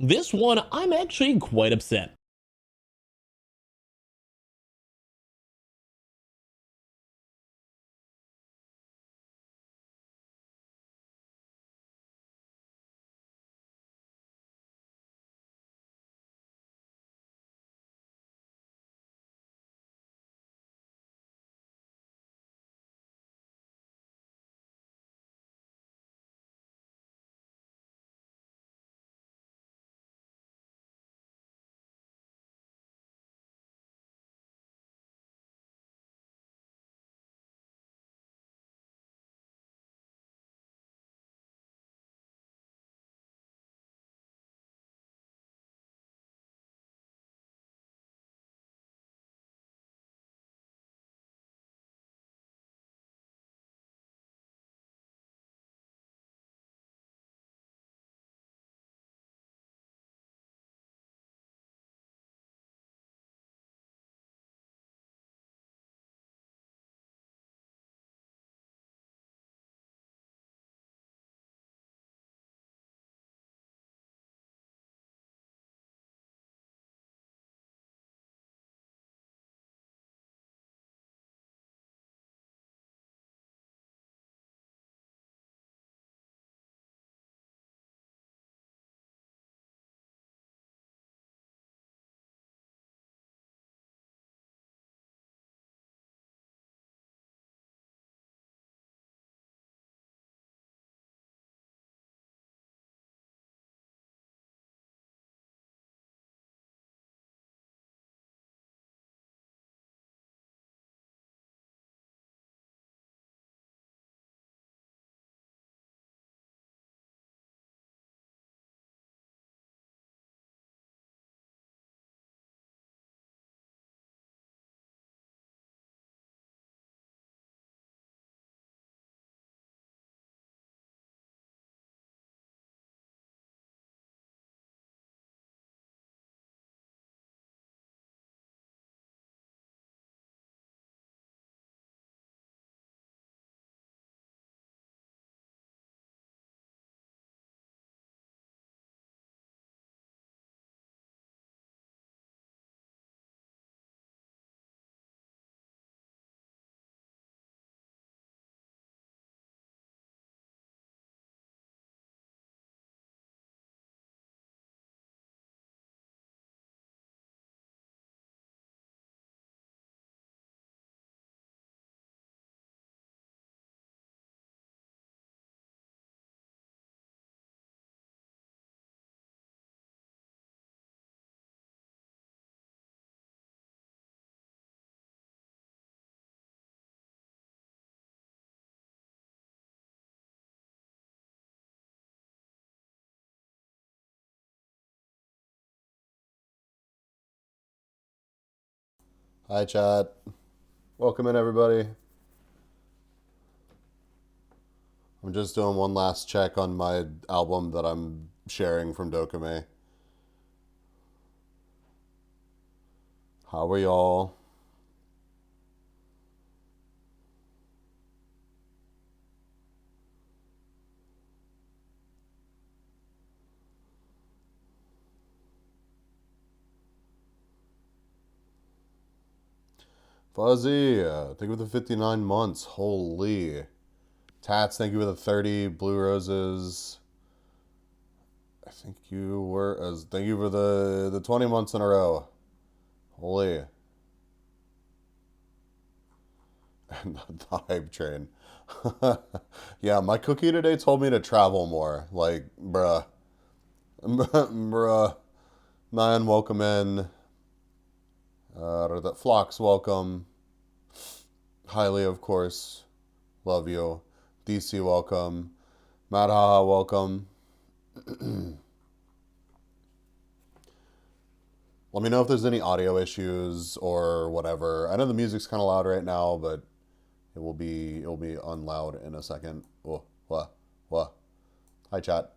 This one, I'm actually quite upset. Hi, chat. Welcome in, everybody. I'm just doing one last check on my album that I'm sharing from DoKomi. How are y'all? Fuzzy, thank you for the 59 months. Holy. Tats, thank you for the 30 blue roses. I think you were as thank you for the 20 months in a row. Holy. And the hype train. Yeah, my cookie today told me to travel more. Like, bruh. Bruh. Man, welcome in. The Flocks, welcome. Highly, of course. Love you. DC, welcome. Madhaha, welcome. Let me know if there's any audio issues or whatever. I know the music's kind of loud right now, but it will be unloud in a second. Oh, what? What? Hi, chat.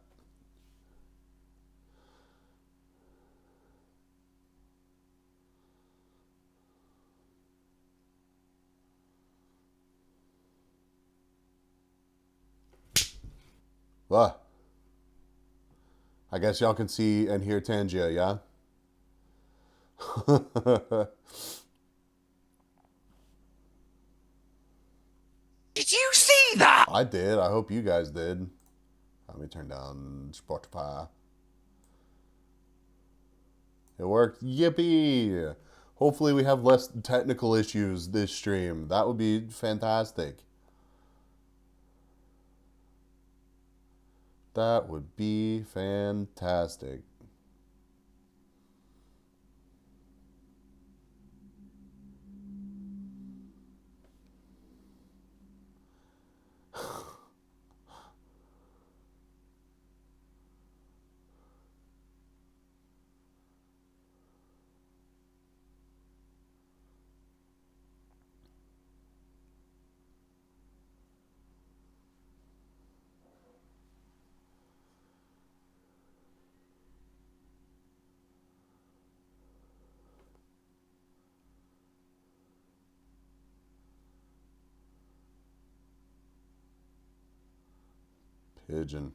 What? I guess y'all can see and hear Tangia, yeah? Did you see that? I did. I hope you guys did. Let me turn down Spotify. It worked. Yippee! Hopefully we have less technical issues this stream. That would be fantastic. That would be fantastic. Pigeon.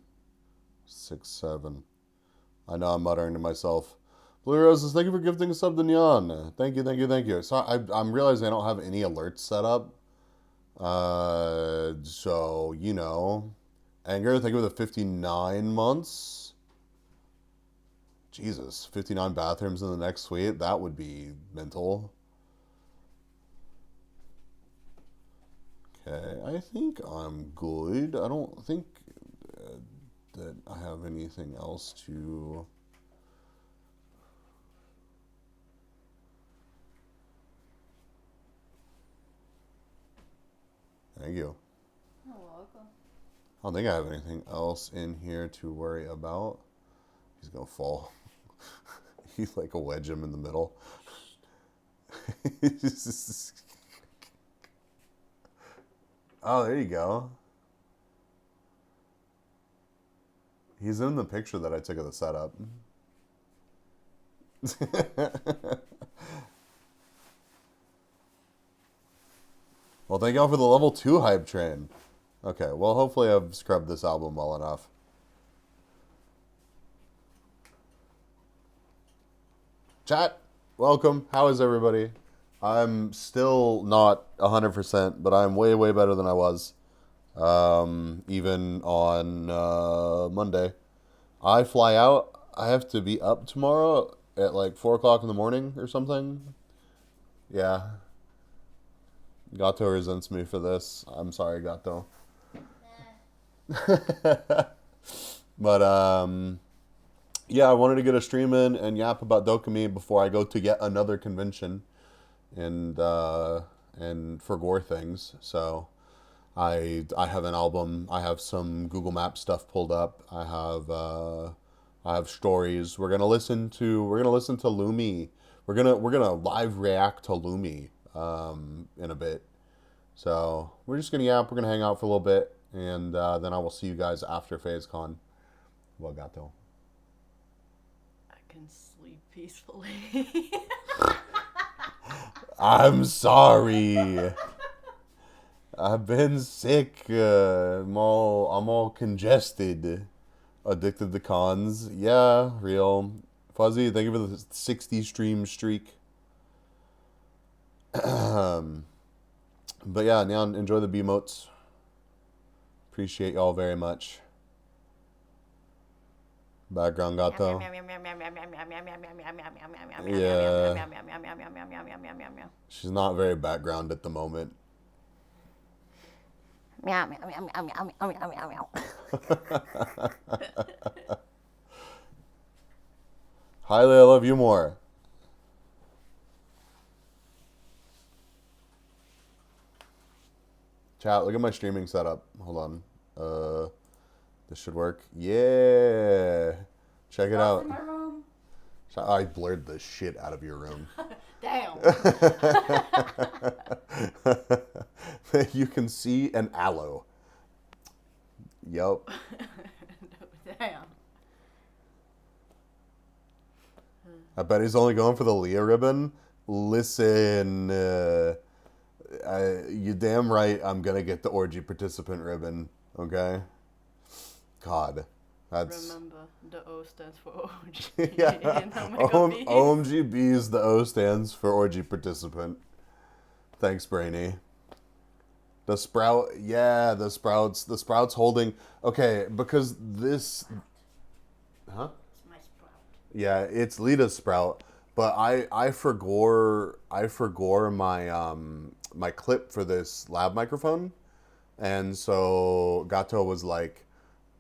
6-7. I know I'm muttering to myself. Blue Roses, thank you for gifting a sub to Neon. Thank you, thank you, thank you. So I'm realizing I don't have any alerts set up. So, you know. Anger, thank you for the 59 months. Jesus, 59 bathrooms in the next suite? That would be mental. Okay, I think I'm good. I don't think that I have anything else to... Thank you. You're welcome. I don't think I have anything else in here to worry about. He's gonna fall. He's like a wedge him in the middle. Oh, there you go. He's in the picture that I took of the setup. Well, thank y'all for the level 2 hype train. Okay, well, hopefully I've scrubbed this album well enough. Chat, welcome. How is everybody? I'm still not 100%, but I'm way, way better than I was. Even on Monday. I fly out. I have to be up tomorrow at like 4 o'clock in the morning or something. Yeah. Gato resents me for this. I'm sorry, Gato. But, yeah, I wanted to get a stream in and yap about DoKomi before I go to yet another convention and for gore things. So I have an album. I have some Google Maps stuff pulled up. I have stories. We're gonna listen to Lumi. We're gonna live react to Lumi in a bit. So we're just gonna yap. We're gonna hang out for a little bit, and then I will see you guys after FazeCon. Well, gato. I can sleep peacefully. I'm sorry. I've been sick. I'm all congested. Addicted to cons. Yeah, real. Fuzzy, thank you for the 60 stream streak. But yeah, Neon, enjoy the B-motes. Appreciate y'all very much. Background gato. Yeah. She's not very background at the moment. Highly, I love you more. Chat, look at my streaming setup. Hold on. This should work. Yeah. Check it out. In my room. I blurred the shit out of your room. Damn. You can see an aloe. Yup. Damn. I bet he's only going for the Leah ribbon. Listen, you damn right I'm gonna get the orgy participant ribbon, okay? God. That's Remember, the O stands for OG. yeah. And Omega Bees. OMGBs. The O stands for orgy participant. Thanks, Brainy. The sprout, yeah, the sprouts holding. Okay, because this, huh? It's my sprout. Yeah, it's Lita's sprout, but I forgore my my clip for this lab microphone, and so Gato was like,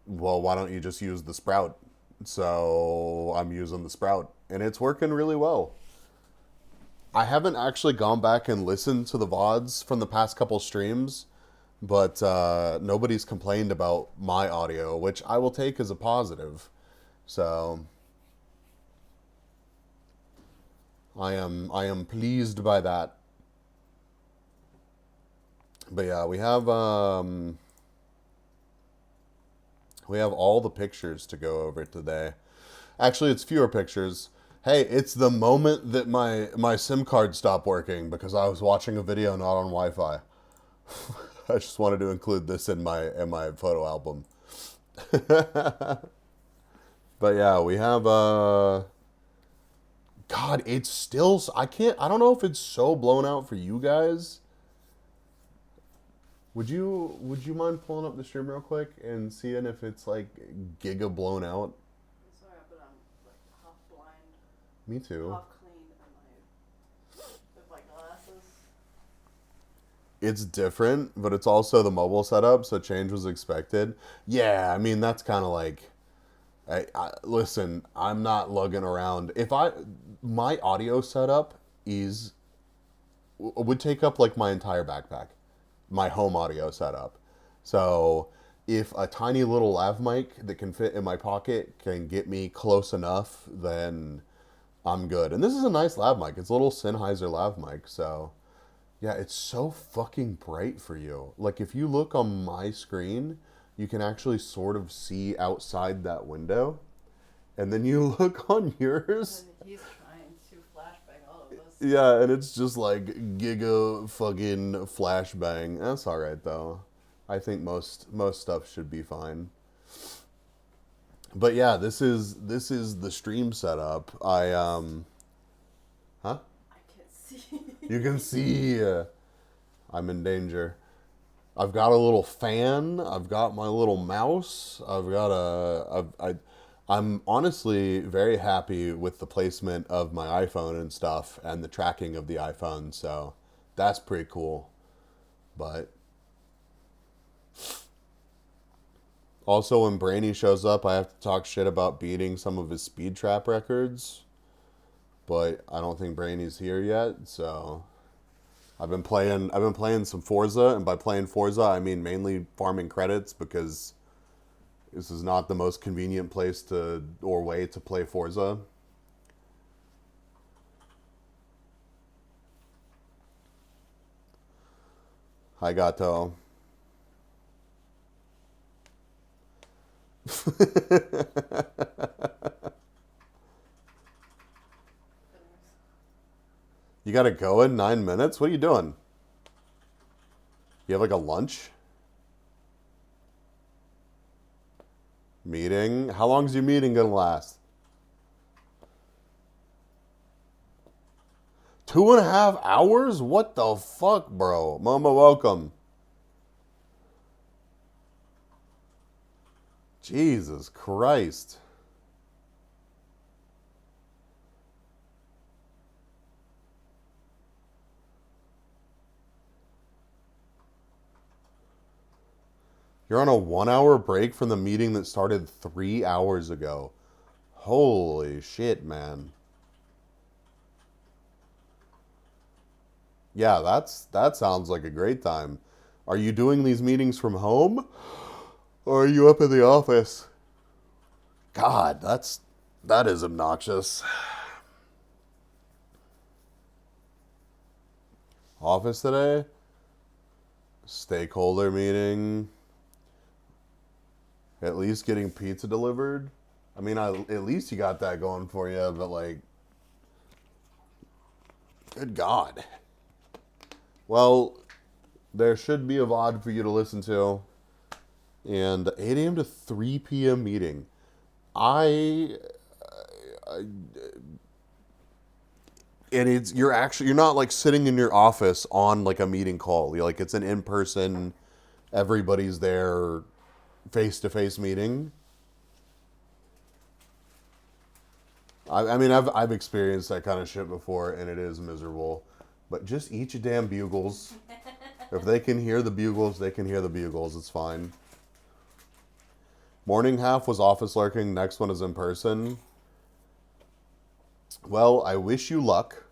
"Well, why don't you just use the sprout?" So I'm using the sprout, and it's working really well. I haven't actually gone back and listened to the VODs from the past couple streams, but nobody's complained about my audio, which I will take as a positive. So I am pleased by that. But yeah, we have all the pictures to go over today. Actually, it's fewer pictures. Hey, it's the moment that my SIM card stopped working because I was watching a video not on Wi-Fi. I just wanted to include this in my photo album. But yeah, we have God, it's still I don't know if it's so blown out for you guys. Would you mind pulling up the stream real quick and seeing if it's like giga blown out? I'm sorry, but I'm like half blind, Me too. half clean, and with my glasses. It's different, but it's also the mobile setup, so change was expected. Yeah, I mean that's kind of like, listen, I'm not lugging around. My audio setup would take up like my entire backpack, my home audio setup. So if a tiny little lav mic that can fit in my pocket can get me close enough, then I'm good. And this is a nice lav mic. It's a little Sennheiser lav mic, so yeah, it's so fucking bright for you. Like if you look on my screen, you can actually sort of see outside that window. And then you look on yours. He's trying to flashbang all of us. Yeah, and it's just like giga fucking flashbang. That's all right though. I think most stuff should be fine. But yeah, this is the stream setup. Huh? I can't see. You can see. I'm in danger. I've got a little fan. I've got my little mouse. I'm honestly very happy with the placement of my iPhone and stuff and the tracking of the iPhone, so that's pretty cool. But also when Brainy shows up, I have to talk shit about beating some of his speed trap records. But I don't think Brainy's here yet, so I've been playing some Forza, and by playing Forza I mean mainly farming credits because this is not the most convenient place or way to play Forza. Hi, Gato. You gotta go in 9 minutes? What are you doing? You have like a lunch? Meeting? How long is your meeting gonna last? 2.5 hours? What the fuck, bro? Mama, welcome. Jesus Christ. You're on a 1 hour break from the meeting that started 3 hours ago. Holy shit, man. Yeah, that sounds like a great time. Are you doing these meetings from home? Or are you up in the office? God, that is obnoxious. Office today? Stakeholder meeting. At least getting pizza delivered. I mean, at least you got that going for you, but like, good God. Well, there should be a VOD for you to listen to. And 8 a.m. to 3 p.m. meeting. I and you're not like sitting in your office on like a meeting call. You're like it's an in person, everybody's there, face to face meeting. I mean I've experienced that kind of shit before and it is miserable. But just eat your damn bugles. If they can hear the bugles, they can hear the bugles. It's fine. Morning half was office lurking. Next one is in person. Well, I wish you luck.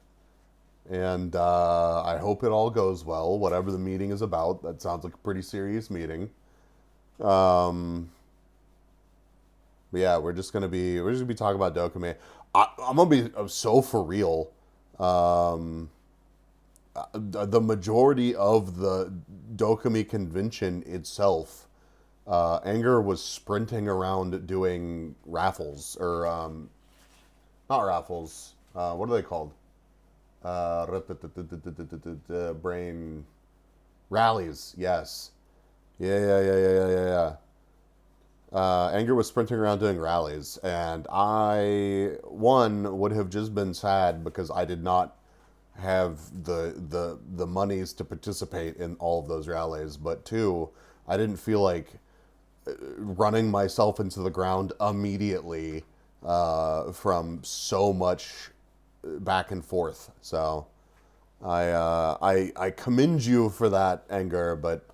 And I hope it all goes well, whatever the meeting is about. That sounds like a pretty serious meeting. But yeah, we're just gonna be talking about DoKomi. I'm gonna be so for real. The majority of the DoKomi convention itself, Anger was sprinting around doing raffles or not raffles. What are they called? Brain rallies. Yes. Yeah. Anger was sprinting around doing rallies, and I would have just been sad because I did not have the monies to participate in all of those rallies, but two, I didn't feel like running myself into the ground immediately from so much back and forth. So I commend you for that, Anger, but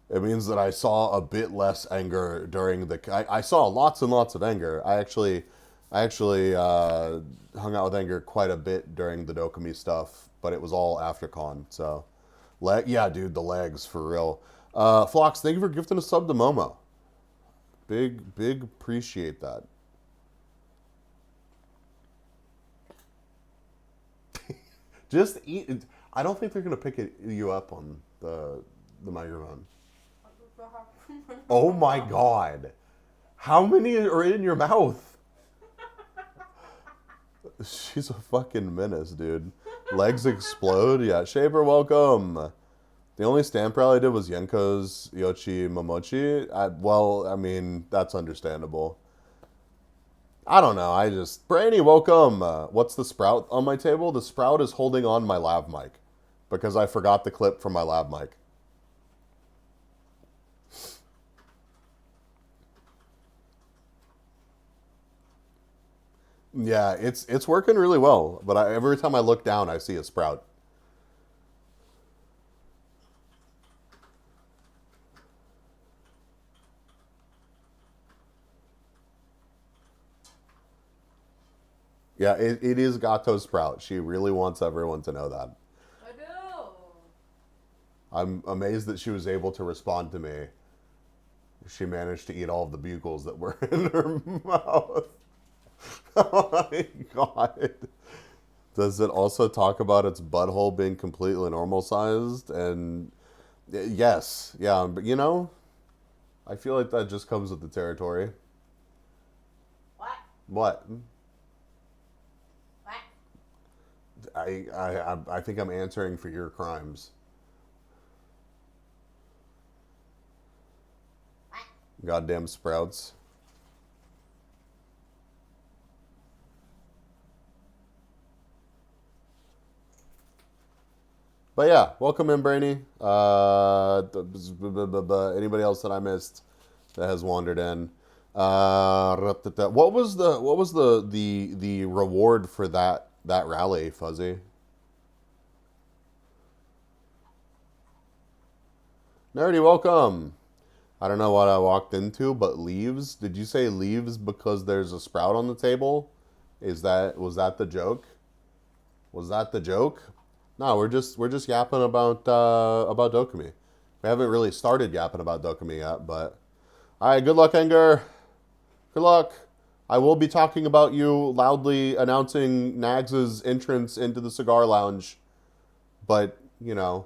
it means that I saw a bit less anger during I saw lots and lots of anger. I actually hung out with Anger quite a bit during the DoKomi stuff, but it was all after con. So, yeah, dude, the legs for real. Flox, thank you for gifting a sub to Momo. Big appreciate that. Just eat. I don't think they're gonna pick you up on the microphone. Oh my god. How many are in your mouth? She's a fucking menace, dude. Legs explode. Yeah, Shaper, welcome. The only stamp rally I did was Yenko's Yochi Momochi. I mean, that's understandable. I don't know. Brainy, welcome. What's the Sprout on my table? The Sprout is holding on my lav mic because I forgot the clip from my lav mic. Yeah, it's working really well, but every time I look down, I see a Sprout. Yeah, it is Gato Sprout. She really wants everyone to know that. I do. I'm amazed that she was able to respond to me. She managed to eat all of the bugles that were in her mouth. Oh my god. Does it also talk about its butthole being completely normal sized? And yes, yeah, but you know, I feel like that just comes with the territory. What? What? What? I think I'm answering for your crimes. What? Goddamn Sprouts. But yeah, welcome in, Brainy. Anybody else that I missed that has wandered in? What was the reward for that rally, Fuzzy? Nerdy, welcome. I don't know what I walked into, but leaves. Did you say leaves because there's a Sprout on the table? Was that the joke? Was that the joke? No, we're just yapping about DoKomi. We haven't really started yapping about DoKomi yet, but all right. Good luck, Anger. Good luck. I will be talking about you loudly announcing Nags' entrance into the cigar lounge, but you know.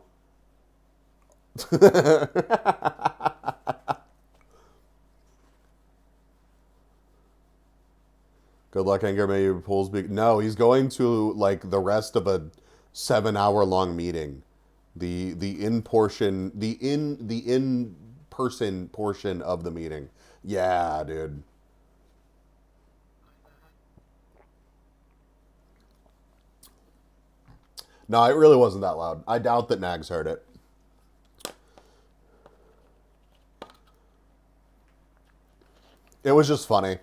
Good luck, Anger. May your polls be. No, he's going to like the rest of a 7-hour long meeting. The in person portion of the meeting. Yeah, dude. No, it really wasn't that loud. I doubt that Nags heard it. It was just funny.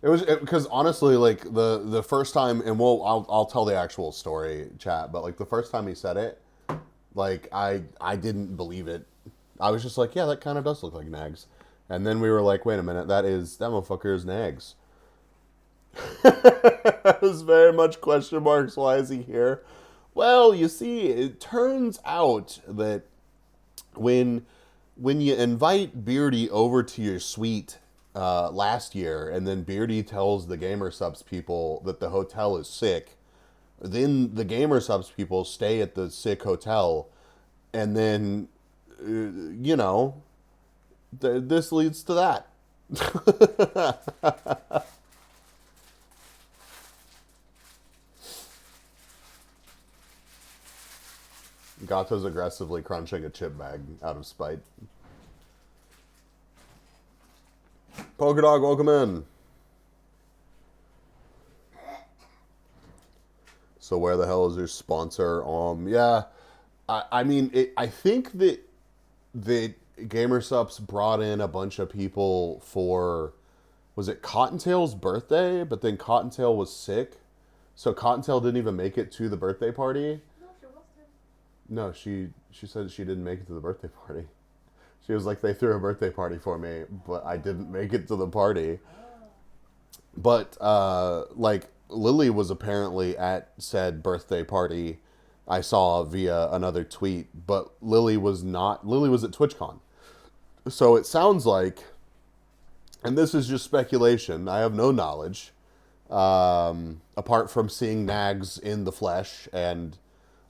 Because honestly, like the first time, and I'll tell the actual story, chat. But like the first time he said it, like I didn't believe it. I was just like, yeah, that kind of does look like Nags. And then we were like, wait a minute, that motherfucker is Nags. It was very much question marks. Why is he here? Well, you see, it turns out that when you invite Beardy over to your suite last year, and then Beardy tells the Gamer Subs people that the hotel is sick, then the Gamer Subs people stay at the sick hotel, and then you know, this leads to that. Gato's aggressively crunching a chip bag out of spite. Polka Dog, welcome in. So where the hell is your sponsor? Yeah, I mean, I think that GamerSups brought in a bunch of people for, was it Cottontail's birthday? But then Cottontail was sick, so Cottontail didn't even make it to the birthday party. No, she wasn't. No, she said she didn't make it to the birthday party. She was like, they threw a birthday party for me, but I didn't make it to the party. But, like, Lily was apparently at said birthday party, I saw via another tweet, but Lily was not. Lily was at TwitchCon. So it sounds like, and this is just speculation, I have no knowledge, apart from seeing Nags in the flesh and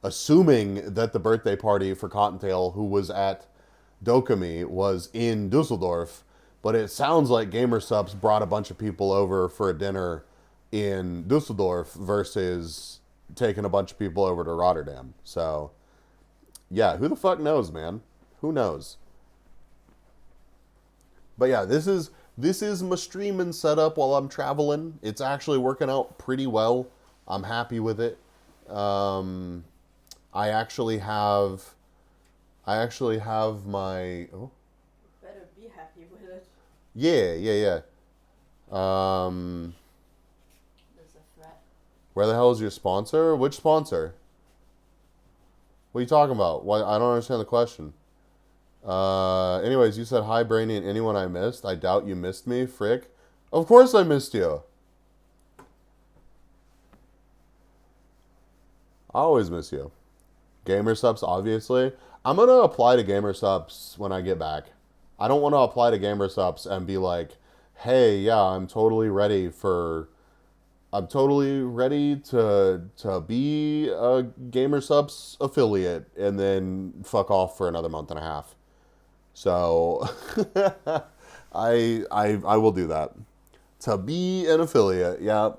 assuming that the birthday party for Cottontail, who was at DoKomi, was in Dusseldorf, but it sounds like GamerSups brought a bunch of people over for a dinner in Dusseldorf versus taking a bunch of people over to Rotterdam. So, yeah, who the fuck knows, man? Who knows? But yeah, this is my streaming setup while I'm traveling. It's actually working out pretty well. I'm happy with it. I actually have my... Oh. Better be happy with it. Yeah. There's a threat. Where the hell is your sponsor? Which sponsor? What are you talking about? Why? I don't understand the question. Anyways, you said hi, Brainy, and anyone I missed. I doubt you missed me, Frick. Of course I missed you. I always miss you. GamerSups, obviously. I'm going to apply to GamerSups when I get back. I don't want to apply to GamerSups and be like, hey, yeah, I'm totally ready to be a GamerSups affiliate and then fuck off for another month and a half. So I will do that. To be an affiliate, yeah.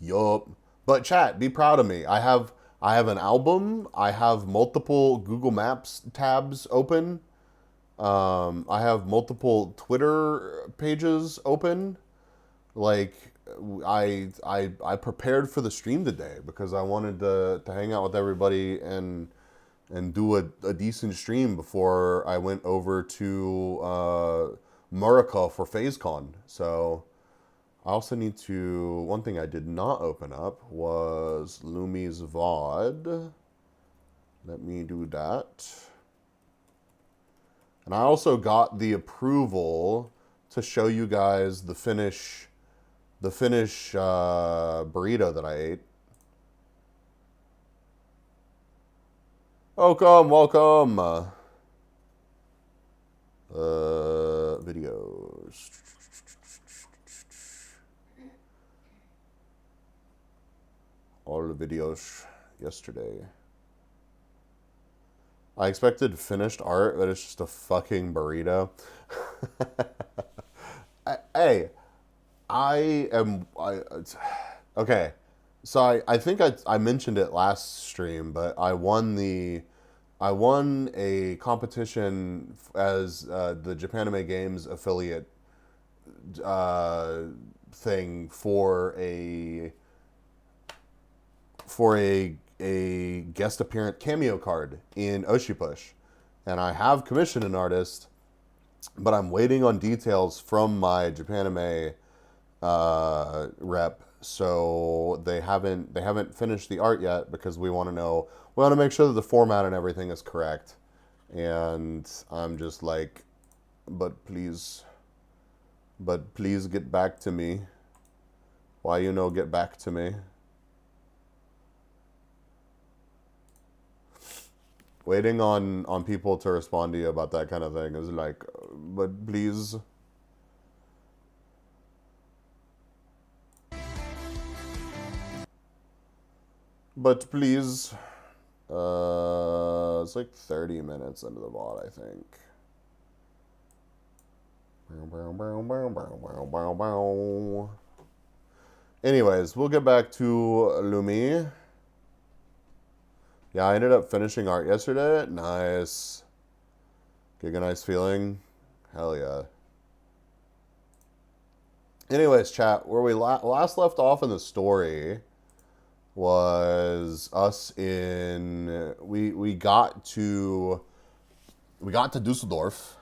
Yup. But chat, be proud of me. I have an album. I have multiple Google Maps tabs open. I have multiple Twitter pages open. Like, I prepared for the stream today because I wanted to hang out with everybody and do a decent stream before I went over to Murica for FazeCon. So I also need to... One thing I did not open up was Lumi's VOD. Let me do that. And I also got the approval to show you guys the Finnish burrito that I ate. Welcome. Videos. All the videos yesterday. I expected finished art, but it's just a fucking burrito. Okay. So I think I mentioned it last stream, but I won a competition as the Japanime Games affiliate thing for for a guest appearance cameo card in Oshipush. And I have commissioned an artist, but I'm waiting on details from my Japanime rep. So they haven't finished the art yet because we want to make sure that the format and everything is correct. And I'm just like, but please get back to me. Why get back to me? Waiting on people to respond to you about that kind of thing is like, but please. But please. It's like 30 minutes into the VOD, I think. Anyways, we'll get back to Lumi. Yeah, I ended up finishing art yesterday. Nice. Getting a nice feeling. Hell yeah. Anyways, chat, where we last left off in the story was us in... We got to Dusseldorf,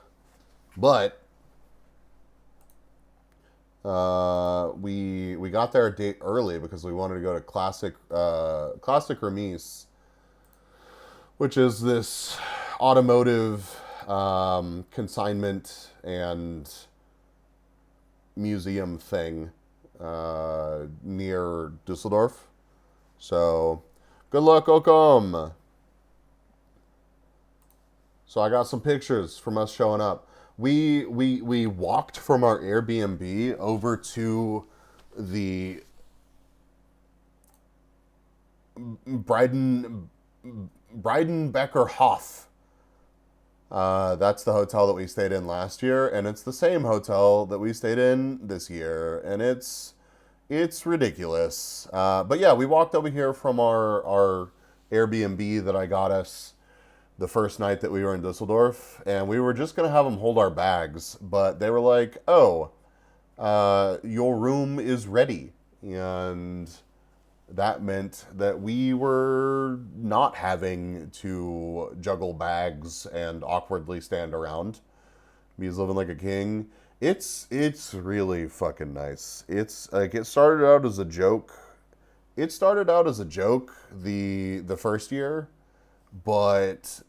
but we got there a day early because we wanted to go to Classic Remise, which is this automotive consignment and museum thing near Dusseldorf. So, good luck, Okom. So I got some pictures from us showing up. We walked from our Airbnb over to the Breidenbecker Hof. That's the hotel that we stayed in last year, and it's the same hotel that we stayed in this year, and it's ridiculous. But yeah, we walked over here from our Airbnb that I got us the first night that we were in Dusseldorf, and we were just gonna have them hold our bags, but they were like, "Oh, your room is ready," and that meant that we were not having to juggle bags and awkwardly stand around. He's living like a king. It's really fucking nice. It's like it started out as a joke. It started out as a joke the first year, but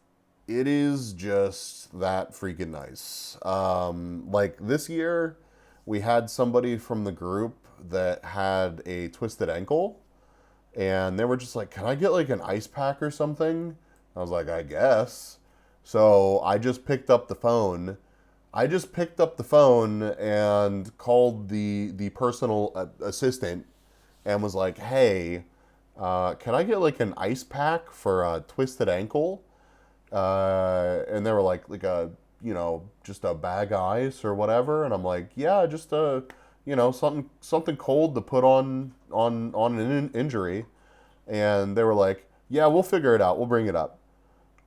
it is just that freaking nice. Like this year, we had somebody from the group that had a twisted ankle, and they were just like, "Can I get like an ice pack or something?" I was like, "I guess." So I just picked up the phone. And called the personal assistant and was like, "Hey, can I get like an ice pack for a twisted ankle?" And they were like a, just a bag of ice or whatever. And I'm like, "Yeah, just something cold to put on an injury." And they were like, "Yeah, we'll figure it out. We'll bring it up."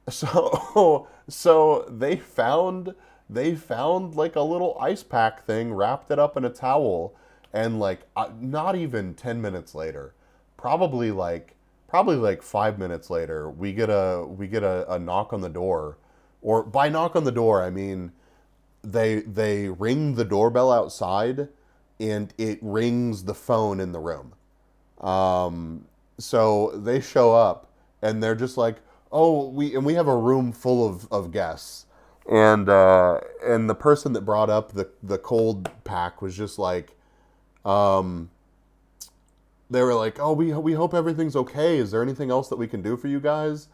So they found like a little ice pack thing, wrapped it up in a towel, and like not even 10 minutes later, probably like 5 minutes later, we get a knock on the door. Or by knock on the door, I mean they ring the doorbell outside, and it rings the phone in the room. So they show up, and they're just like, "Oh, we have a room full of guests." And the person that brought up the cold pack was just like, they were like, "Oh, we hope everything's okay. Is there anything else that we can do for you guys?"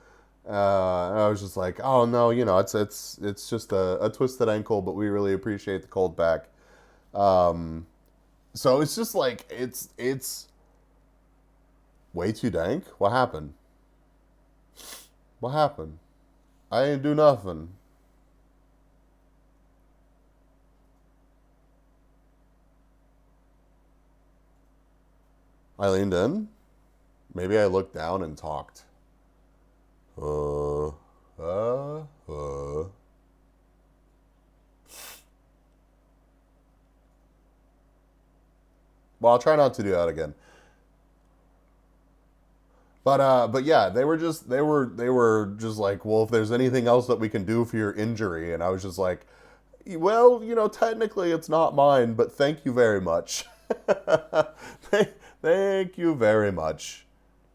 And I was just like, "Oh no, it's just a twisted ankle, but we really appreciate the cold pack." So it's just like it's way too dank. What happened? What happened? I didn't do nothing. I leaned in. Maybe I looked down and talked. Well, I'll try not to do that again. But yeah, they were just like, well, if there's anything else that we can do for your injury, and I was just like, well, technically it's not mine, but thank you very much. Thank you very much.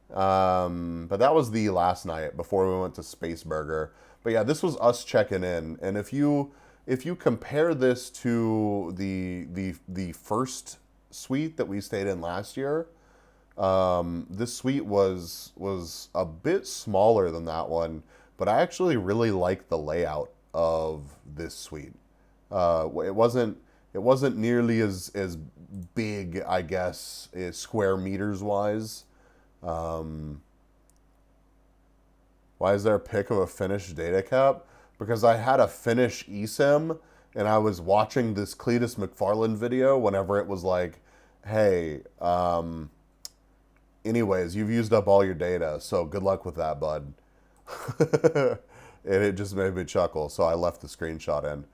But that was the last night before we went to Space Burger. But yeah, this was us checking in, and if you compare this to the first suite that we stayed in last year, this suite was a bit smaller than that one, but I actually really like the layout of this suite. It wasn't nearly as big, I guess, square meters wise. Why is there a pic of a Finnish data cap? Because I had a Finnish eSIM and I was watching this Cletus McFarland video whenever it was like, hey, anyways, you've used up all your data, so good luck with that, bud. And it just made me chuckle, so I left the screenshot in.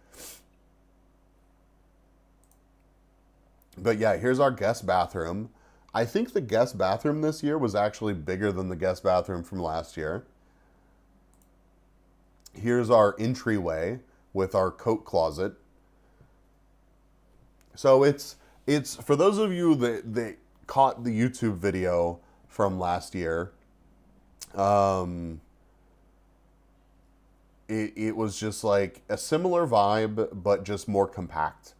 But yeah, here's our guest bathroom. I think the guest bathroom this year was actually bigger than the guest bathroom from last year. Here's our entryway with our coat closet. So it's for those of you that caught the YouTube video from last year, it was just like a similar vibe, but just more compact.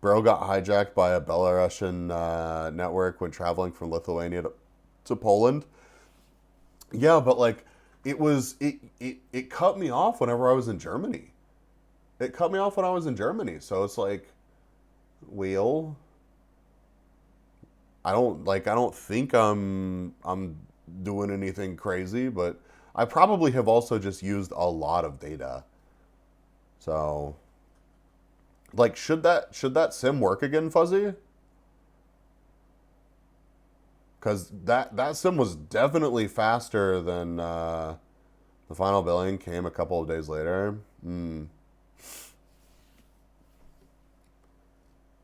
Bro got hijacked by a Belarusian network when traveling from Lithuania to Poland. Yeah, but like it cut me off whenever I was in Germany. It cut me off when I was in Germany. So it's like, well, I don't think I'm doing anything crazy, but I probably have also just used a lot of data. So like, should that sim work again, Fuzzy? Because that sim was definitely faster than the final billing came a couple of days later.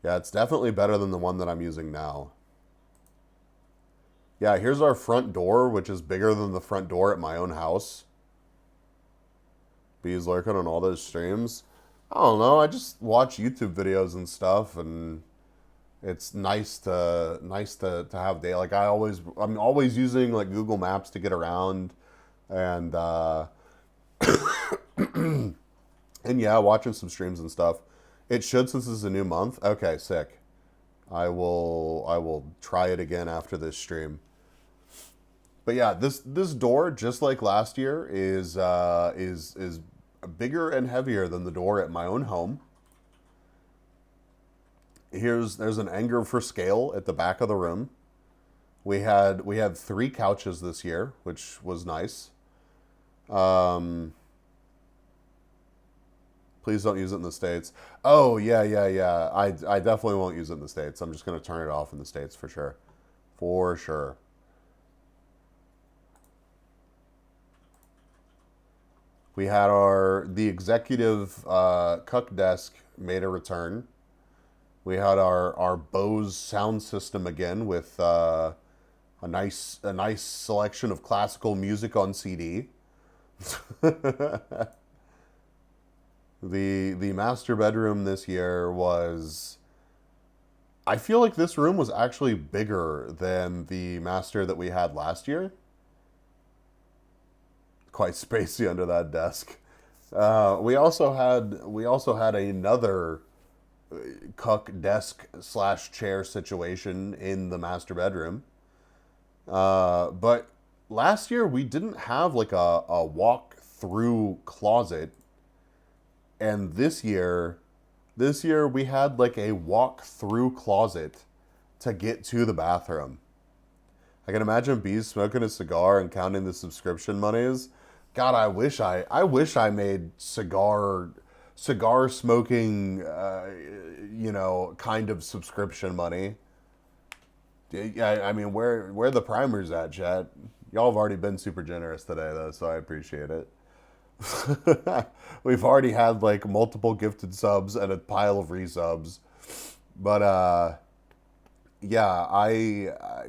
Yeah, it's definitely better than the one that I'm using now. Yeah, here's our front door, which is bigger than the front door at my own house. Bees lurking on all those streams. I don't know. I just watch YouTube videos and stuff, and it's nice to have data. Like I'm always using like Google Maps to get around, and and yeah, watching some streams and stuff. It should, since this is a new month. Okay, sick. I will try it again after this stream. But yeah, this door, just like last year, is bigger and heavier than the door at my own home. There's an anger for scale at the back of the room. We had 3 couches this year, which was nice. Please don't use it in the States. Oh, yeah. I definitely won't use it in the States. I'm just going to turn it off in the States for sure. For sure. We had the executive cuck desk made a return. We had our Bose sound system again with a nice selection of classical music on CD. The master bedroom this year was... I feel like this room was actually bigger than the master that we had last year. Quite spacey under that desk. We also had another cuck desk / chair situation in the master bedroom. But last year we didn't have like a walk through closet. And this year we had like a walk-through closet to get to the bathroom. I can imagine Bees smoking a cigar and counting the subscription monies. God, I wish I made cigar smoking, kind of subscription money. Yeah, I mean, where the primers at, chat? Y'all have already been super generous today, though, so I appreciate it. We've already had like multiple gifted subs and a pile of resubs, but Yeah,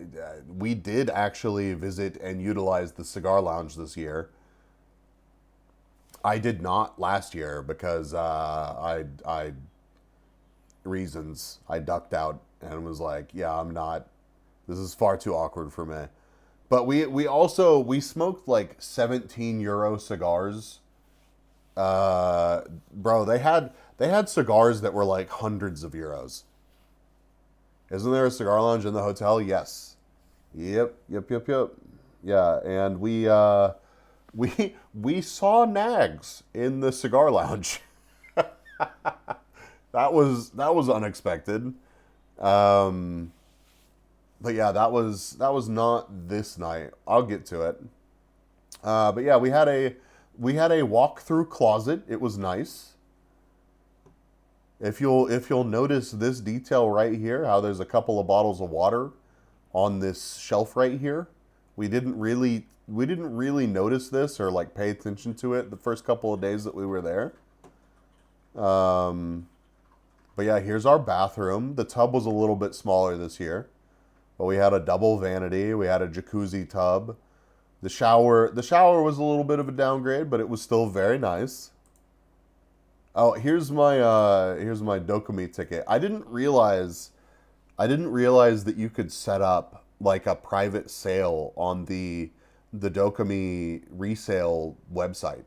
we did actually visit and utilize the cigar lounge this year. I did not last year because I reasons I ducked out and was like, yeah, I'm not. This is far too awkward for me. But we smoked like 17 euro cigars. Bro, they had cigars that were like hundreds of euros. Isn't there a cigar lounge in the hotel? Yes. Yep. Yeah, and we saw nags in the cigar lounge. That was unexpected. Um, but yeah, that was not this night. I'll get to it. But yeah, we had a walk-through closet. It was nice. If you'll notice this detail right here, how there's a couple of bottles of water on this shelf right here. We didn't really notice this or like pay attention to it the first couple of days that we were there. Um, but yeah, here's our bathroom. The tub was a little bit smaller this year, but we had a double vanity. We had a jacuzzi tub. The shower was a little bit of a downgrade, but it was still very nice. Oh, here's my DoKomi ticket. I didn't realize that you could set up like a private sale on the DoKomi resale website.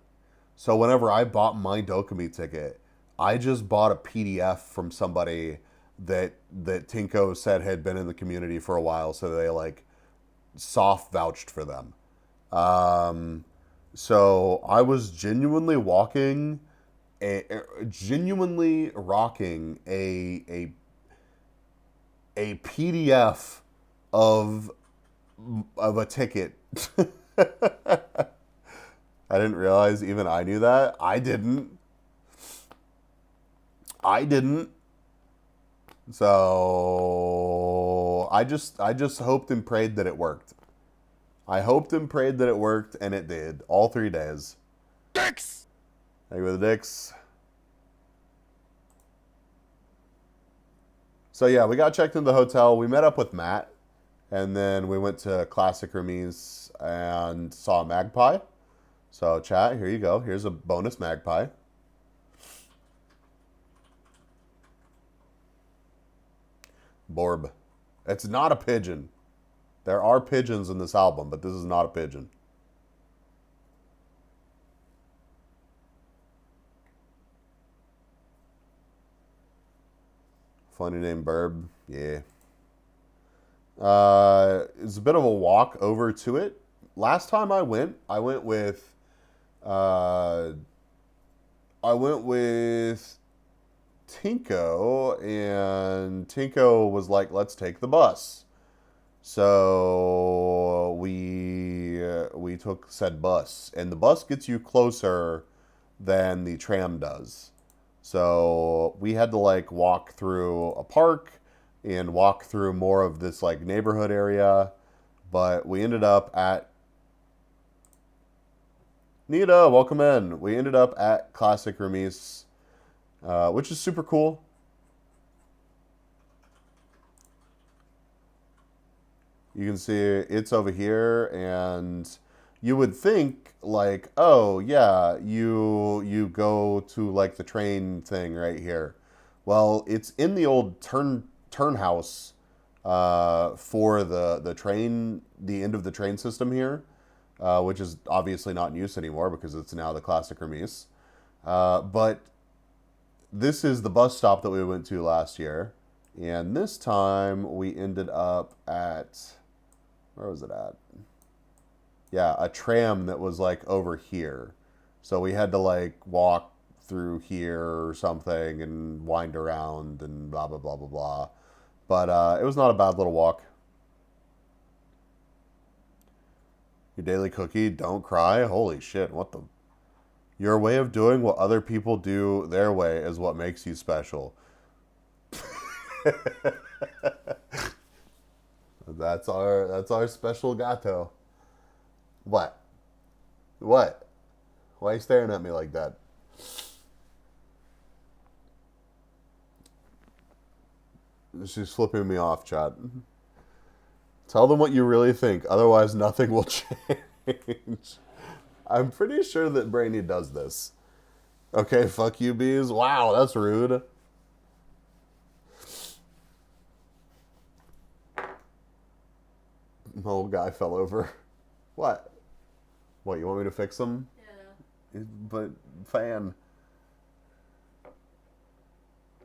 So whenever I bought my DoKomi ticket, I just bought a PDF from somebody that Tinko said had been in the community for a while, so they like soft vouched for them. Um, so I was genuinely rocking a PDF of a ticket. I didn't realize even I knew that. I didn't. I didn't. So I just hoped and prayed that it worked. I hoped and prayed that it worked, and it did. All 3 days. Dicks! Thank you for the dicks. So yeah, we got checked into the hotel. We met up with Matt, and then we went to Classic Remise and saw a magpie. So chat, here you go. Here's a bonus magpie. Borb. It's not a pigeon. There are pigeons in this album, but this is not a pigeon. Funny name, Burb. Yeah. It's a bit of a walk over to it. Last time I went with, uh, I went with Tinko, and Tinko was like, "Let's take the bus." So we took said bus, and the bus gets you closer than the tram does. So we had to like walk through a park and walk through more of this like neighborhood area, but we ended up at Nita. Welcome in. We ended up at Classic Remise, which is super cool. You can see it's over here, and you would think like, oh yeah, you go to like the train thing right here. Well, it's in the old turn house for the train, the end of the train system here, which is obviously not in use anymore because it's now the Classic Remise. But this is the bus stop that we went to last year, and this time we ended up at, where was it at? Yeah, a tram that was like over here. So we had to like walk through here or something and wind around and blah, blah, blah, blah, blah. But it was not a bad little walk. Your daily cookie, don't cry. Holy shit, what the? Your way of doing what other people do their way is what makes you special. That's our special gato. What? What? Why are you staring at me like that? She's flipping me off, chat. Tell them what you really think, otherwise nothing will change. I'm pretty sure that Brainy does this. Okay, fuck you, bees. Wow, that's rude. The old guy fell over. What? What, you want me to fix him? Yeah. But, fan.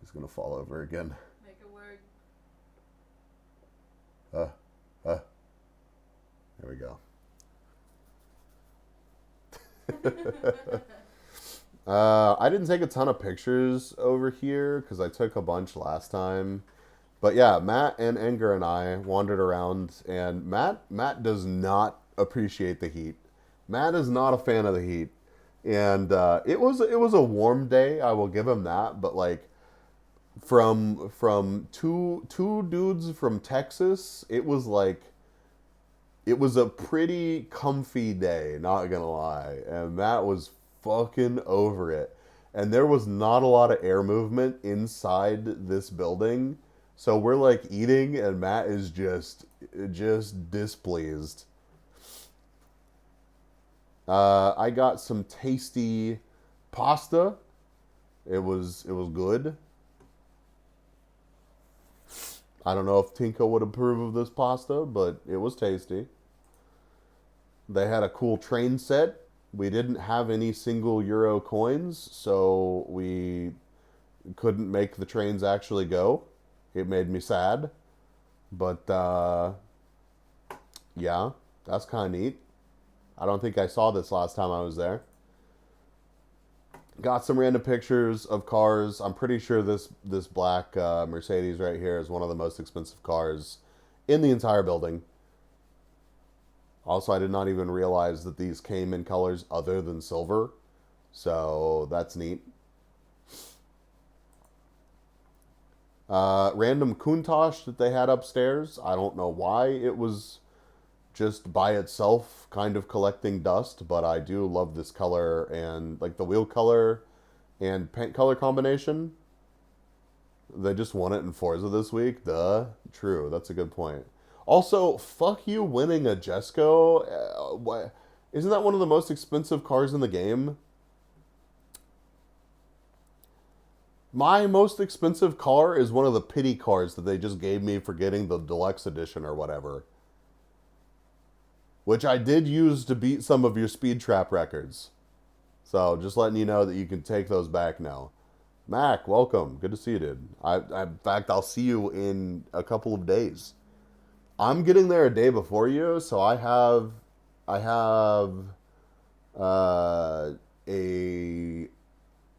He's gonna fall over again. Make it work. There we go. I didn't take a ton of pictures over here because I took a bunch last time. But yeah, Matt and Enger and I wandered around, and Matt does not appreciate the heat. Matt is not a fan of the heat, and it was a warm day. I will give him that. But like from two dudes from Texas, it was a pretty comfy day. Not gonna lie, and Matt was fucking over it. And there was not a lot of air movement inside this building. So we're like eating and Matt is just displeased. I got some tasty pasta. It was good. I don't know if Tinka would approve of this pasta, but it was tasty. They had a cool train set. We didn't have any single euro coins, so we couldn't make the trains actually go. It made me sad. But, yeah, that's kind of neat. I don't think I saw this last time I was there. Got some random pictures of cars. I'm pretty sure this black Mercedes right here is one of the most expensive cars in the entire building. Also, I did not even realize that these came in colors other than silver. So, that's neat. Random Countach that they had upstairs. I don't know why it was just by itself kind of collecting dust, but I do love this color and like the wheel color and paint color combination. They just won it in Forza this week. Duh. True. That's a good point. Also, fuck you winning a Jesco. What? Isn't that one of the most expensive cars in the game? My most expensive car is one of the pity cars that they just gave me for getting the deluxe edition or whatever. Which I did use to beat some of your speed trap records. So, just letting you know that you can take those back now. Mac, welcome. Good to see you, dude. In fact, I'll see you in a couple of days. I'm getting there a day before you, so I have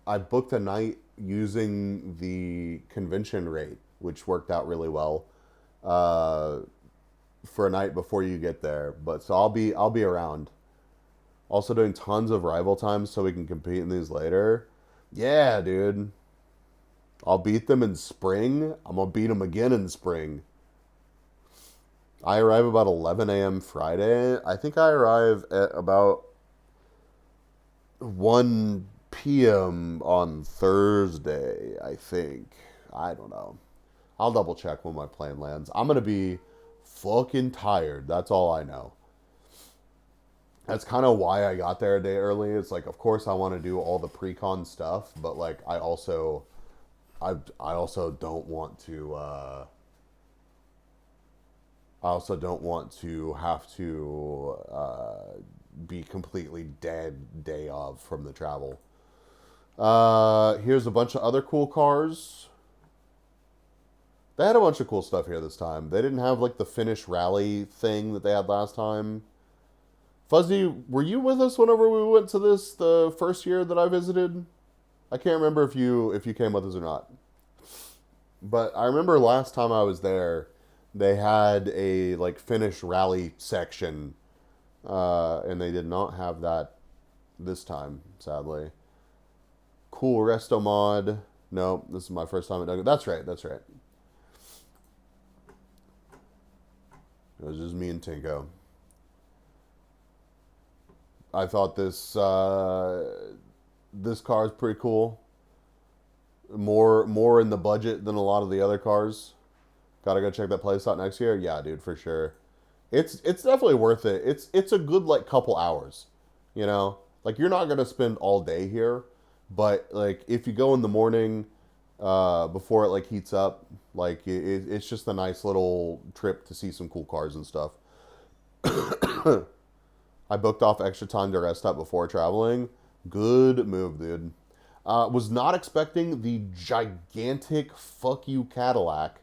I booked a night using the convention rate, which worked out really well, for a night before you get there. But so I'll be around. Also doing tons of rival times so we can compete in these later. Yeah, dude. I'll beat them in spring. I'm gonna beat them again in spring. I arrive about 11 a.m. Friday. I think I arrive at about 1 p.m. on Thursday, I think. I don't know. I'll double check when my plane lands. I'm going to be fucking tired. That's all I know. That's kind of why I got there a day early. It's like, of course I want to do all the pre-con stuff, but like I also don't want to have to be completely dead day of from the travel. Here's a bunch of other cool cars. They had a bunch of cool stuff here this time. They didn't have like the Finnish rally thing that they had last time. Fuzzy, were you with us whenever we went to this the first year that I visited? I can't remember if you came with us or not. But I remember last time I was there, they had a like Finnish rally section, and they did not have that this time, sadly. Cool resto mod. No, this is my first time at Doug. That's right. It was just me and Tinko. I thought this car is pretty cool. More in the budget than a lot of the other cars. Gotta go check that place out next year. Yeah, dude, for sure. It's definitely worth it. It's a good like couple hours, you know. Like you're not gonna spend all day here, but like if you go in the morning, before it like heats up, like it's just a nice little trip to see some cool cars and stuff. I booked off extra time to rest up before traveling. Good move, dude. Was not expecting the gigantic fuck you Cadillac.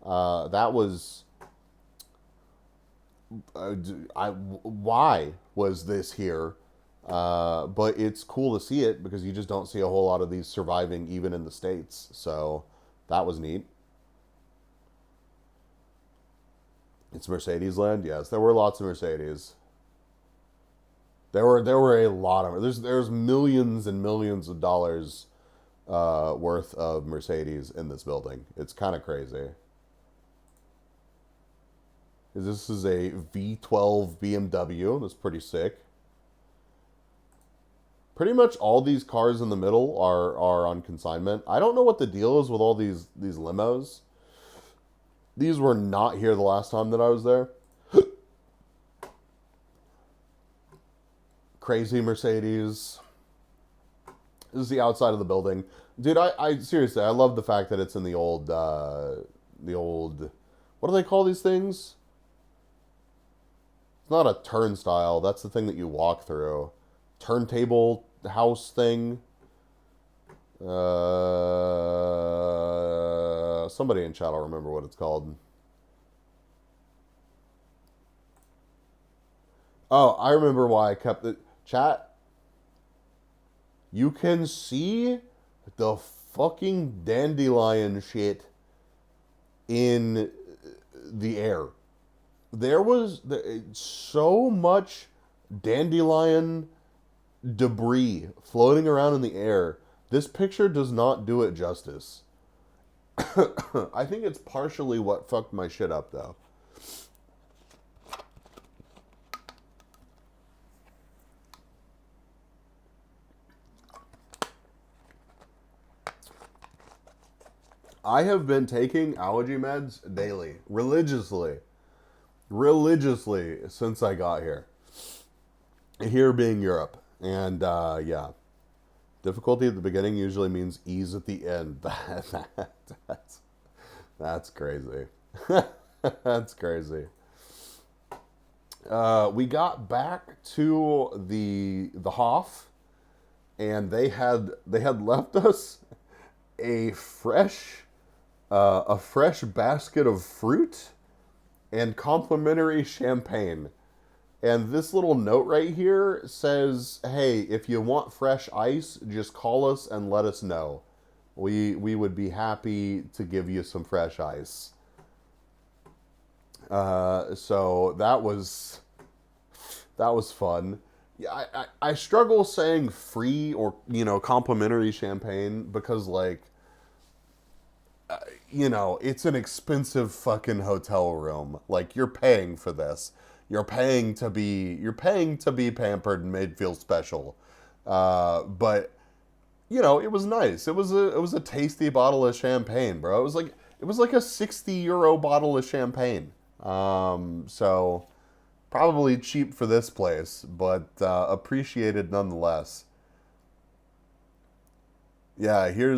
That was. Why was this here? But it's cool to see it because you just don't see a whole lot of these surviving even in the States. So that was neat. It's Mercedes land. Yes, there were lots of Mercedes. There were a lot of there's millions and millions of dollars worth of Mercedes in this building. It's kind of crazy. This is a V12 BMW. That's pretty sick. Pretty much all these cars in the middle are on consignment. I don't know what the deal is with all these limos. These were not here the last time that I was there. Crazy Mercedes. This is the outside of the building. Dude, I seriously, I love the fact that it's in the old, what do they call these things? It's not a turnstile. That's the thing that you walk through. Turntable house thing. Somebody in chat will remember what it's called. Oh, I remember why I kept it. Chat, you can see the fucking dandelion shit in the air. There was so much dandelion debris floating around in the air. This picture does not do it justice. I think it's partially what fucked my shit up, though. I have been taking allergy meds daily, religiously, since I got here. Here being Europe. And, yeah. Difficulty at the beginning usually means ease at the end. That's crazy. That's crazy. We got back to the Hof, and they had left us a fresh basket of fruit and complimentary champagne. And this little note right here says, hey, if you want fresh ice, just call us and let us know. We would be happy to give you some fresh ice. So that was fun. Yeah, I struggle saying free or, complimentary champagne because, like, it's an expensive fucking hotel room. Like, you're paying for this. You're paying to be pampered and made feel special. But it was nice. It was a tasty bottle of champagne, bro. It was like a 60 euro bottle of champagne. So probably cheap for this place, but appreciated nonetheless. Yeah, here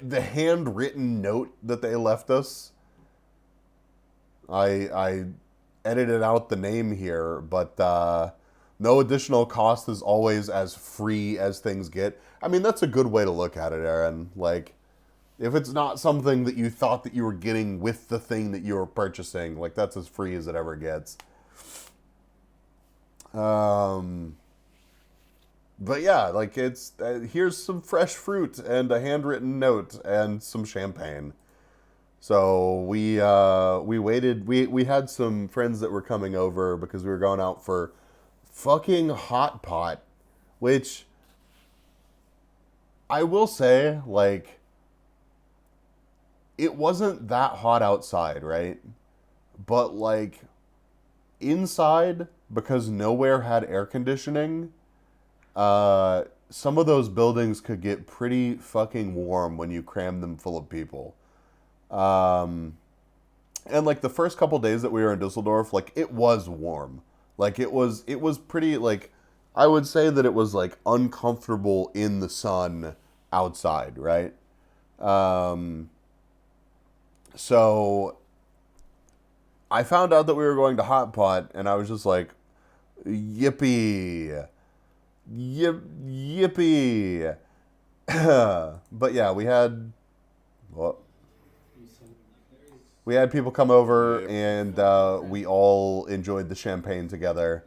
the handwritten note that they left us. I edited out the name here, but no additional cost is always as free as things get. I mean, that's a good way to look at it, Aaron. Like, if it's not something that you thought that you were getting with the thing that you were purchasing, like, that's as free as it ever gets. But yeah, like, it's here's some fresh fruit and a handwritten note and some champagne. So we waited. We had some friends that were coming over because we were going out for fucking hot pot, which I will say, like, it wasn't that hot outside, right? But, like, inside, because nowhere had air conditioning, some of those buildings could get pretty fucking warm when you cram them full of people. And like the first couple days that we were in Dusseldorf, like it was warm. Like it was pretty like I would say that it was like uncomfortable in the sun outside, right? Um so I found out that we were going to Hot Pot and I was just like yippee. Yippee. But yeah, we had people come over and we all enjoyed the champagne together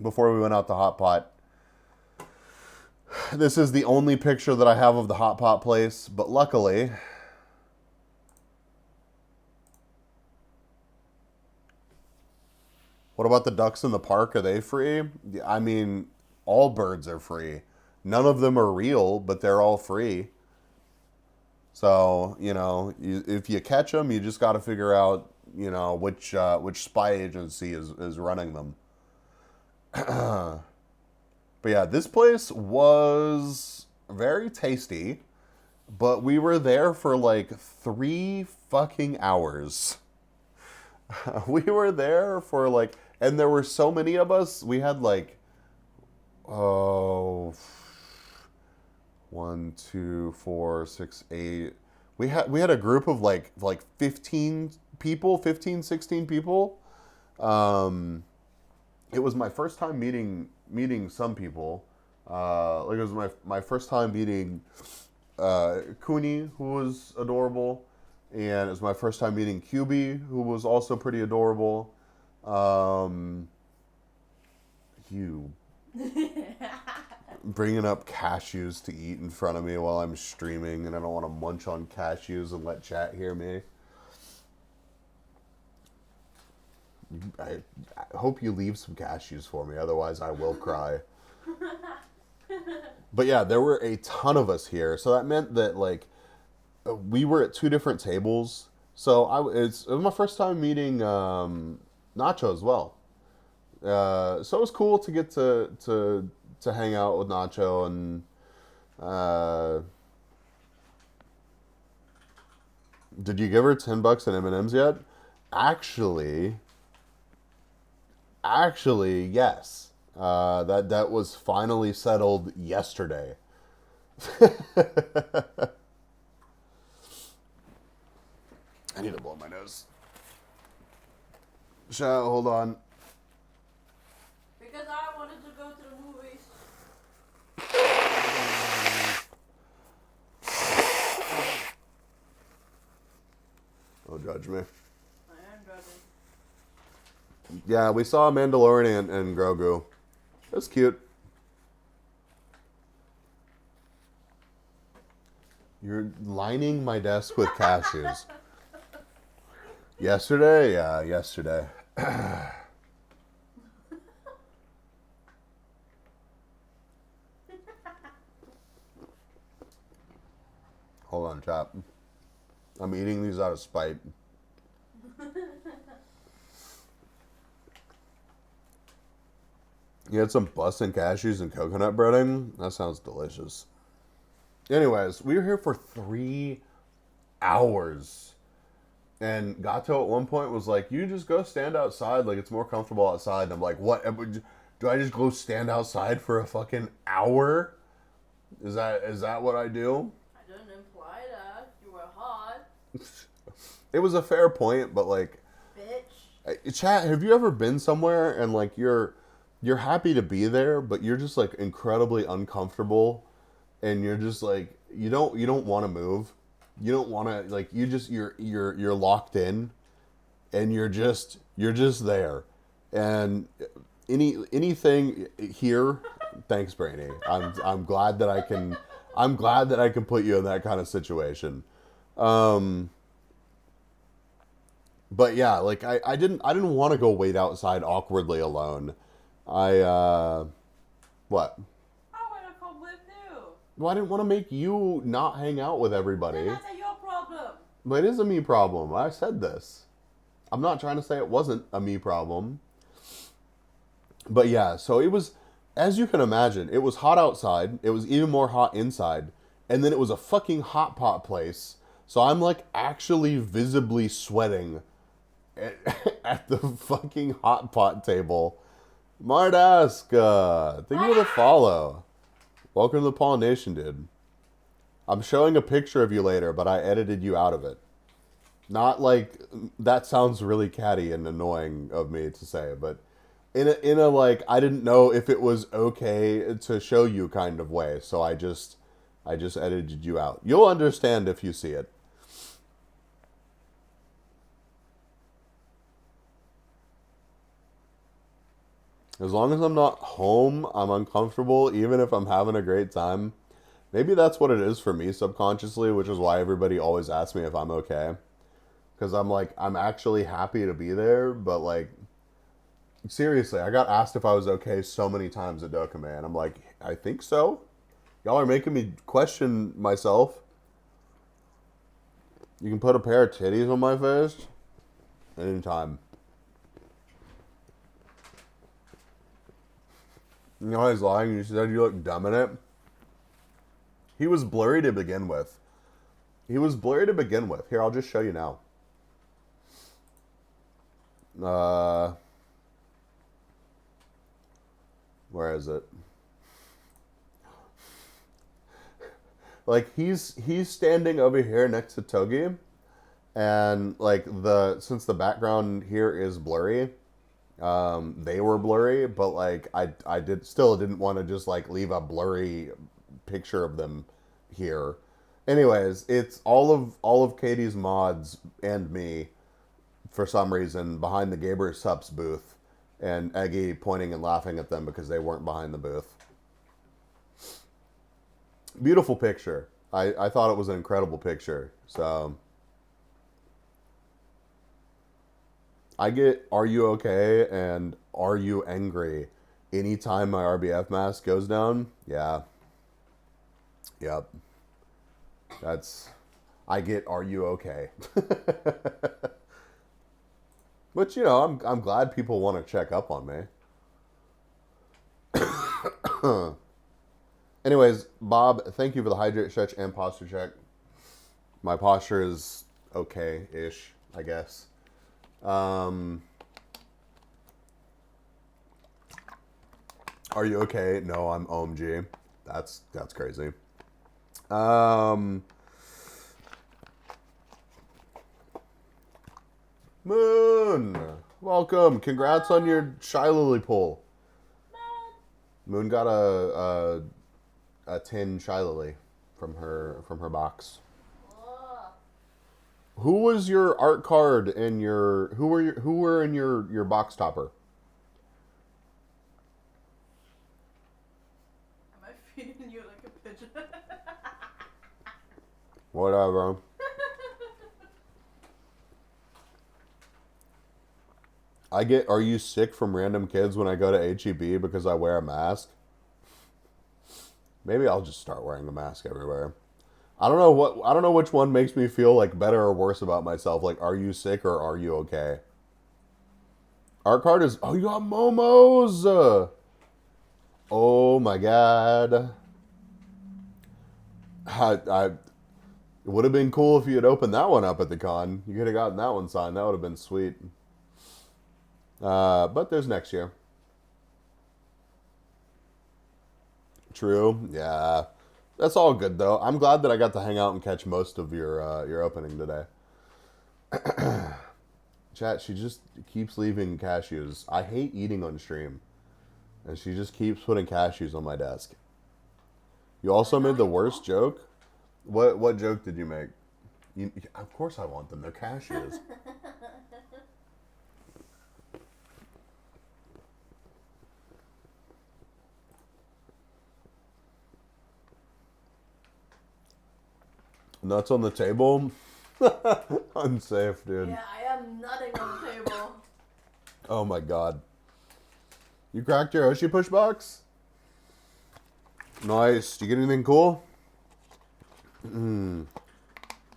before we went out to Hot Pot. This is the only picture that I have of the Hot Pot place, but luckily what about the ducks in the park? Are they free? I mean, all birds are free. None of them are real, but they're all free. So, if you catch them, you just got to figure out, which spy agency is running them. But yeah, this place was very tasty, but we were there for like 3 fucking hours. We were there for like, and there were so many of us. We had like, oh, 1, 2, 4, 6, 8. We had a group of like 15 people, 15, 16 people. It was my first time meeting some people. Like it was my first time meeting Kuni, who was adorable, and it was my first time meeting QB, who was also pretty adorable. You bringing up cashews to eat in front of me while I'm streaming, and I don't want to munch on cashews and let chat hear me. I hope you leave some cashews for me, otherwise I will cry. But yeah, there were a ton of us here, so that meant that like we were at 2 different tables. So it was my first time meeting Nacho as well. So it was cool to get to hang out with Nacho and did you give her $10 in M&Ms yet? Actually, yes. That was finally settled yesterday. I need to blow my nose. Hold on. Because I wanted to go to the movies. Don't judge me. I am judging. Yeah, we saw Mandalorian and Grogu. It was cute. You're lining my desk with cashews. Yesterday? Yeah, yesterday. Hold on, chat. I'm eating these out of spite. You had some bussin' cashews and coconut breading? That sounds delicious. Anyways, we were here for 3 hours. And Gato at one point was like, you just go stand outside, like it's more comfortable outside. And I'm like, what? Do I just go stand outside for a fucking hour? Is that what I do? I didn't imply that. You were hot. It was a fair point, but like, Bitch. chat, have you ever been somewhere and like you're happy to be there, but you're just like incredibly uncomfortable, and you're just like you don't want to move, you don't want to like you're locked in, and you're just there, and anything here. Thanks, Brainy. I'm glad that I can put you in that kind of situation. But yeah, like I didn't want to go wait outside awkwardly alone. What? I want to come with you. Well, I didn't want to make you not hang out with everybody. Then that's your problem. But it is a me problem. I said this. I'm not trying to say it wasn't a me problem. But yeah, so it was, as you can imagine, it was hot outside. It was even more hot inside. And then it was a fucking hot pot place. So I'm like actually visibly sweating at, at the fucking hot pot table. Mardaska, thank you for the follow. Welcome to the Pollination, dude. I'm showing a picture of you later, but I edited you out of it. Not like, that sounds really catty and annoying of me to say, but in a like, I didn't know if it was okay to show you kind of way, so I just edited you out. You'll understand if you see it. As long as I'm not home, I'm uncomfortable, even if I'm having a great time. Maybe that's what it is for me subconsciously, which is why everybody always asks me if I'm okay. Because I'm like, I'm actually happy to be there, but like, seriously, I got asked if I was okay so many times at DoKomi, and I'm like, I think so. Y'all are making me question myself. You can put a pair of titties on my face anytime. You know he's lying? You said you look dumb in it? He was blurry to begin with. He was blurry to begin with. Here, I'll just show you now. Where is it? Like, he's standing over here next to Togi. And, like, since the background here is blurry, they were blurry, but like I still didn't want to just like leave a blurry picture of them here. Anyways, it's all of Katie's mods and me for some reason behind the Gaber Sups booth, and Eggy pointing and laughing at them because they weren't behind the booth. Beautiful picture. I thought it was an incredible picture. So I get "Are you okay?" and "Are you angry?" anytime my RBF mask goes down. Yeah. Yep. I get "Are you okay?" But you know, I'm glad people want to check up on me. Anyways, Bob, thank you for the hydrate, stretch, and posture check. My posture is okay-ish, I guess. Are you okay? No, I'm OMG. That's crazy. Moon, welcome. Congrats on your Shy Lily pull. Moon got a 10 Shy Lily from her box. Who was your art card in your who were in your box topper? Am I feeding you like a pigeon? Whatever. I get "Are you sick?" from random kids when I go to HEB because I wear a mask. Maybe I'll just start wearing a mask everywhere. I don't know which one makes me feel like better or worse about myself. Like, "Are you sick?" or "Are you okay?" Art card is, oh, you got Momos. Oh my god. It would have been cool if you had opened that one up at the con. You could have gotten that one signed. That would have been sweet. But there's next year. True. Yeah. That's all good, though. I'm glad that I got to hang out and catch most of your opening today. Chat, she just keeps leaving cashews. I hate eating on stream. And she just keeps putting cashews on my desk. You also made the worst joke? What joke did you make? Of course I want them. They're cashews. Nuts on the table? Unsafe, dude. Yeah, I am nutting on the table. Oh my god. You cracked your Oshi push box? Nice. Did you get anything cool? You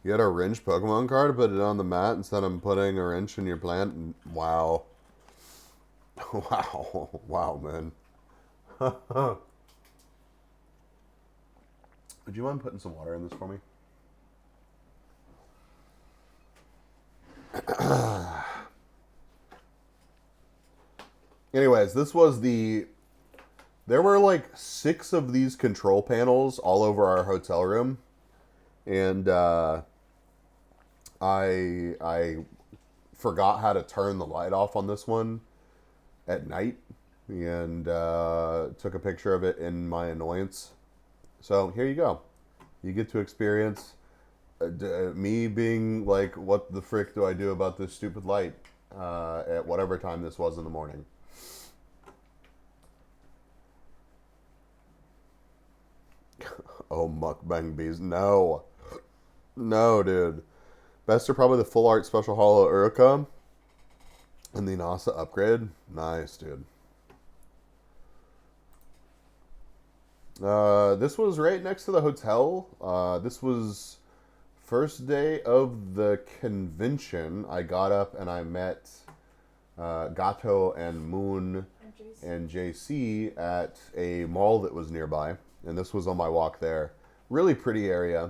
had a wrench Pokemon card, put it on the mat instead of putting a wrench in your plant? Wow. Wow. Wow, man. Would you mind putting some water in this for me? Anyways, this was the... There were like 6 of these control panels all over our hotel room. And I forgot how to turn the light off on this one at night. And took a picture of it in my annoyance. So here you go. You get to experience me being like, what the frick do I do about this stupid light at whatever time this was in the morning. Oh, mukbang bees. No. No, dude. Best are probably the full art special holo Uruka and the NASA upgrade. Nice, dude. This was right next to the hotel. This was first day of the convention. I got up and I met Gato and Moon and JC at a mall that was nearby. And this was on my walk there. Really pretty area.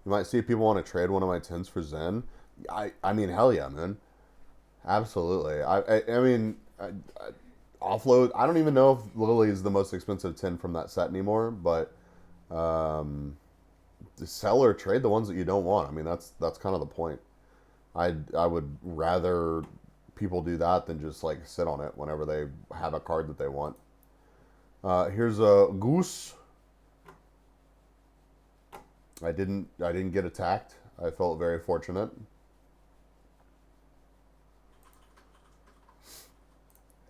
You might see if people want to trade one of my tins for Zen. I mean, hell yeah, man. Absolutely. I mean, offload. I don't even know if Lily is the most expensive tin from that set anymore, but sell or trade the ones that you don't want. I mean, that's kind of the point. I would rather people do that than just like sit on it whenever they have a card that they want. Here's a goose. I didn't get attacked. I felt very fortunate.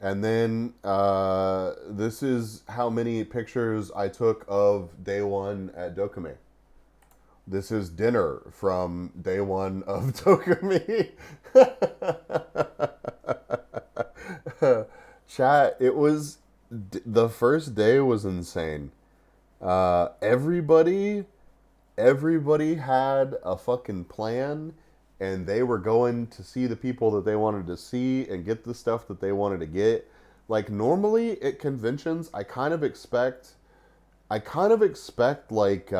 And then this is how many pictures I took of day one at DoKomi. This is dinner from day one of DoKomi. Chat, it was... The first day was insane. Everybody had a fucking plan, and they were going to see the people that they wanted to see and get the stuff that they wanted to get. Like, normally at conventions, I kind of expect like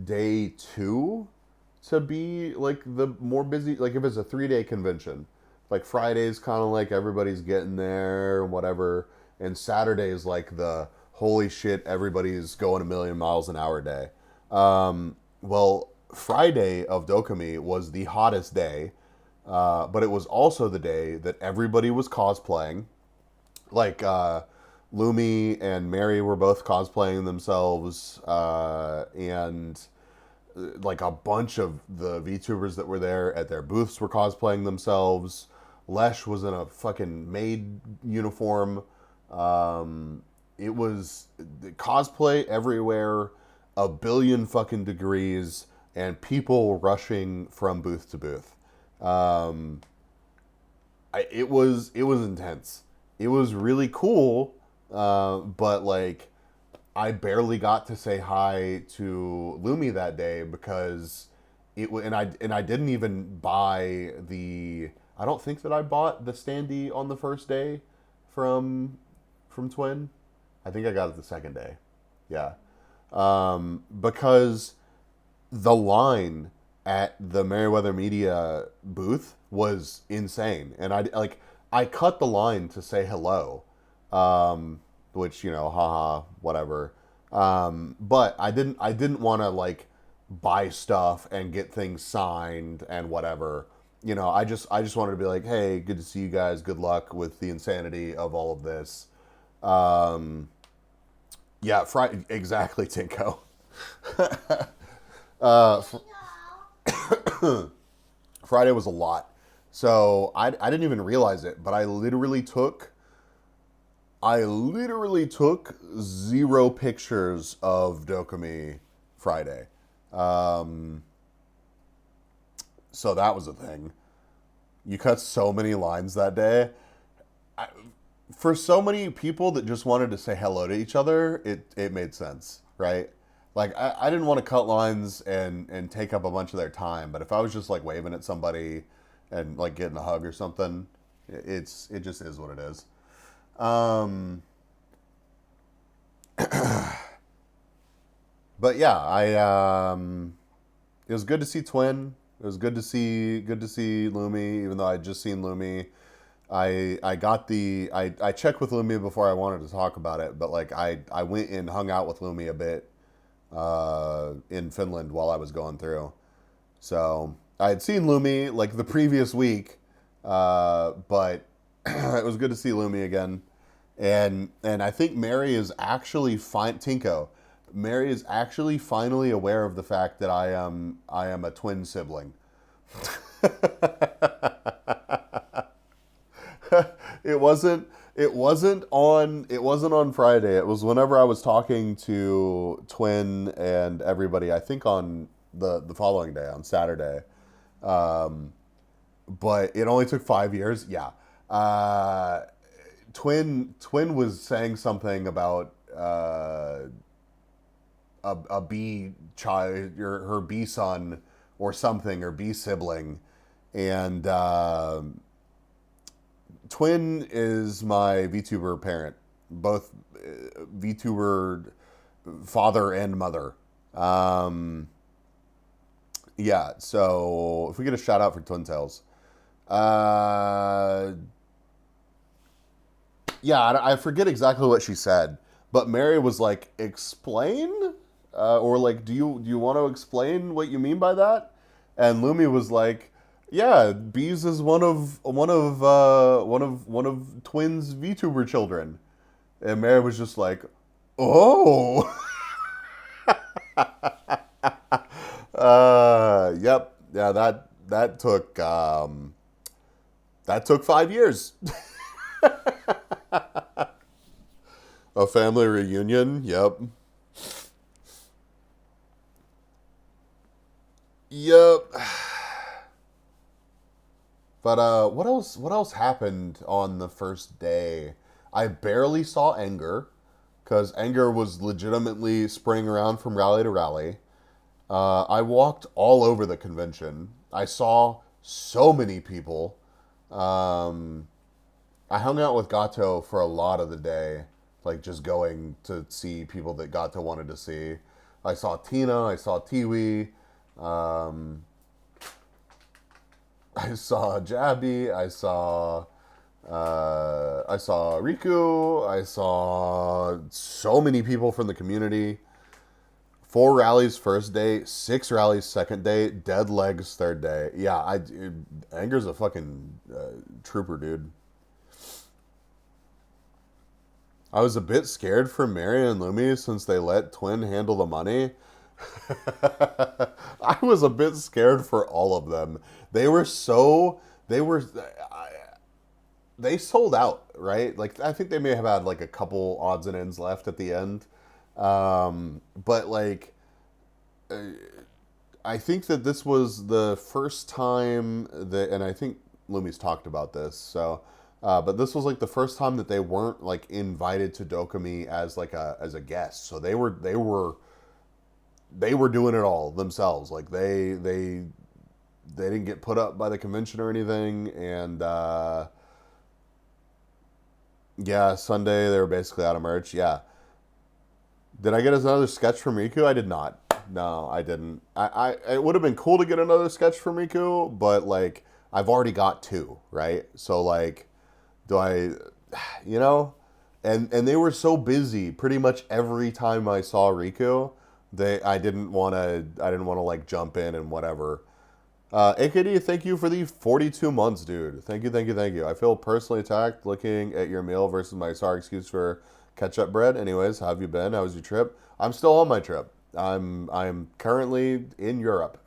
day 2 to be like the more busy. Like if it's a 3-day convention, like Friday's kind of like everybody's getting there and whatever, and Saturday is like the holy shit, everybody's going a million miles an hour day. Well, Friday of DoKomi was the hottest day, but it was also the day that everybody was cosplaying. Like, Lumi and Mary were both cosplaying themselves, and like a bunch of the VTubers that were there at their booths were cosplaying themselves. Lesh was in a fucking maid uniform. It was cosplay everywhere, a billion fucking degrees, and people rushing from booth to booth. It was intense. It was really cool, but like I barely got to say hi to Lumi that day because and I didn't even buy the... I don't think that I bought the standee on the first day from Twin. I think I got it the second day. Yeah. Because the line at the Merriweather Media booth was insane. And I cut the line to say hello, which, you know, haha, whatever. But I didn't want to like buy stuff and get things signed and whatever. You know, I just wanted to be like, hey, good to see you guys. Good luck with the insanity of all of this. Yeah, Friday, exactly, Tinko. Friday was a lot. So I didn't even realize it, but I literally took 0 pictures of DoKomi Friday. So that was a thing. You cut so many lines that day. For so many people that just wanted to say hello to each other, it made sense, right? Like, I didn't want to cut lines and take up a bunch of their time, but if I was just, like, waving at somebody and, like, getting a hug or something, it just is what it is. But, yeah, It was good to see Twin. It was good to see Lumi, even though I'd just seen Lumi. I checked with Lumi before I wanted to talk about it, but like I went and hung out with Lumi a bit in Finland while I was going through. So I had seen Lumi like the previous week, but it was good to see Lumi again. And I think Mary is actually Tinko. Mary is actually finally aware of the fact that I am a twin sibling. it wasn't on Friday. It was whenever I was talking to Twin and everybody, I think on the following day, on Saturday. But it only took 5 years. Yeah. Twin was saying something about a B child, her B son or something, or B sibling, and Twin is my VTuber parent, both VTuber father and mother. Yeah, so if we get a shout out for Twin Tails. Yeah, I forget exactly what she said, but Mary was like, "Explain," or like, "Do you want to explain what you mean by that?" And Lumi was like, "Yeah, Bees is one of Twin's VTuber children," and Mary was just like, "Oh." Yep, yeah, that took 5 years. A family reunion. Yep. Yep. But what else happened on the first day? I barely saw Anger, because Anger was legitimately spraying around from rally to rally. I walked all over the convention. I saw so many people. I hung out with Gato for a lot of the day, like just going to see people that Gato wanted to see. I saw Tina, I saw Tiwi, I saw Jabby, I saw Riku, I saw so many people from the community. 4 rallies first day, 6 rallies second day, dead legs third day. Yeah, Anger's a fucking trooper, dude. I was a bit scared for Mary and Lumi since they let Twin handle the money. I was a bit scared for all of them. They sold out, right? Like, I think they may have had like a couple odds and ends left at the end. But like, I think that this was the first time that, and I think Lumi's talked about this, so, but this was like the first time that they weren't like invited to DoKomi as like as a guest. So they were doing it all themselves. Like they didn't get put up by the convention or anything. And yeah, Sunday they were basically out of merch. Yeah. Did I get another sketch from Riku? I did not. No, I didn't. It would have been cool to get another sketch from Riku, but like I've already got 2, right? So like, do I, you know? And they were so busy pretty much every time I saw Riku, I didn't want to like jump in and whatever. AKD, thank you for the 42 months, dude. Thank you. I feel personally attacked looking at your meal versus my sorry excuse for ketchup bread. Anyways, how have you been? How was your trip? I'm still on my trip. I'm currently in Europe.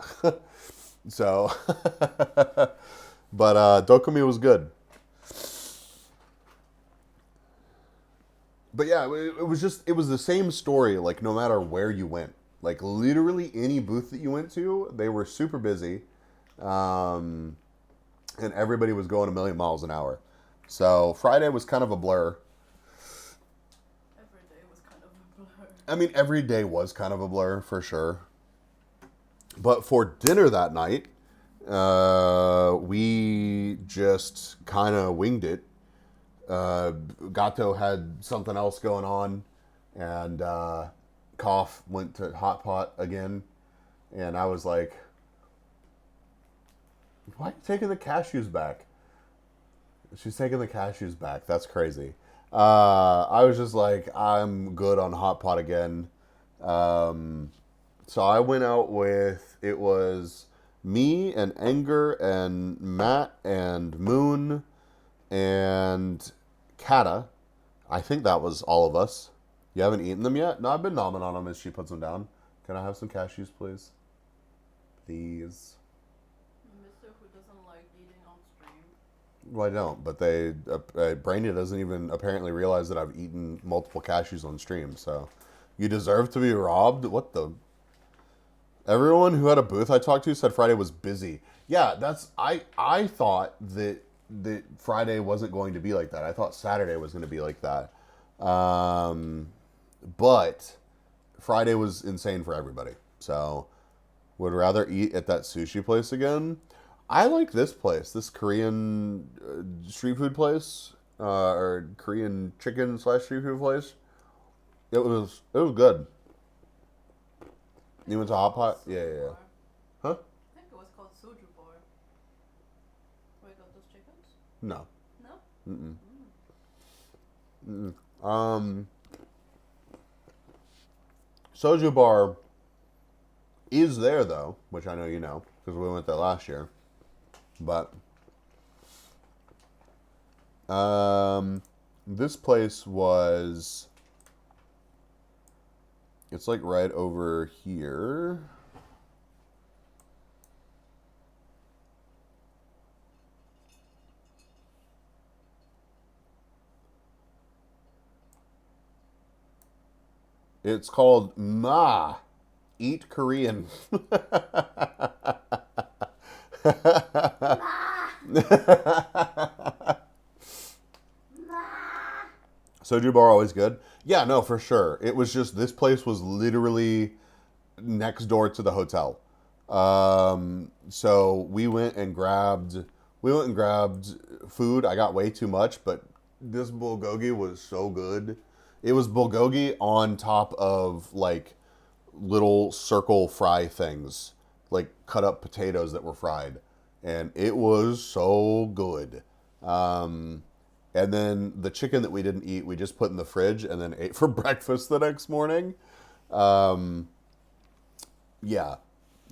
So, but DoKomi was good. But yeah, it was the same story, like no matter where you went. Like literally any booth that you went to, they were super busy. And everybody was going a million miles an hour. So Friday was kind of a blur. Every day was kind of a blur. I mean, every day was kind of a blur, for sure. But for dinner that night, we just kind of winged it. Gato had something else going on, and Cough went to Hot Pot again, and I was like, Why are you taking the cashews back? She's taking the cashews back. That's crazy. I was just like, I'm good on hot pot again. So I went out with, it was me and Anger and Matt and Moon and Kata. I think that was all of us. You haven't eaten them yet? No, I've been nomming on them as she puts them down. Can I have some cashews, please? Please. Mister who doesn't like eating on stream. Well, I don't, but Brainy doesn't even apparently realize that I've eaten multiple cashews on stream, so you deserve to be robbed? What the? Everyone who had a booth I talked to said Friday was busy. Yeah, I thought that Friday wasn't going to be like that. I thought Saturday was going to be like that. But Friday was insane for everybody. So would rather eat at that sushi place again. I like this place, this Korean street food place, or Korean chicken / street food place. It was good. You went to Hot Pot? Yeah. Huh? I think it was called Soju Bar. Where you got those chickens? No. No? Soju Bar is there though, which I know you know because we went there last year. But this place was, it's like right over here. It's called Ma Eat Korean. Soju bar always good. Yeah, no, for sure. It was just this place was literally next door to the hotel. So we went and grabbed food. I got way too much, but this bulgogi was so good. It was bulgogi on top of like little circle fry things, like cut up potatoes that were fried, and it was so good. And then the chicken that we didn't eat, we just put in the fridge and then ate for breakfast the next morning. Yeah,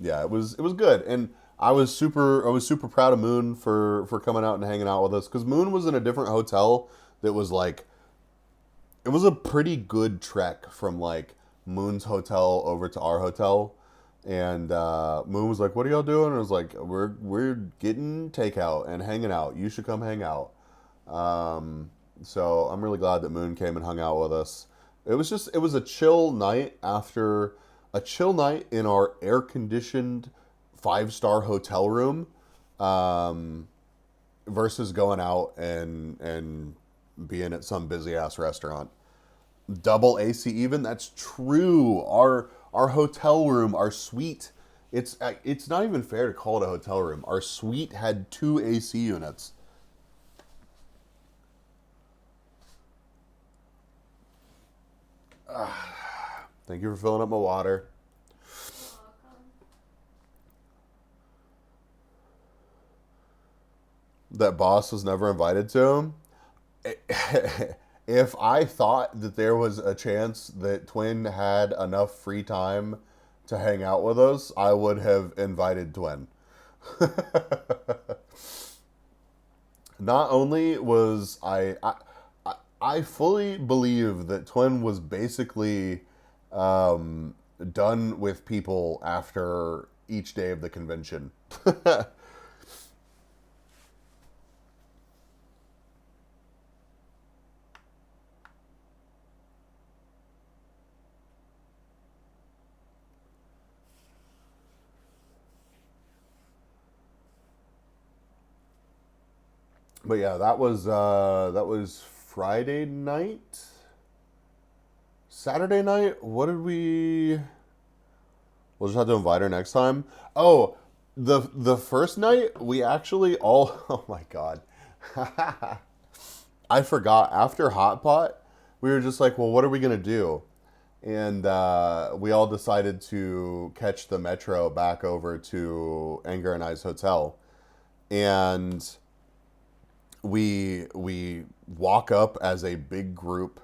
it was good, and I was super proud of Moon for coming out and hanging out with us because Moon was in a different hotel that was like, it was a pretty good trek from like Moon's hotel over to our hotel, and Moon was like, "What are y'all doing?" And I was like, "We're getting takeout and hanging out. You should come hang out." So I'm really glad that Moon came and hung out with us. It was a chill night after a chill night in our air-conditioned 5-star hotel room, versus going out and being at some busy ass restaurant. Double AC even, that's true. Our hotel room, our suite, it's not even fair to call it a hotel room. Our suite had 2 AC units. Thank you for filling up my water. That boss was never invited to him. If I thought that there was a chance that Twin had enough free time to hang out with us, I would have invited Twin. Not only was I fully believe that Twin was basically done with people after each day of the convention. But yeah, that was Friday night. Saturday night, what did we? We'll just have to invite her next time. Oh, the first night we actually all. Oh my god, I forgot. After Hot Pot, we were just like, well, what are we gonna do? And we all decided to catch the metro back over to Anger and I's hotel. and we walk up as a big group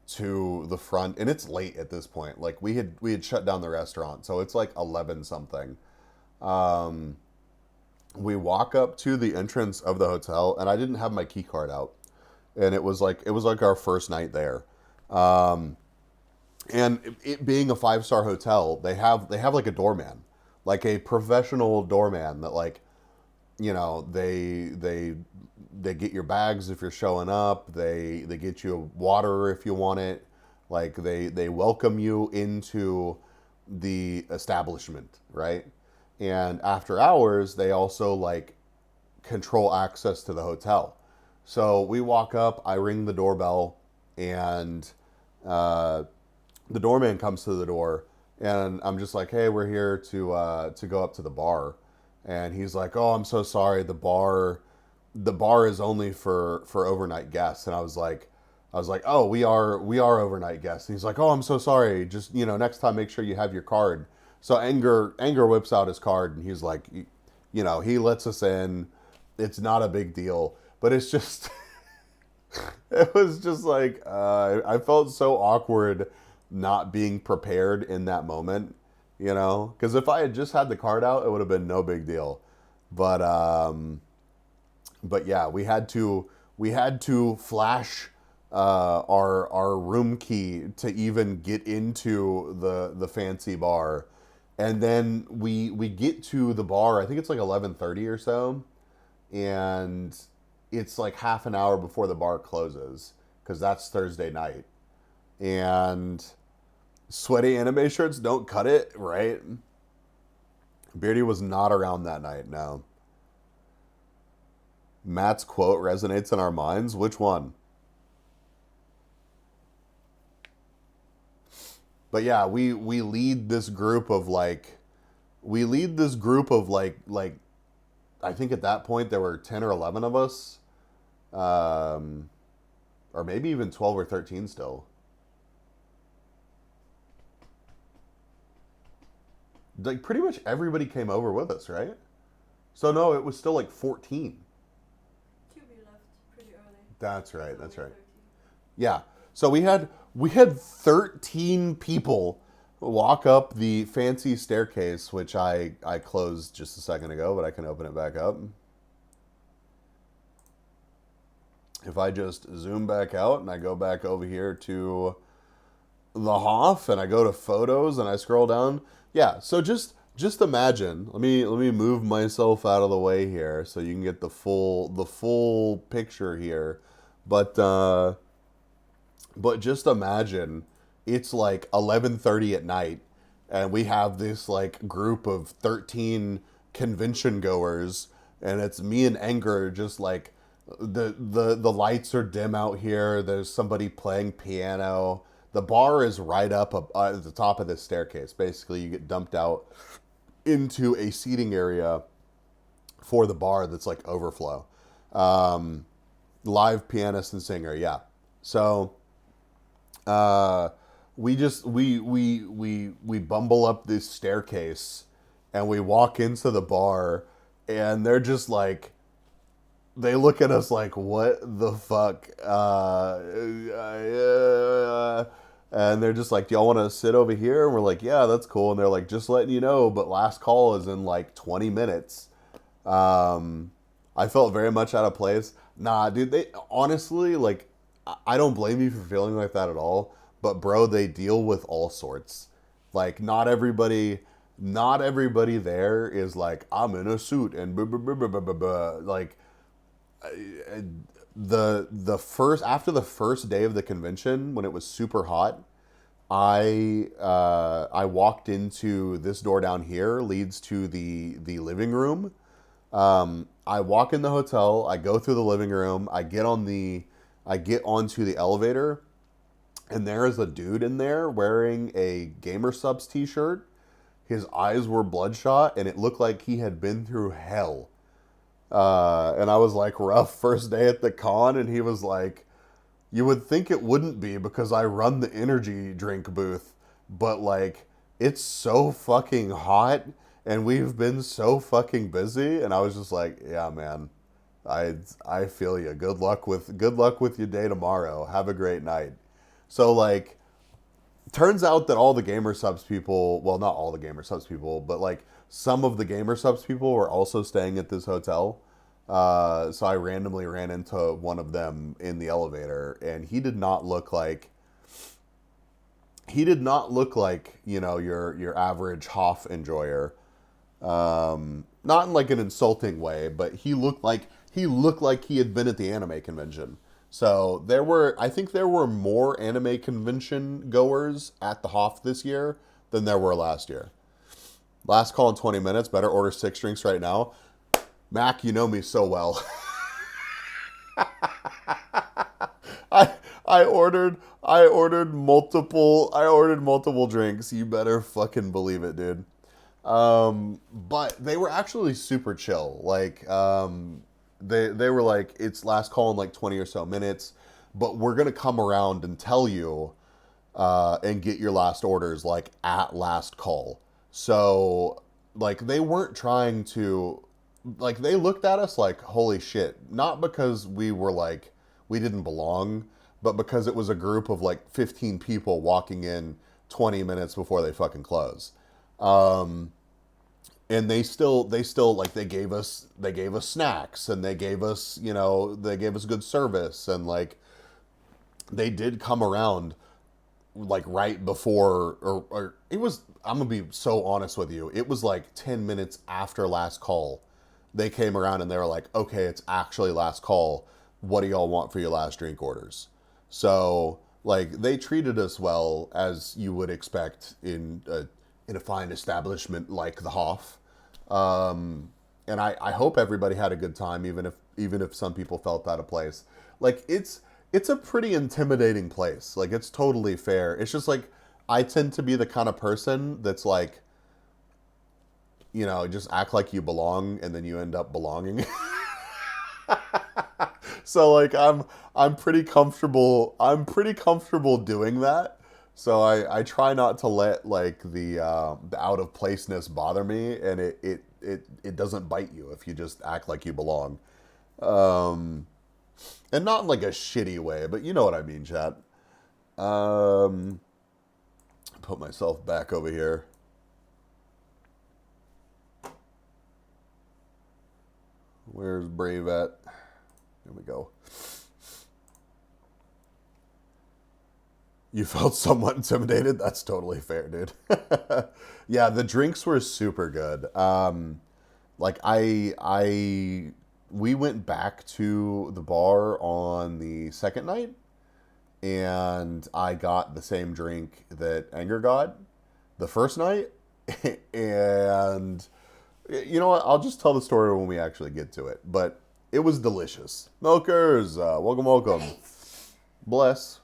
to the front, and it's late at this point. Like we had shut down the restaurant, so it's like 11 something. We walk up to the entrance of the hotel, and I didn't have my key card out, and it was like our first night there. And it being a 5-star hotel, they have like a doorman, like a professional doorman that, like, you know, they get your bags if you're showing up. They get you water if you want it. Like they welcome you into the establishment, right? And after hours, they also like control access to the hotel. So we walk up, I ring the doorbell, and the doorman comes to the door, and I'm just like, hey, we're here to go up to the bar. And he's like, oh, I'm so sorry, the bar is only for overnight guests. And I was like, oh, we are overnight guests. And he's like, oh, I'm so sorry, just, you know, next time make sure you have your card. So Anger whips out his card, and he's like, you know, he lets us in. It's not a big deal, but it's just, it was just like, I felt so awkward not being prepared in that moment, you know, because if I had just had the card out, it would have been no big deal. But yeah, we had to flash our room key to even get into the fancy bar. And then we get to the bar, I think it's like 11:30 or so, and it's like half an hour before the bar closes, because that's Thursday night. And sweaty anime shirts don't cut it, right? Beardy was not around that night, no. Matt's quote resonates in our minds. Which one? But yeah, we lead this group of like I think at that point there were 10 or 11 of us. Or maybe even 12 or 13 still. Like pretty much everybody came over with us, right? So no, it was still like 14. QB left pretty early. That's right, So that's we're right. 13. Yeah. So we had 13 people walk up the fancy staircase, which I closed just a second ago, but I can open it back up. If I just zoom back out and I go back over here to the Hoff and I go to photos and I scroll down. Yeah, so just imagine. Let me move myself out of the way here so you can get the full picture here. But just imagine it's like 11:30 at night, and we have this like group of 13 convention goers, and it's me and Anger. Just like the lights are dim out here. There's somebody playing piano. The bar is right up at the top of this staircase. Basically, you get dumped out into a seating area for the bar that's like overflow. Live pianist and singer, yeah. So we bumble up this staircase and we walk into the bar, and they're just like, they look at us like, what the fuck? And they're just like, do y'all want to sit over here? And we're like, yeah, that's cool. And they're like, just letting you know, but last call is in like 20 minutes. I felt very much out of place. Nah, dude, they honestly, like, I don't blame you for feeling like that at all. But bro, they deal with all sorts. Like, not everybody there is like, I'm in a suit and blah, blah, blah, blah, blah, blah, blah. Like, after the first day of the convention, when it was super hot, I walked into this door down here, leads to the living room. I walk in the hotel, I go through the living room, I get onto the elevator, and there is a dude in there wearing a Gamer Subs t-shirt. His eyes were bloodshot, and it looked like he had been through hell. And I was like, rough first day at the con, and he was like, you would think it wouldn't be because I run the energy drink booth, but like, it's so fucking hot, And we've been so fucking busy, and I was just like, yeah, man, I feel you. Good luck with your day tomorrow. Have a great night. So like, turns out that all the gamer subs people, well, not all the gamer subs people, but like some of the gamer subs people were also staying at this hotel. So I randomly ran into one of them in the elevator, and he did not look like your average Hoff enjoyer. Not in like an insulting way, but he looked like he had been at the anime convention. So I think there were more anime convention goers at the Hoff this year than there were last year. Last call in 20 minutes. Better order 6 drinks right now. Mac, you know me so well. I ordered multiple drinks. You better fucking believe it, dude. But they were actually super chill. Like, they were like, it's last call in like 20 or so minutes, but we're gonna come around and tell you, and get your last orders like at last call. So like they weren't trying to, like they looked at us like, holy shit, not because we were like, we didn't belong, but because it was a group of like 15 people walking in 20 minutes before they fucking close. And they still like they gave us snacks, and they gave us good service, and like they did come around like right before, or it was, I'm gonna be so honest with you, it was like 10 minutes after last call they came around, and they were like, okay, it's actually last call, what do y'all want for your last drink orders? So like they treated us well, as you would expect in a fine establishment like the Hoff. And I hope everybody had a good time, even if some people felt out of place. Like it's a pretty intimidating place. Like it's totally fair. It's just like I tend to be the kind of person that's like, just act like you belong, and then you end up belonging. So like I'm pretty comfortable doing that. So I try not to let like the out of placeness bother me, and it doesn't bite you if you just act like you belong. And not in like a shitty way, but you know what I mean, chat. Put myself back over here. Where's Brave at? There we go. You felt somewhat intimidated? That's totally fair, dude. Yeah, the drinks were super good. Like we went back to the bar on the second night, and I got the same drink that Anger got the first night. And you know what? I'll just tell the story when we actually get to it. But it was delicious. Milkers, welcome. Bless.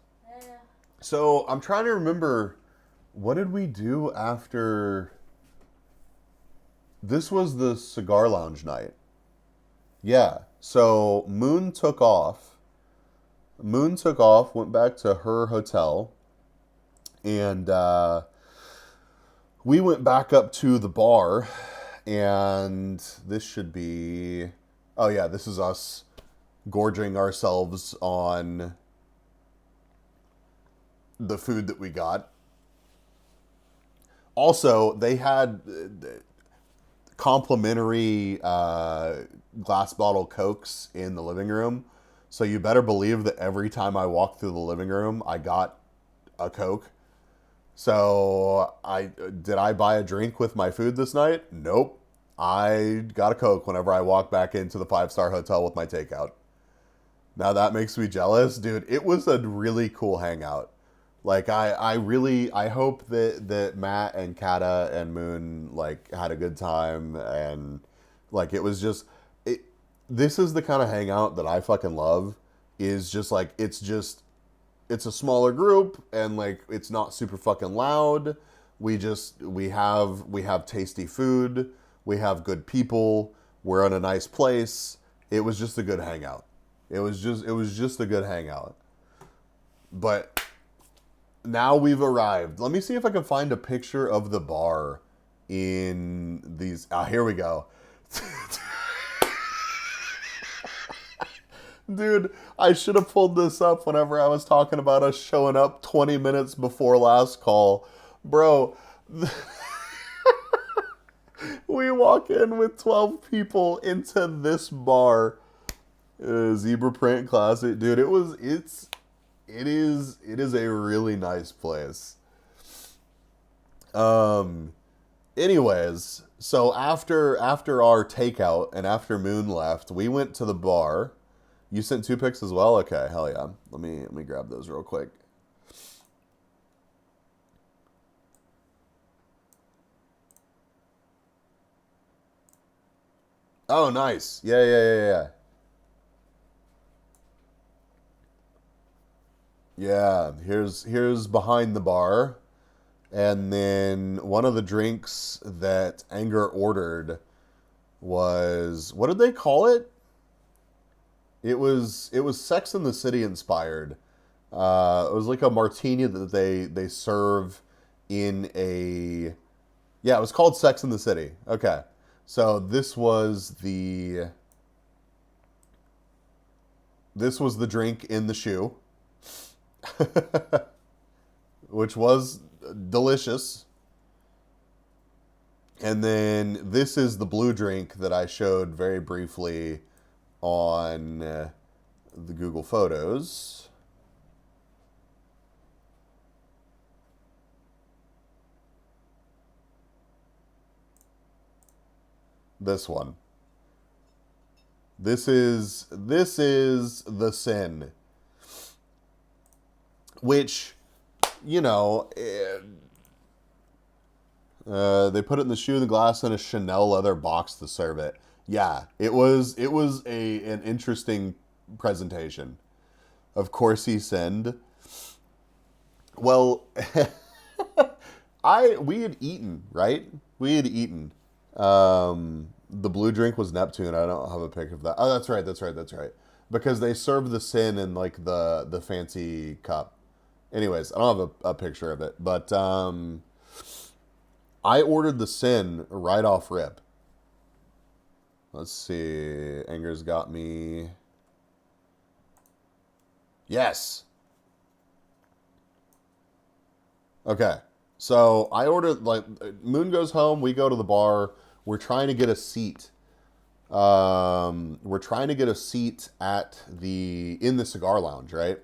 So I'm trying to remember, what did we do after? This was the cigar lounge night. Yeah. So Moon took off, went back to her hotel, and we went back up to the bar, and this should be, oh yeah, this is us gorging ourselves on the food that we got. Also, they had complimentary glass bottle Cokes in the living room. So you better believe that every time I walked through the living room, I got a Coke. So did I buy a drink with my food this night? Nope. I got a Coke whenever I walked back into the 5-star hotel with my takeout. Now that makes me jealous. Dude, it was a really cool hangout. Like I hope that Matt and Kata and Moon like had a good time, and like it was just this is the kind of hangout that I fucking love. Is just like it's a smaller group, and like it's not super fucking loud. We have tasty food, we have good people, we're in a nice place. It was just a good hangout. It was just a good hangout. But now we've arrived. Let me see if I can find a picture of the bar in these. Ah, here we go. Dude, I should have pulled this up whenever I was talking about us showing up 20 minutes before last call. Bro, we walk in with 12 people into this bar. Zebra Print Classic. Dude, it is a really nice place. Anyways, so after our takeout and after Moon left, we went to the bar. You sent 2 pics as well? Okay, hell yeah. Let me grab those real quick. Oh, nice. Yeah. Yeah, here's behind the bar. And then one of the drinks that Anger ordered was, what did they call it? It was Sex and the City inspired. It was like a martini that they serve in a, yeah, it was called Sex and the City. Okay. So this was the drink in the shoe. Which was delicious. And then this is the blue drink that I showed very briefly on the Google Photos. This one. This is the Sin. Which, you know, they put it in the shoe, the glass, and a Chanel leather box to serve it. Yeah, it was an interesting presentation. Of course he sinned. Well, we had eaten, right? We had eaten. The blue drink was Neptune. I don't have a pic of that. Oh, that's right. Because they served the Sin in like the fancy cup. Anyways, I don't have a picture of it, but I ordered the Sin right off rip. Let's see. Anger's got me. Yes. Okay. So I ordered, like, Moon goes home. We go to the bar. We're trying to get a seat. We're trying to get a seat in the cigar lounge, right?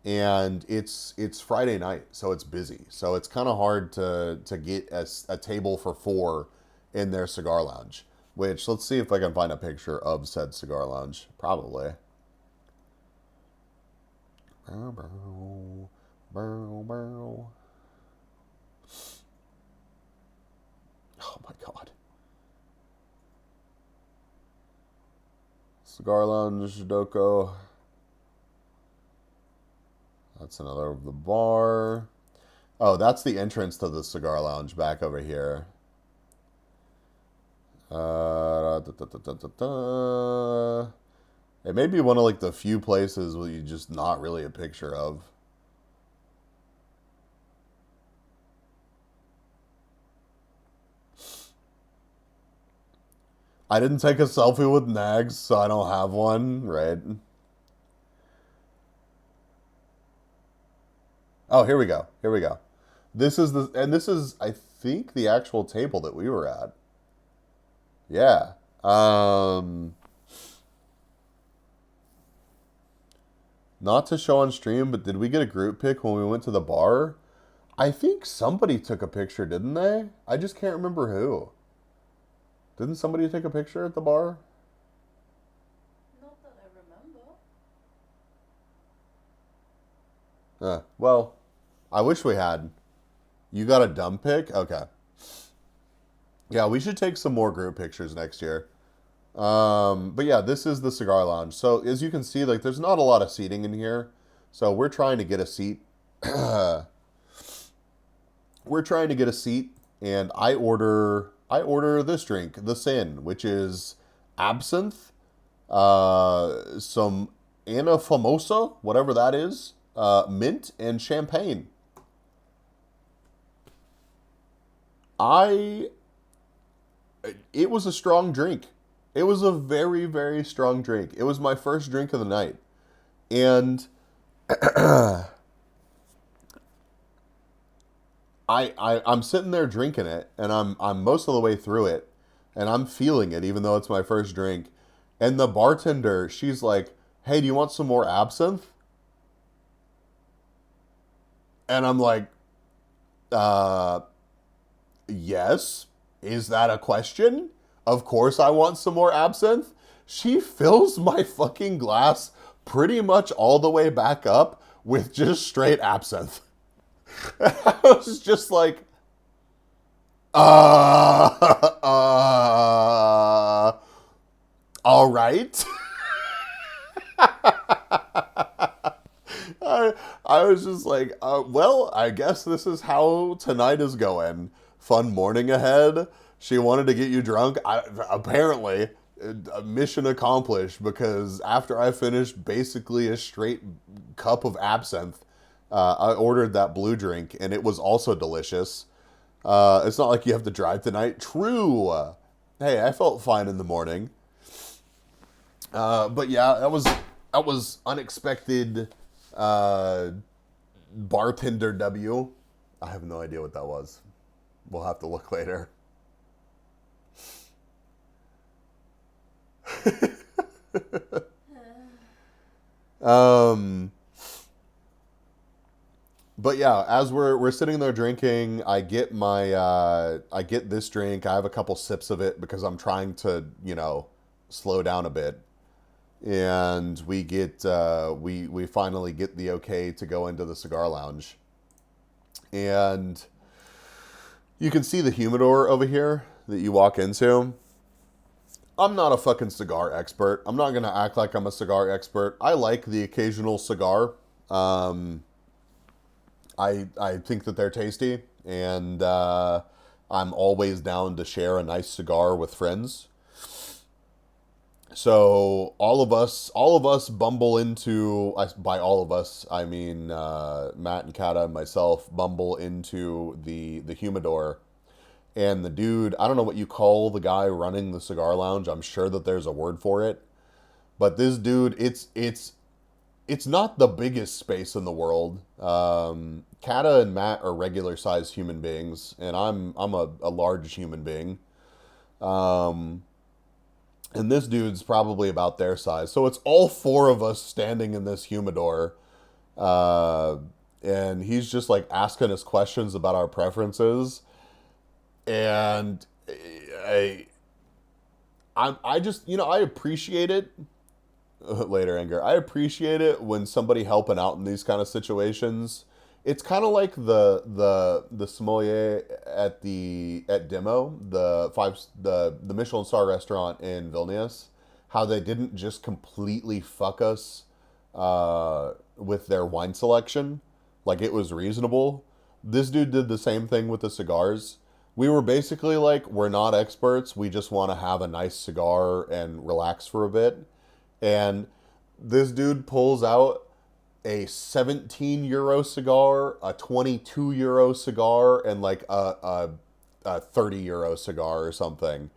And it's Friday night, so it's busy. So it's kind of hard to get a table for 4 in their cigar lounge. Which, let's see if I can find a picture of said cigar lounge. Probably. Oh my god. Cigar lounge, Doko. That's another of the bar. Oh, that's the entrance to the cigar lounge back over here. It may be one of like the few places where you just not really a picture of. I didn't take a selfie with Nags, so I don't have one, right? Oh, here we go. This is I think the actual table that we were at. Yeah. Not to show on stream, but did we get a group pic when we went to the bar? I think somebody took a picture, didn't they? I just can't remember who. Didn't somebody take a picture at the bar? Not that I remember. Well, I wish we had. You got a dumb pic? Okay. Yeah, we should take some more group pictures next year. But yeah, this is the cigar lounge. So as you can see, like, there's not a lot of seating in here. So we're trying to get a seat. And I order this drink, the Sin, which is absinthe, some Anna Famosa, whatever that is, mint, and champagne. I it was a strong drink. It was a very, very strong drink. It was my first drink of the night. And I'm sitting there drinking it, and I'm most of the way through it, and I'm feeling it, even though it's my first drink. And the bartender, she's like, "Hey, do you want some more absinthe?" And I'm like, yes. Is that a question? Of course I want some more absinthe. She fills my fucking glass pretty much all the way back up with just straight absinthe. I was just like, all right. I was just like, well, I guess this is how tonight is going. Fun morning ahead. She wanted to get you drunk. Apparently, mission accomplished, because after I finished basically a straight cup of absinthe, I ordered that blue drink, and it was also delicious. It's not like you have to drive tonight. True. Hey, I felt fine in the morning. But yeah, that was unexpected. Bartender W. I have no idea what that was. We'll have to look later. But yeah, as we're sitting there drinking, I get this drink. I have a couple sips of it because I'm trying to, slow down a bit. And we get we finally get the okay to go into the cigar lounge. And you can see the humidor over here that you walk into. I'm not a fucking cigar expert. I'm not going to act like I'm a cigar expert. I like the occasional cigar. I think that they're tasty, and I'm always down to share a nice cigar with friends. So all of us bumble into, by all of us, I mean Matt and Kata and myself, bumble into the humidor. And the dude, I don't know what you call the guy running the cigar lounge. I'm sure that there's a word for it. But this dude, it's not the biggest space in the world. Kata and Matt are regular sized human beings, and I'm a large human being. And this dude's probably about their size. So it's all four of us standing in this humidor. And he's just like asking us questions about our preferences. And I just, I appreciate it. Later, Anger. I appreciate it when somebody helping out in these kind of situations. It's kind of like the sommelier at Demo, the Michelin star restaurant in Vilnius, how they didn't just completely fuck us with their wine selection, like it was reasonable. This dude did the same thing with the cigars. We were basically like, we're not experts. We just want to have a nice cigar and relax for a bit. And this dude pulls out a 17 euro cigar, a 22 euro cigar, and like a 30 euro cigar or something.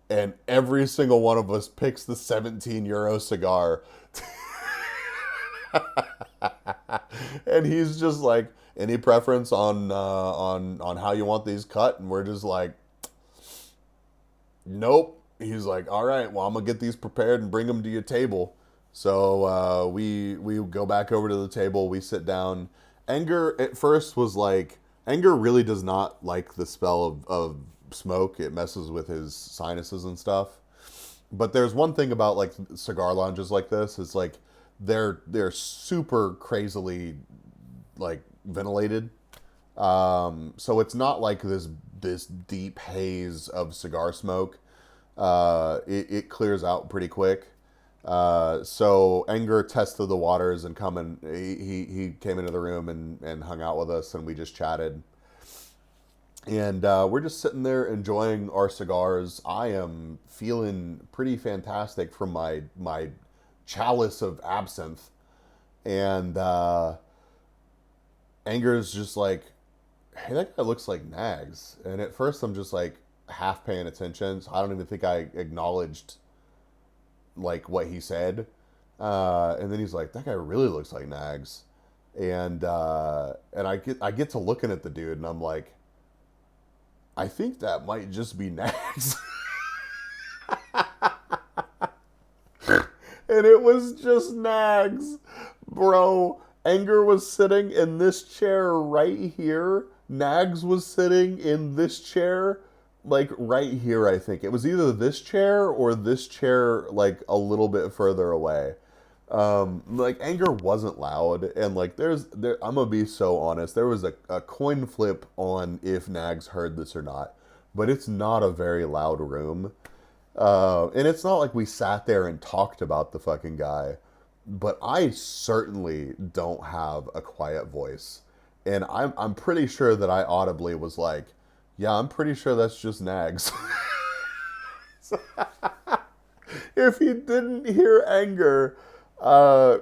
And every single one of us picks the 17 euro cigar. And he's just like, any preference on how you want these cut? And we're just like, nope. He's like, all right, well, I'm gonna get these prepared and bring them to your table. So we go back over to the table. We sit down. Anger at first was like, Anger really does not like the smell of smoke. It messes with his sinuses and stuff. But there's one thing about like cigar lounges like this. It's like they're super crazily like ventilated. So it's not like this deep haze of cigar smoke. It clears out pretty quick. So Anger tested the waters and he came into the room and hung out with us, and we just chatted. And we're just sitting there enjoying our cigars. I am feeling pretty fantastic from my chalice of absinthe. And Anger's just like, hey, that guy looks like Nags. And at first I'm just like, half paying attention, so I don't even think I acknowledged like what he said. And then he's like, "That guy really looks like Nags," and I get to looking at the dude, and I'm like, I think that might just be Nags. And it was just Nags. Bro, Anger was sitting in this chair right here. Nags was sitting in this chair, like right here, I think. It was either this chair or this chair, like a little bit further away. Like Anger wasn't loud, and like I'm gonna be so honest, there was a coin flip on if Nags heard this or not, but it's not a very loud room. And it's not like we sat there and talked about the fucking guy, but I certainly don't have a quiet voice. And I'm pretty sure that I audibly was like, yeah, I'm pretty sure that's just Nags. If he didn't hear Anger,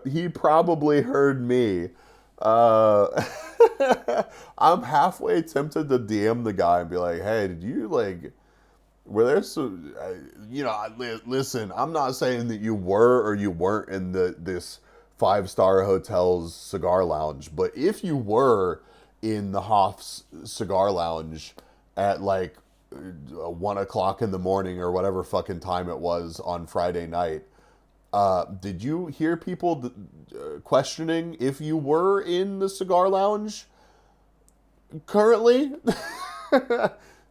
he probably heard me. I'm halfway tempted to DM the guy and be like, hey, did you like... Were there some, listen, I'm not saying that you were or you weren't in this 5-star hotel's cigar lounge, but if you were in the Hoff's cigar lounge at like 1 o'clock in the morning or whatever fucking time it was on Friday night, did you hear people questioning if you were in the cigar lounge currently?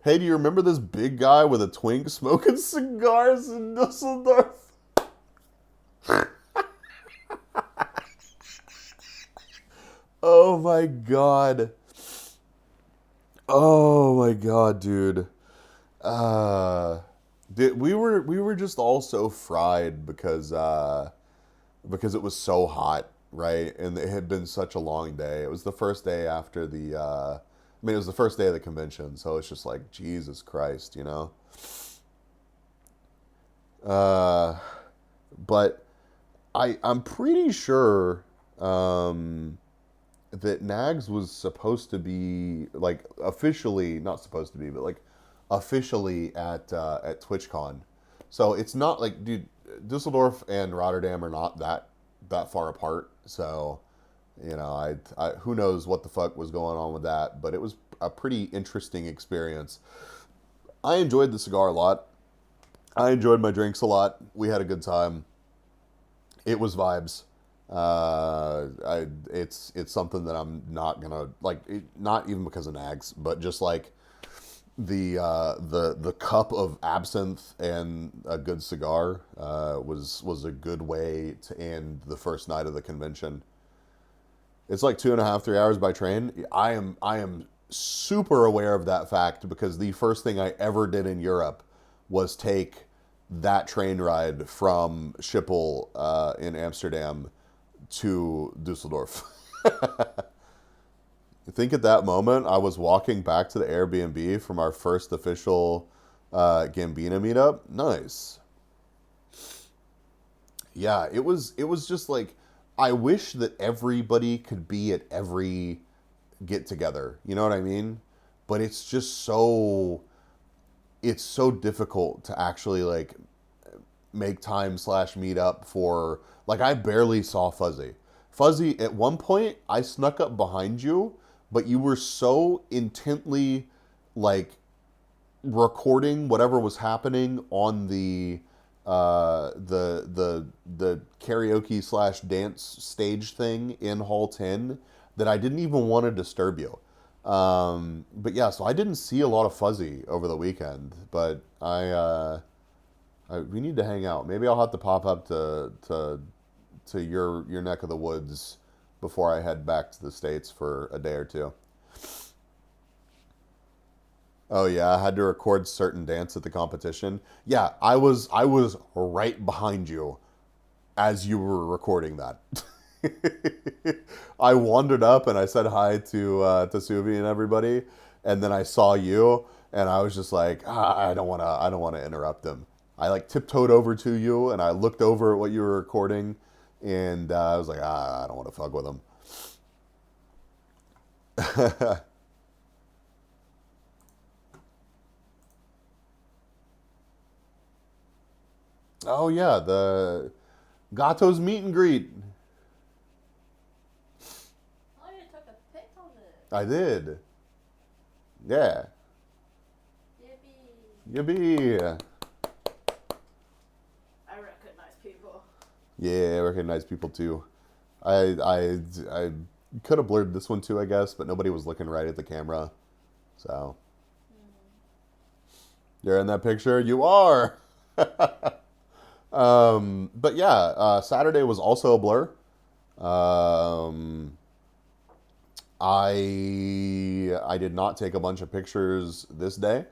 Hey, do you remember this big guy with a twink smoking cigars in Dusseldorf? Oh my god. Oh my god, dude. We were just all so fried because it was so hot, right? And it had been such a long day. It was the first day after it was the first day of the convention, so it's just like, Jesus Christ, you know? But I'm pretty sure that Nags was supposed to be, like, officially, not supposed to be, but, like, officially at TwitchCon. So it's not like, dude, Dusseldorf and Rotterdam are not that far apart, so... You know, I who knows what the fuck was going on with that, but it was a pretty interesting experience. I enjoyed the cigar a lot. I enjoyed my drinks a lot. We had a good time. It was vibes. It's something that I'm not gonna like. Not even because of Nags, but just like the cup of absinthe and a good cigar was a good way to end the first night of the convention. It's like 2.5, 3 hours by train. I am super aware of that fact because the first thing I ever did in Europe was take that train ride from Schiphol in Amsterdam to Dusseldorf. I think at that moment I was walking back to the Airbnb from our first official Gambina meetup. Nice. Yeah, it was just like, I wish that everybody could be at every get together. You know what I mean? But it's just it's so difficult to actually like make time / meet up for, like, I barely saw Fuzzy. Fuzzy, at one point, I snuck up behind you, but you were so intently like recording whatever was happening on the karaoke / dance stage thing in Hall 10 that I didn't even want to disturb you. But yeah, so I didn't see a lot of Fuzzy over the weekend, but we need to hang out. Maybe I'll have to pop up to your neck of the woods before I head back to the States for a day or two. Oh yeah, I had to record certain dance at the competition. Yeah, I was right behind you as you were recording that. I wandered up and I said hi to Suvi and everybody, and then I saw you, and I was just like, I don't wanna interrupt them. I like tiptoed over to you, and I looked over at what you were recording, and I was like, I don't want to fuck with them. Oh yeah, the Gato's meet and greet. Oh, you took a pic of it. I did. Yeah. Yippee. Yippee. I recognize people. Yeah, I recognize people too. I could have blurred this one too, I guess, but nobody was looking right at the camera. So. You're in that picture? You are! But yeah, Saturday was also a blur. I did not take a bunch of pictures this day.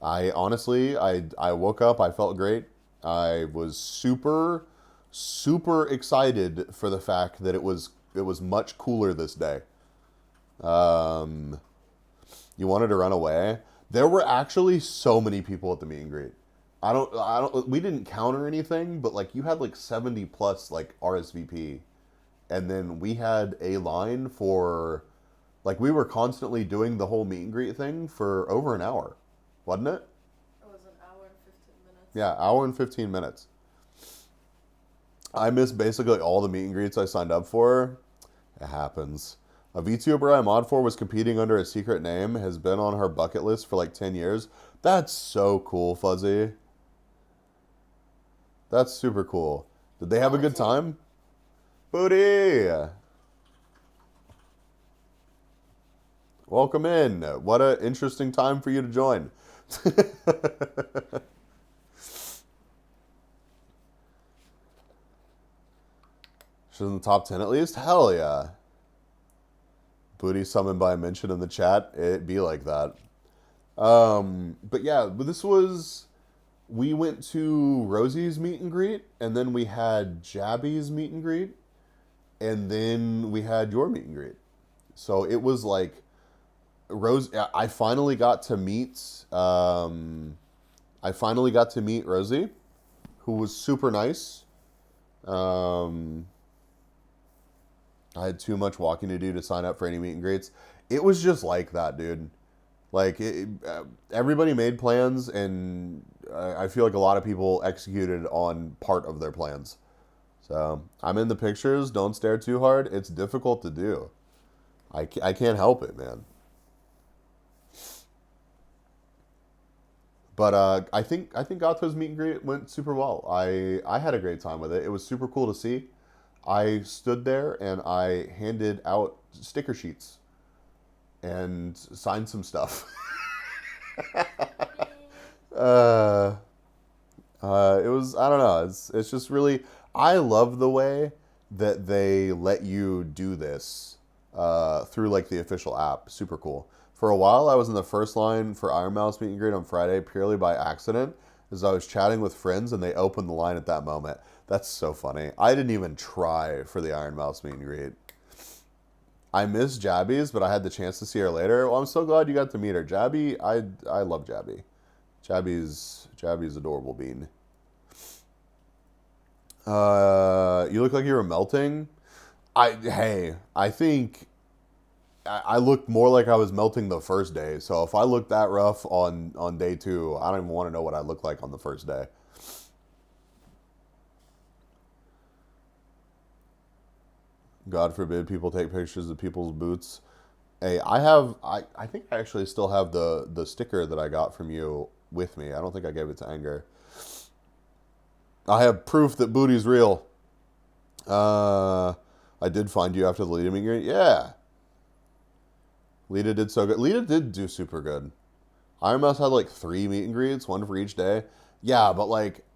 I honestly, I woke up, I felt great. I was super, super excited for the fact that it was much cooler this day. You wanted to run away. There were actually so many people at the meet and greet. We didn't counter anything, but like you had like 70 plus like RSVP. And then we had a line for, like we were constantly doing the whole meet and greet thing for over an hour. Wasn't it? It was an hour and 15 minutes. Yeah, hour and 15 minutes. I missed basically all the meet and greets I signed up for. It happens. A VTuber I mod for was competing under a secret name, has been on her bucket list for like 10 years. That's so cool, Fuzzy. That's super cool. Did they have a good time? Booty! Welcome in. What an interesting time for you to join. She's in the top 10 at least? Hell yeah. Booty summoned by a mention in the chat. It be like that. But yeah, we went to Rosie's meet and greet, and then we had Jabby's meet and greet, and then we had your meet and greet. So it was like, I finally got to meet, Rosie, who was super nice. I had too much walking to do to sign up for any meet and greets. It was just like that, dude. Like, everybody made plans, and I feel like a lot of people executed on part of their plans. So, I'm in the pictures. Don't stare too hard. It's difficult to do. I can't help it, man. But I think Gato's meet and greet went super well. I had a great time with it. It was super cool to see. I stood there and I handed out sticker sheets and signed some stuff. It was, I don't know, it's just really, I love the way that they let you do this through like the official app. Super cool. For a while, I was in the first line for Iron Mouse meet and greet on Friday purely by accident, as I was chatting with friends and they opened the line at that moment. That's so funny. I didn't even try for the Iron Mouse meet and greet. I miss Jabby's, but I had the chance to see her later. Well, I'm so glad you got to meet her. Jabby, I love Jabby. Jabby's adorable bean. You look like you were melting. I think I looked more like I was melting the first day. So if I looked that rough on day 2, I don't even want to know what I looked like on the first day. God forbid people take pictures of people's boots. Hey, I think I actually still have the sticker that I got from you with me. I don't think I gave it to Anger. I have proof that booty's real. I did find you after the Lita meet and greet. Yeah. Lita did so good. Lita did do super good. Iron Mouse had like 3 meet and greets, 1 for each day. Yeah, but like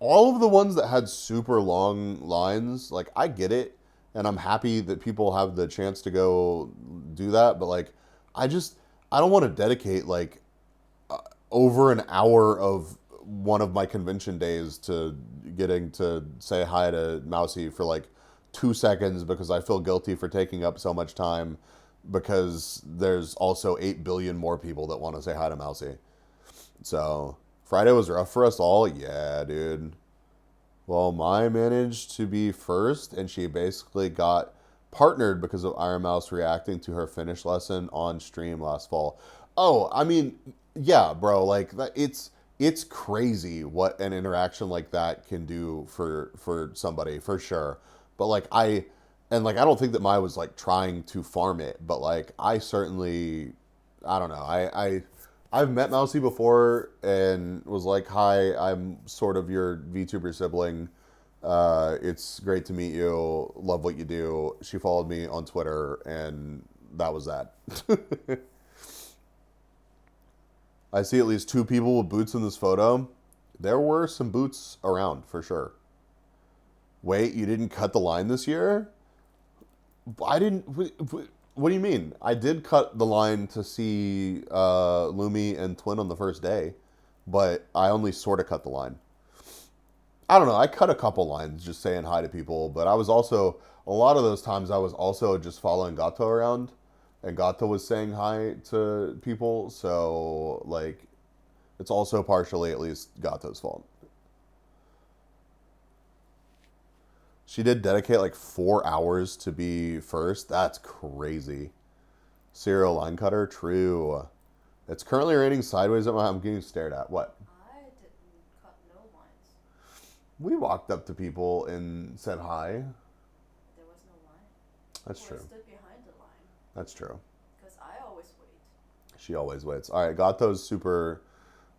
all of the ones that had super long lines, like I get it. And I'm happy that people have the chance to go do that. But like, I don't want to dedicate like over an hour of one of my convention days to getting to say hi to Mousy for like 2 seconds because I feel guilty for taking up so much time because there's also 8 billion more people that want to say hi to Mousy. So Friday was rough for us all. Yeah, dude. Well, Mai managed to be first, and she basically got partnered because of Iron Mouse reacting to her finish lesson on stream last fall. Oh, I mean, yeah, bro. Like it's crazy what an interaction like that can do for somebody, for sure. But like I don't think that Mai was like trying to farm it, but like I certainly, I don't know. I've met Mousy before and was like, "Hi, I'm sort of your VTuber sibling. It's great to meet you. Love what you do." She followed me on Twitter, and that was that. I see at least 2 people with boots in this photo. There were some boots around, for sure. Wait, you didn't cut the line this year? I didn't... What do you mean? I did cut the line to see Lumi and Twin on the first day, but I only sort of cut the line. I don't know. I cut a couple lines just saying hi to people, but I was also... A lot of those times I was also just following Gato around. And Gato was saying hi to people, so, like, it's also partially, at least, Gato's fault. She did dedicate, like, 4 hours to be first. That's crazy. Serial line cutter? True. It's currently raining sideways at my... I'm getting stared at. What? I didn't cut no lines. We walked up to people and said hi. There was no line. That's Or I true. stood behind the line. That's true. Because I always wait. She always waits. All right, Gato's super...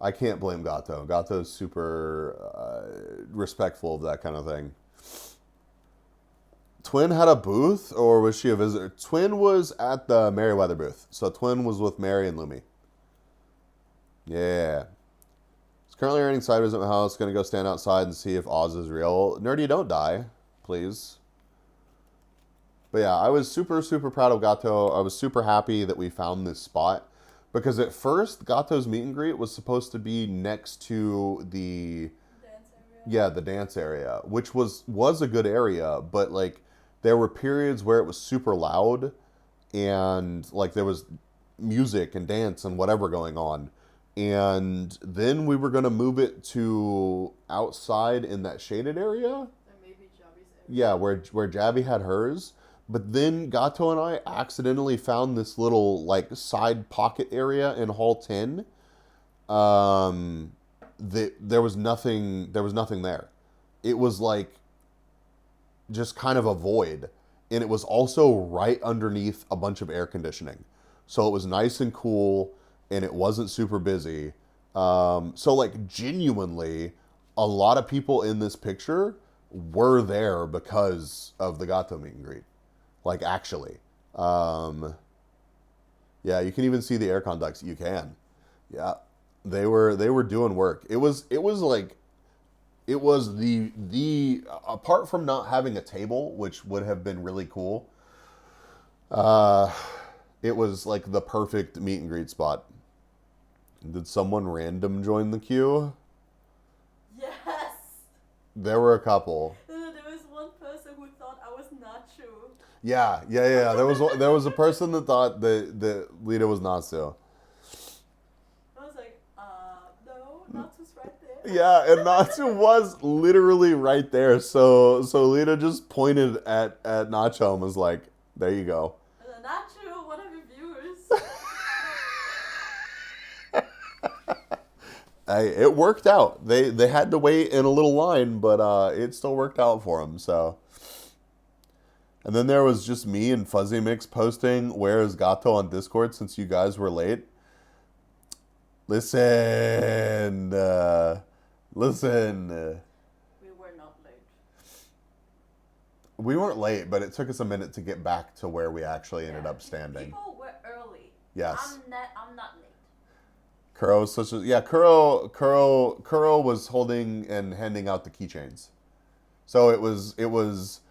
I can't blame Gato. Gato's super respectful of that kind of thing. Twin had a booth, or was she a visitor? Twin was at the Merryweather booth. So Twin was with Mary and Lumi. Yeah. It's currently raining sideways at my house. Gonna go stand outside and see if Oz is real. Nerdy, don't die, please. But yeah, I was super, super proud of Gato. I was super happy that we found this spot. Because at first, Gato's meet and greet was supposed to be next to the... Dance area? Yeah, the dance area. Which was a good area. But, like, there were periods where it was super loud. And, like, there was music and dance and whatever going on. And then we were going to move it to outside in that shaded area. And maybe Javi's area. Yeah, where Jabby had hers. But then Gato and I accidentally found this little like side pocket area in Hall 10. There was nothing there. It was like just kind of a void. And it was also right underneath a bunch of air conditioning. So it was nice and cool and it wasn't super busy. So like genuinely, a lot of people in this picture were there because of the Gato meet and greet. Like, actually. Yeah, you can even see the air conducts. You can. Yeah. They were doing work. It was the apart from not having a table, which would have been really cool, it was like the perfect meet and greet spot. Did someone random join the queue? Yes! There were a couple. There was one person who thought I was Nacho. Yeah. There was a person that thought that Lita was Natsu. I was like, no, Natsu's right there. Yeah, and Natsu was literally right there. So Lita just pointed at Nacho and was like, "There you go." Nacho, one of your viewers. Hey, it worked out. They had to wait in a little line, but it still worked out for them. So. And then there was just me and Fuzzy Mix posting, "Where is Gato on Discord since you guys were late?" Listen. We were not late. We weren't late, but it took us a minute to get back to where we actually ended up standing. People were early. Yes. I'm not late. Kuro was such a... Yeah, Kuro was holding and handing out the keychains. So it was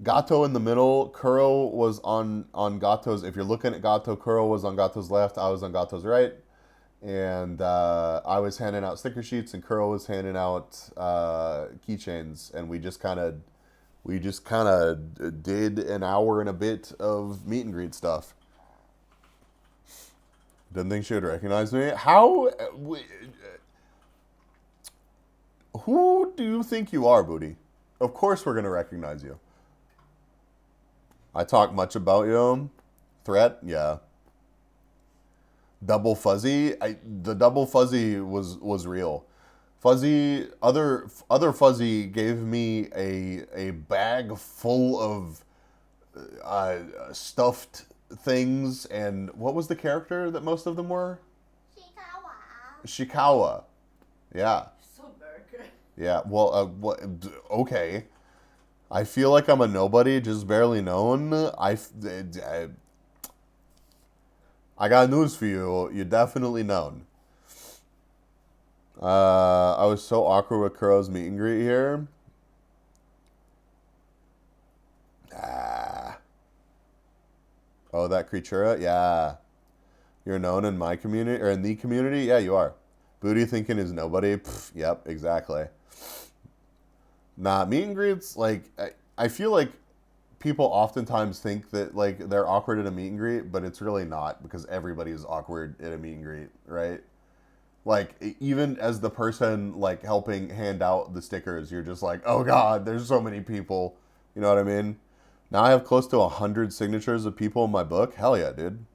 Gato in the middle. Kuro was on Gato's... If you're looking at Gato, Kuro was on Gato's left. I was on Gato's right. And I was handing out sticker sheets, and Kuro was handing out keychains. And we just kind of did an hour and a bit of meet and greet stuff. Didn't think she would recognize me. How? Who do you think you are, Booty? Of course we're going to recognize you. I talk much about you. Threat? Yeah. Double Fuzzy? The Double Fuzzy was real. Other Fuzzy gave me a bag full of stuffed things, and what was the character that most of them were? Shikawa. Yeah. So very good. Yeah. Well, okay. I feel like I'm a nobody, just barely known. I got news for you. You're definitely known. I was so awkward with Kuro's meet and greet here. Oh, that Creatura? Yeah. You're known in my community, or in the community? Yeah, you are. Booty thinking is nobody? Pff, yep, exactly. Nah, meet and greets, like, I feel like people oftentimes think that, like, they're awkward at a meet and greet, but it's really not, because everybody is awkward at a meet and greet, right? Like, even as the person, like, helping hand out the stickers, you're just like, oh god, there's so many people. You know what I mean? Now I have close to 100 signatures of people in my book. Hell yeah, dude.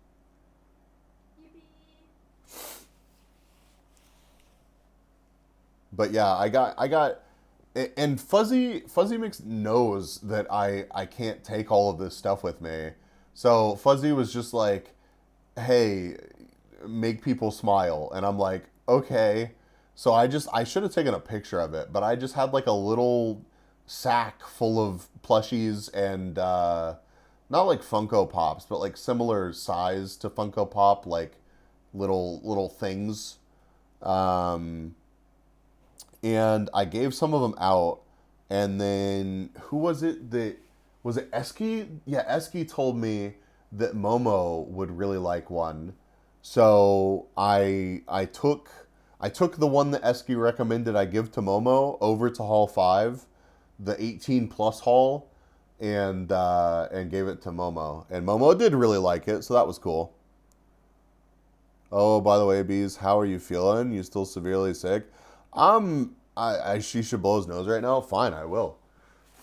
But yeah, I got, and Fuzzy Mix knows that I can't take all of this stuff with me. So Fuzzy was just like, hey, make people smile. And I'm like, okay. So I should have taken a picture of it, but I just had like a little sack full of plushies and, not like Funko Pops, but like similar size to Funko Pop, like little things. And I gave some of them out, and then who was it that was it Eski? Yeah, Eski told me that Momo would really like one, so I took the one that Eski recommended I give to Momo over to Hall 5, the 18 plus hall, and gave it to Momo, and Momo did really like it, so that was cool. Oh, by the way, Bees, how are you feeling? You still severely sick? She should blow his nose right now. Fine, I will.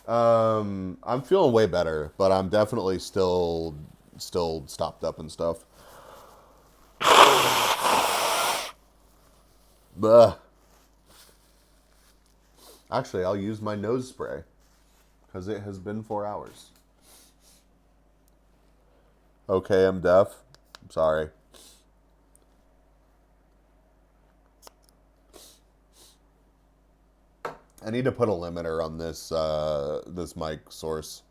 I'm feeling way better, but I'm definitely still stopped up and stuff. Bah. Actually, I'll use my nose spray because it has been 4 hours. Okay, I'm deaf. I'm sorry. I need to put a limiter on this mic source.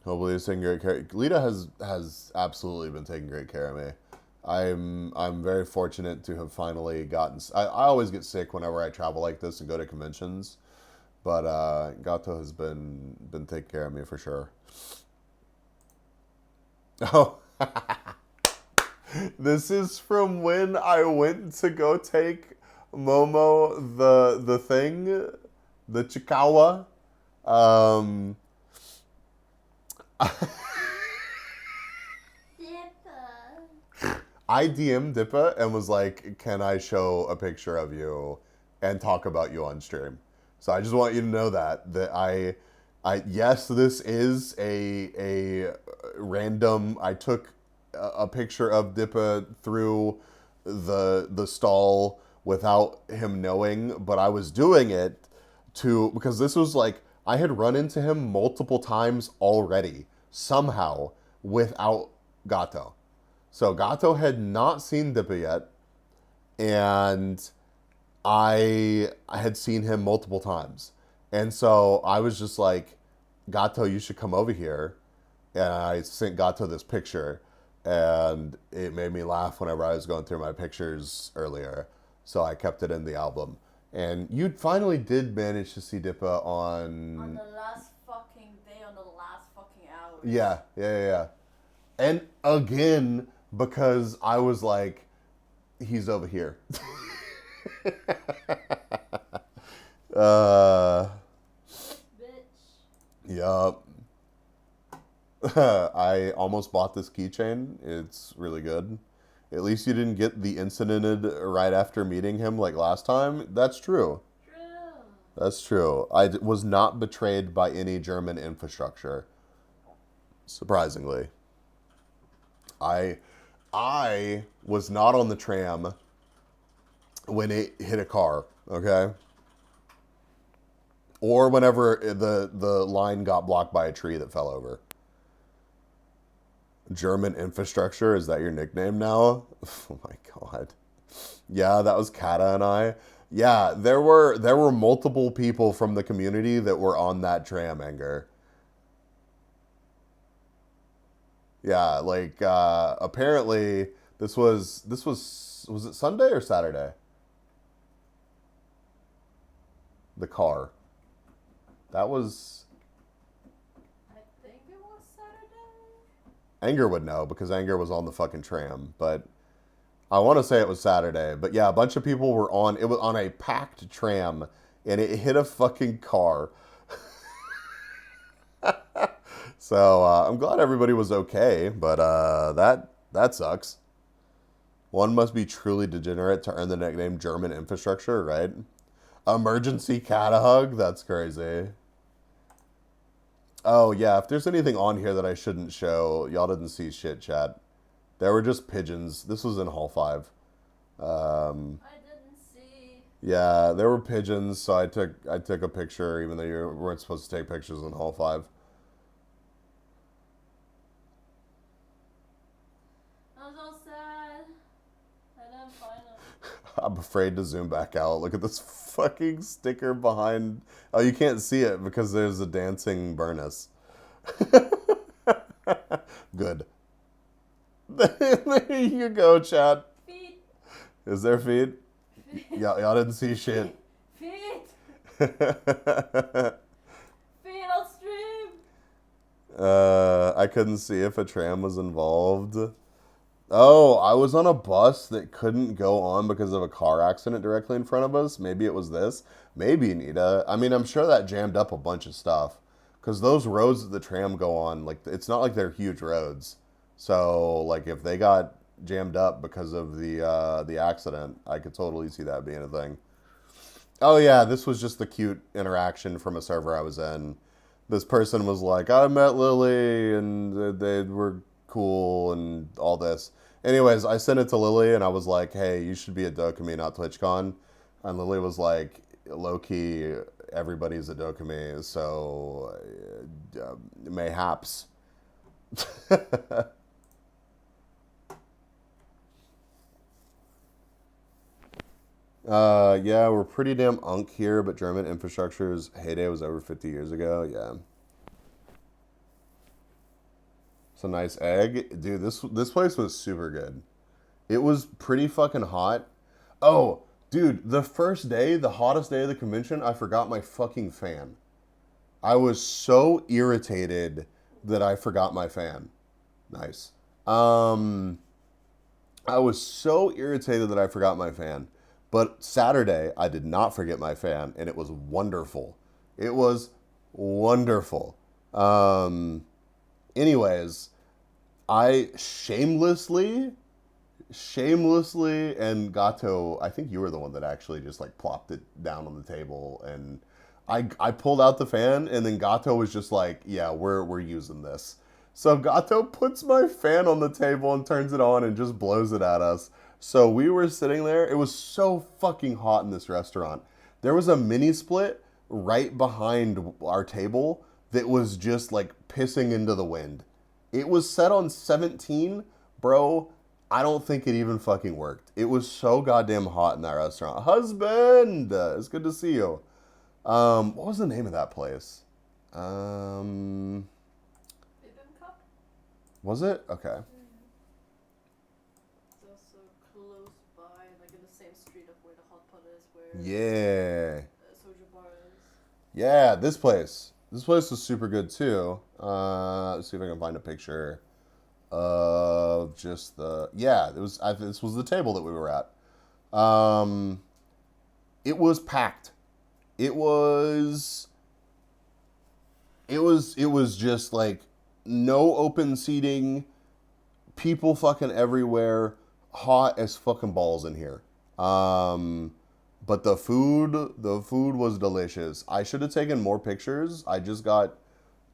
Hopefully it's taking great care. Lita has absolutely been taking great care of me. I'm very fortunate to have finally gotten. I always get sick whenever I travel like this and go to conventions, but Gato has been taking care of me for sure. Oh, this is from when I went to go take Momo the thing, the Chikawa. I DM'd Dippa and was like, can I show a picture of you and talk about you on stream? So I just want you to know that I yes, this is a random. I took a picture of Dippa through the stall without him knowing, but I was doing it because this was like, I had run into him multiple times already, somehow, without Gato. So Gato had not seen Dippa yet, and I had seen him multiple times. And so I was just like, Gato, you should come over here. And I sent Gato this picture, and it made me laugh whenever I was going through my pictures earlier. So I kept it in the album. And you finally did manage to see Dippa On the last fucking day, on the last fucking hour. Yeah. And again, because I was like, he's over here. Bitch. Yup. I almost bought this keychain. It's really good. At least you didn't get the incidented right after meeting him like last time. That's true. That's true. I was not betrayed by any German infrastructure. Surprisingly. I was not on the tram when it hit a car. Okay? Or whenever the line got blocked by a tree that fell over. German infrastructure, is that your nickname now? Oh my god. Yeah, that was Kata and I. Yeah, there were multiple people from the community that were on that tram, Anger. Yeah, like apparently was it Sunday or Saturday? The car. That was I think it was Saturday. Anger would know because Anger was on the fucking tram, but I want to say it was Saturday. But yeah, a bunch of people were on it was on a packed tram and it hit a fucking car. So I'm glad everybody was okay, but that sucks. One must be truly degenerate to earn the nickname German infrastructure, right? Emergency cat hug? That's crazy. Oh, yeah, if there's anything on here that I shouldn't show, y'all didn't see shit, chat. There were just pigeons. This was in Hall 5. I didn't see. Yeah, there were pigeons, so I took a picture, even though you weren't supposed to take pictures in Hall 5. I'm so sad. I didn't find it. I'm afraid to zoom back out. Look at this fucking sticker behind. Oh, you can't see it because there's a dancing Burnus. Good. There you go, chat. Feet. Is there feet? Y'all didn't see shit. Feet. Feet on stream. I couldn't see if a tram was involved. Oh, I was on a bus that couldn't go on because of a car accident directly in front of us. Maybe it was this. Maybe, Nita. I mean, I'm sure that jammed up a bunch of stuff. Because those roads that the tram go on, like, it's not like they're huge roads. So, like, if they got jammed up because of the accident, I could totally see that being a thing. Oh, yeah, this was just the cute interaction from a server I was in. This person was like, I met Lily, and they were cool, and all this. Anyways, I sent it to Lily, and I was like, hey, you should be at DoKomi, not TwitchCon. And Lily was like, low-key, everybody's at DoKomi, so mayhaps. Yeah, we're pretty damn unk here, but German infrastructure's heyday was over 50 years ago. Yeah. It's a nice egg. Dude, this place was super good. It was pretty fucking hot. Oh, dude, the first day, the hottest day of the convention, I forgot my fucking fan. I was so irritated that I forgot my fan. Nice. I was so irritated that I forgot my fan. But Saturday, I did not forget my fan, and it was wonderful. It was wonderful. Anyways, I shamelessly, and Gato, I think you were the one that actually just like plopped it down on the table, and I pulled out the fan, and then Gato was just like, yeah, we're using this. So Gato puts my fan on the table and turns it on and just blows it at us. So we were sitting there. It was so fucking hot in this restaurant. There was a mini split right behind our table that was just like pissing into the wind. It was set on 17, bro. I don't think it even fucking worked. It was so goddamn hot in that restaurant. Husband, it's good to see you. What was the name of that place? Bibimbap? Was it? Okay. It's also close by, like in the same street of where the hot pot is, where Yeah. Soju Bar is. Yeah, this place. This place was super good too. Let's see if I can find a picture of just the. Yeah, this was the table that we were at. It was packed. It was just like no open seating, people fucking everywhere, hot as fucking balls in here. But the food was delicious. I should have taken more pictures. I just got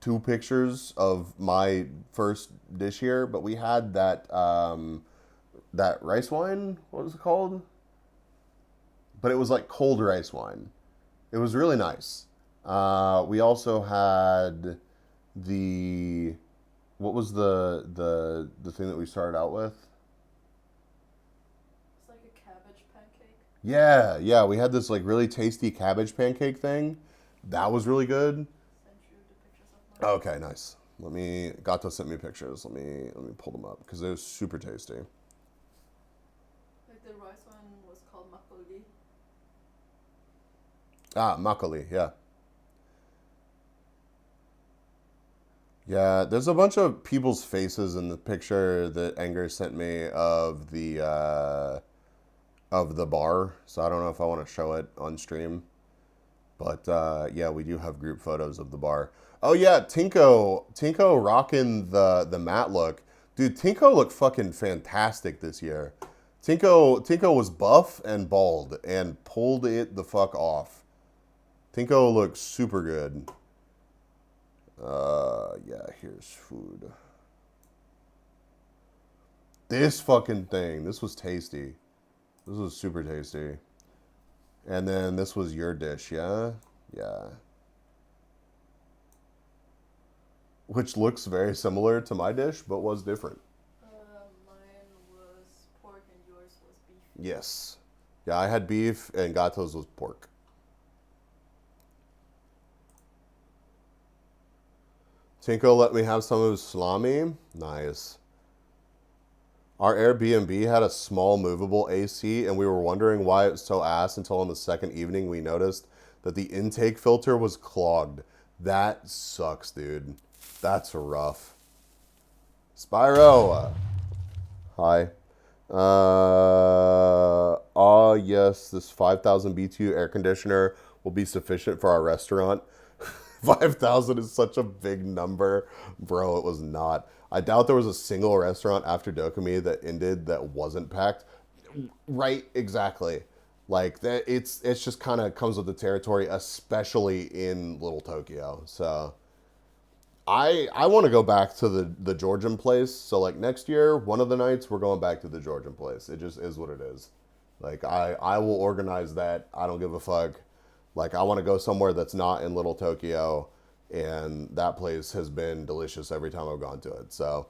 2 pictures of my first dish here, but we had that that rice wine, what was it called? but it was like cold rice wine. It was really nice. We also had the what was the thing that we started out with? It's like a cabbage pancake. Yeah, we had this like really tasty cabbage pancake thing. That was really good. Sent you the pictures of mine. Okay, nice. Gato sent me pictures. Let me pull them up because it was super tasty. Like the rice one was called makgeolli. Ah, makgeolli, yeah. Yeah, there's a bunch of people's faces in the picture that Anger sent me of the bar, so I don't know if I want to show it on stream. But yeah, we do have group photos of the bar. Oh yeah, Tinko rocking the matte look. Dude, Tinko looked fucking fantastic this year. Tinko was buff and bald and pulled it the fuck off. Tinko looks super good. Yeah, here's food. This fucking thing, this was tasty. This was super tasty. And then this was your dish, yeah? Yeah. Which looks very similar to my dish, but was different. Mine was pork and yours was beef. Yes. Yeah, I had beef and Gato's was pork. Tinko let me have some of his salami. Nice. Our Airbnb had a small movable AC, and we were wondering why it was so ass until on the second evening we noticed that the intake filter was clogged. That sucks, dude. That's rough. Spyro. Hi. Yes, this 5,000 BTU air conditioner will be sufficient for our restaurant. 5,000 is such a big number. Bro, it was not. I doubt there was a single restaurant after DoKomi that ended that wasn't packed. Right, exactly. Like that, it's just kind of comes with the territory, especially in Little Tokyo. So I want to go back to the Georgian place. So like next year, one of the nights we're going back to the Georgian place. It just is what it is. Like I will organize that. I don't give a fuck. Like I want to go somewhere that's not in Little Tokyo, and that place has been delicious every time I've gone to it. So,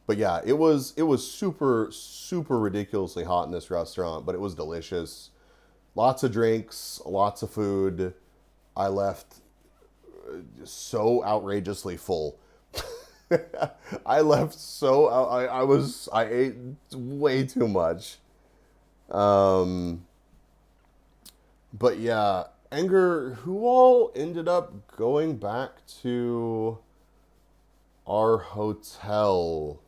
but yeah, it was super ridiculously hot in this restaurant, but it was delicious. Lots of drinks, lots of food. I left so outrageously full. I left so I ate way too much. But yeah, Anger, who all ended up going back to our hotel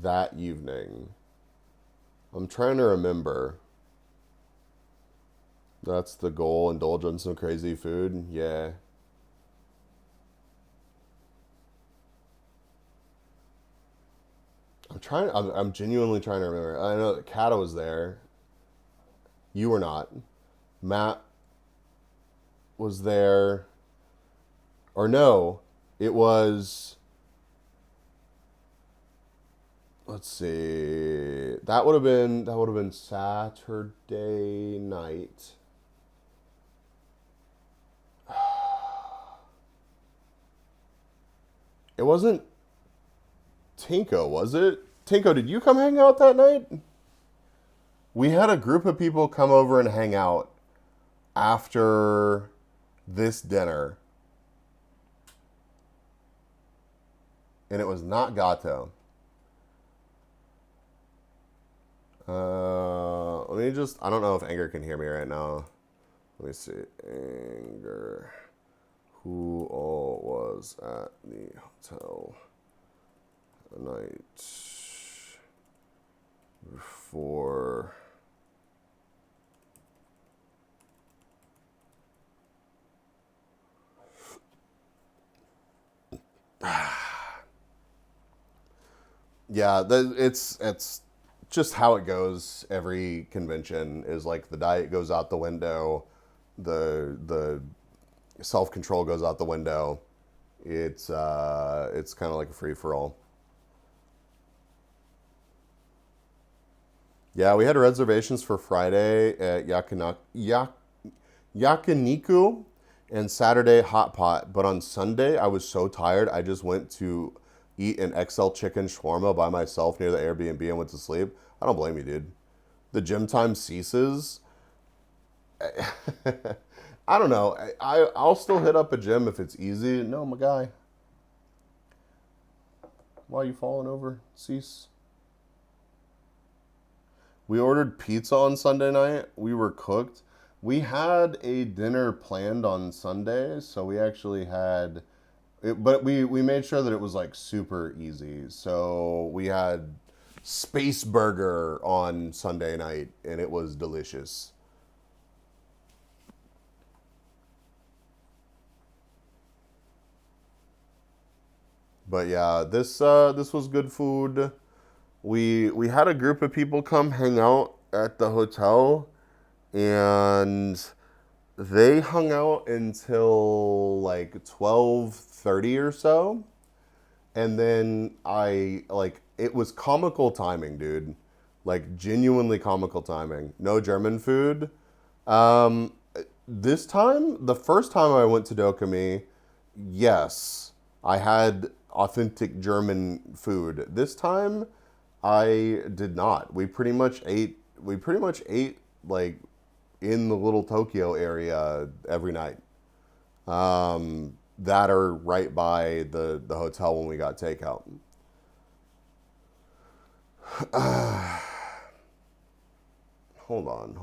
that evening? I'm trying to remember. That's the goal, indulge in some crazy food. Yeah. I'm genuinely trying to remember. I know that Kata was there. You were not. Matt was there. Or no, it was, let's see. That would have been Saturday night. It wasn't Tinko, was it? Tinko, did you come hang out that night? We had a group of people come over and hang out after this dinner. And it was not Gato. I don't know if Anger can hear me right now. Let me see. Anger. Who all was at the hotel the night before? Yeah, it's just how it goes. Every convention is like the diet goes out the window, the self control goes out the window. It's kind of like a free for all. Yeah, we had reservations for Friday at Yakiniku and Saturday Hot Pot. But on Sunday, I was so tired, I just went to eat an XL chicken shawarma by myself near the Airbnb and went to sleep. I don't blame you, dude. The gym time ceases. I don't know. I'll still hit up a gym if it's easy. No, my guy. Why are you falling over? Cease. We ordered pizza on Sunday night. We were cooked. We had a dinner planned on Sunday, so we actually had it, but we made sure that it was like super easy. So we had space burger on Sunday night, and it was delicious. But yeah, this was good food. We had a group of people come hang out at the hotel, and they hung out until like 12:30 or so. And then I like it was comical timing, dude. Like genuinely comical timing. No German food. Um, this time, the first time I went to DoKomi, yes, I had authentic German food. This time, I did not. We pretty much ate like in the little Tokyo area every night. That are right by the hotel when we got takeout. Hold on.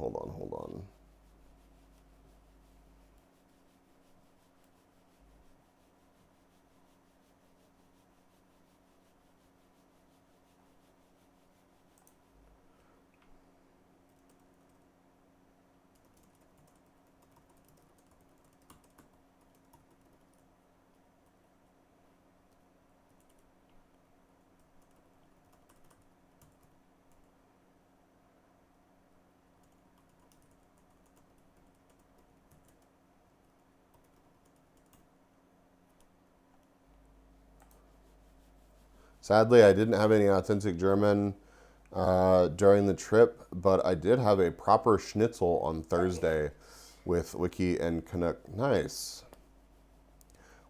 Sadly, I didn't have any authentic German during the trip, but I did have a proper schnitzel on Thursday with Wiki and Canuck. Nice.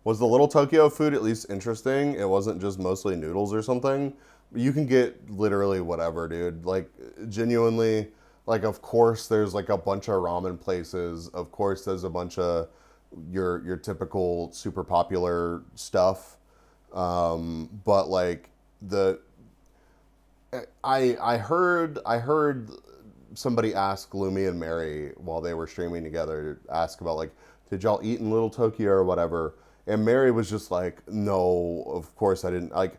Was the Little Tokyo food at least interesting? It wasn't just mostly noodles or something. You can get literally whatever, dude. Like genuinely, like of course there's like a bunch of ramen places. Of course there's a bunch of your typical super popular stuff. But like the I heard somebody ask Gloomy and Mary while they were streaming together, ask about like, did y'all eat in Little Tokyo or whatever? And Mary was just like, no, of course I didn't. Like,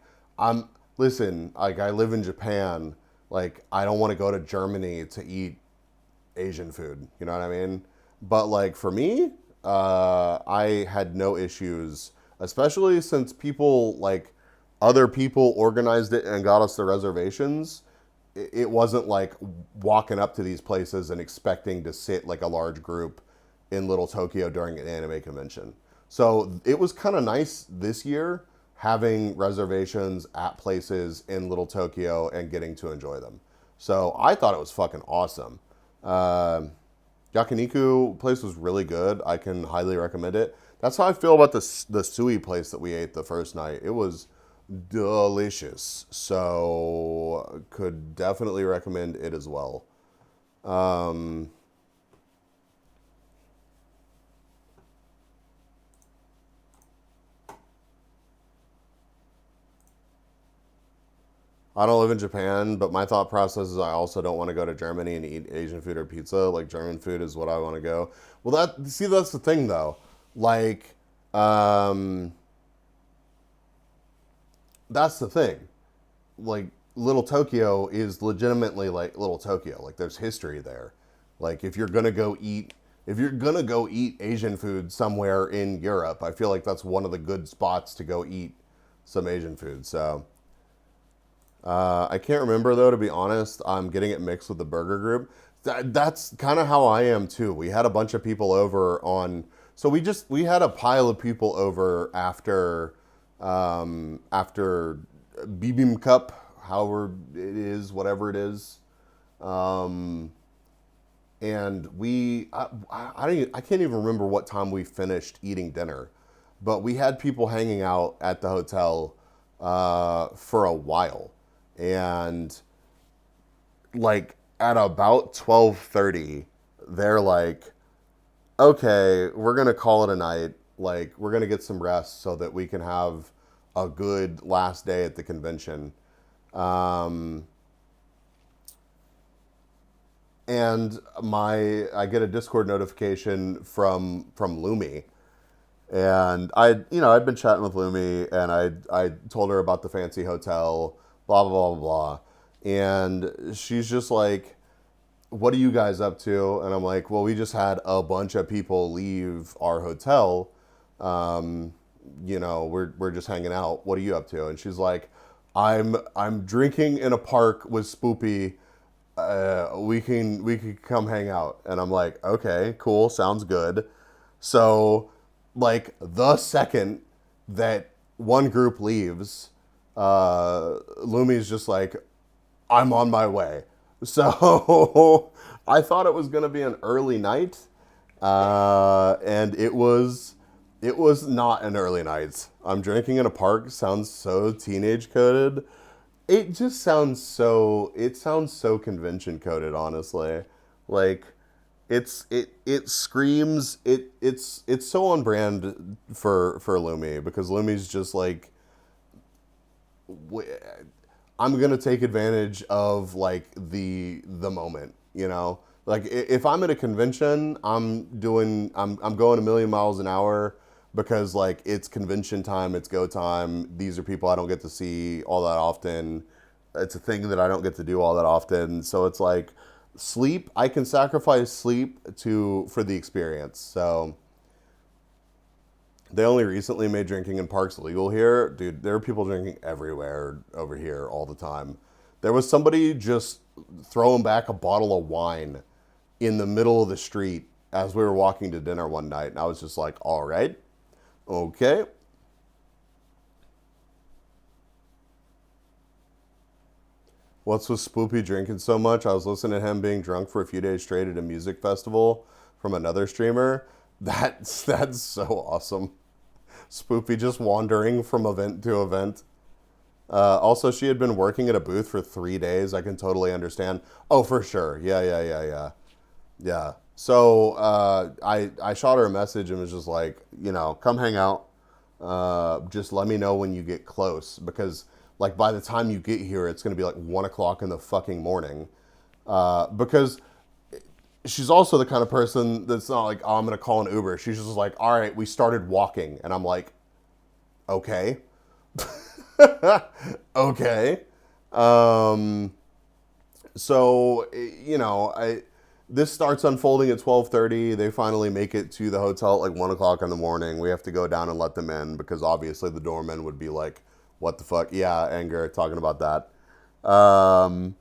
listen, like I live in Japan. Like, I don't want to go to Germany to eat Asian food. You know what I mean? But like for me, I had no issues, especially since people like other people organized it and got us the reservations. It wasn't like walking up to these places and expecting to sit like a large group in Little Tokyo during an anime convention. So it was kind of nice this year having reservations at places in Little Tokyo and getting to enjoy them. So I thought it was fucking awesome. Uh, Yakiniku place was really good. I can highly recommend it. That's how I feel about the sui place that we ate the first night. It was delicious. So could definitely recommend it as well. Um, I don't live in Japan, but my thought process is I also don't want to go to Germany and eat Asian food or pizza. Like German food is what I want to go. Well, that's the thing though. Like, um, that's the thing. Like Little Tokyo is legitimately like Little Tokyo. Like there's history there. Like if you're gonna go eat Asian food somewhere in Europe, I feel like that's one of the good spots to go eat some Asian food. So I can't remember though, to be honest. I'm getting it mixed with the burger group. That's kind of how I am too. We had a bunch of people over on, so we had a pile of people over after Bibim Cup, however it is, whatever it is. And I can't even remember what time we finished eating dinner, but we had people hanging out at the hotel for a while, and like at about 12:30, they're like, "Okay, we're gonna call it a night. Like we're gonna get some rest so that we can have a good last day at the convention." Um, and I get a Discord notification from Lumi, and I'd been chatting with Lumi, and I told her about the fancy hotel, blah blah blah blah blah, and she's just like, "What are you guys up to?" And I'm like, "Well, we just had a bunch of people leave our hotel. Um, we're just hanging out. What are you up to?" And she's like, I'm drinking in a park with Spoopy. We can come hang out." And I'm like, "Okay, cool, sounds good." So, like the second that one group leaves, Lumi's just like, "I'm on my way." So I thought it was gonna be an early night, and it was not an early night. I'm drinking in a park sounds so teenage coded. It sounds so convention coded, honestly. Like it screams it's so on brand for Lumi, because Lumi's just like, I'm gonna take advantage of like the moment, you know. Like if I'm at a convention, I'm going a million miles an hour, because like it's convention time, it's go time. These are people I don't get to see all that often. It's a thing that I don't get to do all that often. So it's like sleep. I can sacrifice sleep for the experience. So they only recently made drinking in parks legal here. Dude, there are people drinking everywhere over here all the time. There was somebody just throwing back a bottle of wine in the middle of the street as we were walking to dinner one night. And I was just like, all right, okay. What's with Spoopy drinking so much? I was listening to him being drunk for a few days straight at a music festival from another streamer. That's so awesome. Spoopy just wandering from event to event. Also, she had been working at a booth for 3 days. I can totally understand. Oh, for sure. Yeah, yeah, yeah, yeah. Yeah. So I shot her a message and was just like, come hang out. Just let me know when you get close, because like by the time you get here, it's gonna be like 1 o'clock in the fucking morning. Because she's also the kind of person that's not like, "Oh, I'm gonna call an Uber." She's just like, "All right, we started walking," and I'm like, "Okay, okay." Um, so I this starts unfolding at 12:30. They finally make it to the hotel at like 1 o'clock in the morning. We have to go down and let them in, because obviously the doorman would be like, "What the fuck?" Yeah, anger talking about that. And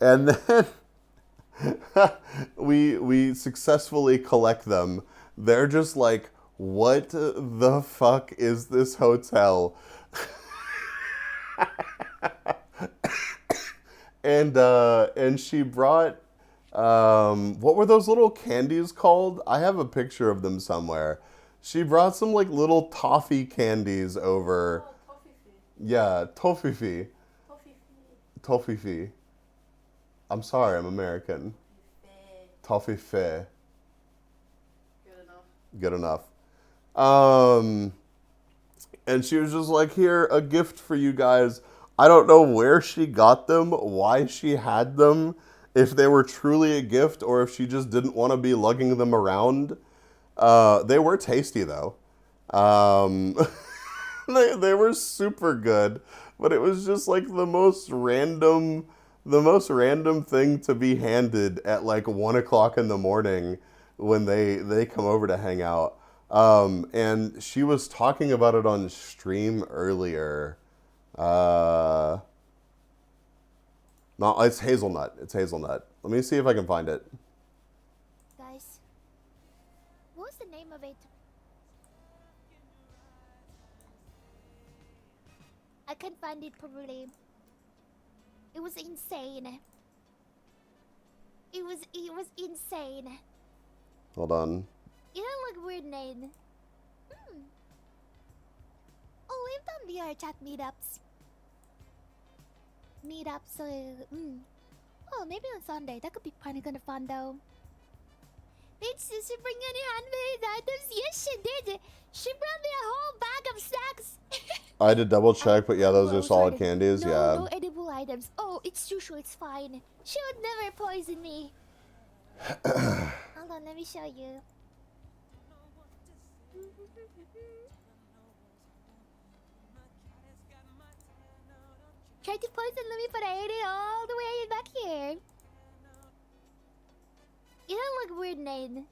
then we successfully collect them. They're just like, "What the fuck is this hotel?" And she brought, what were those little candies called? I have a picture of them somewhere. She brought some like little toffee candies over. Oh, toffee. Yeah, toffee. Toffee. Toffee. I'm sorry, I'm American. Toffee. Good enough. Good enough. Um, and she was just like, "Here, a gift for you guys." I don't know where she got them, why she had them, if they were truly a gift or if she just didn't want to be lugging them around. They were tasty though. Um, they were super good, but it was just like the most random thing to be handed at like 1 o'clock in the morning when they come over to hang out. And she was talking about it on stream earlier. Uh, no, it's hazelnut. It's hazelnut. Let me see if I can find it. Guys, what's the name of it? I can't find it properly. It was insane. It was insane. Hold on. You don't look weird, Nate. Oh, we've done VR chat meetups. Oh, maybe on Sunday. That could be kind of fun, though. Did Sister bring any handmade items? Yes, she did. She brought me a whole bag of snacks. I had to double check, but yeah, those are solid sorry. candies. No, Yeah. no edible items. Oh, it's Shushu. It's fine. She would never poison me. Hold on, let me show you. Tried to poison me, but I ate it all the way back here. You don't look weird, Nate.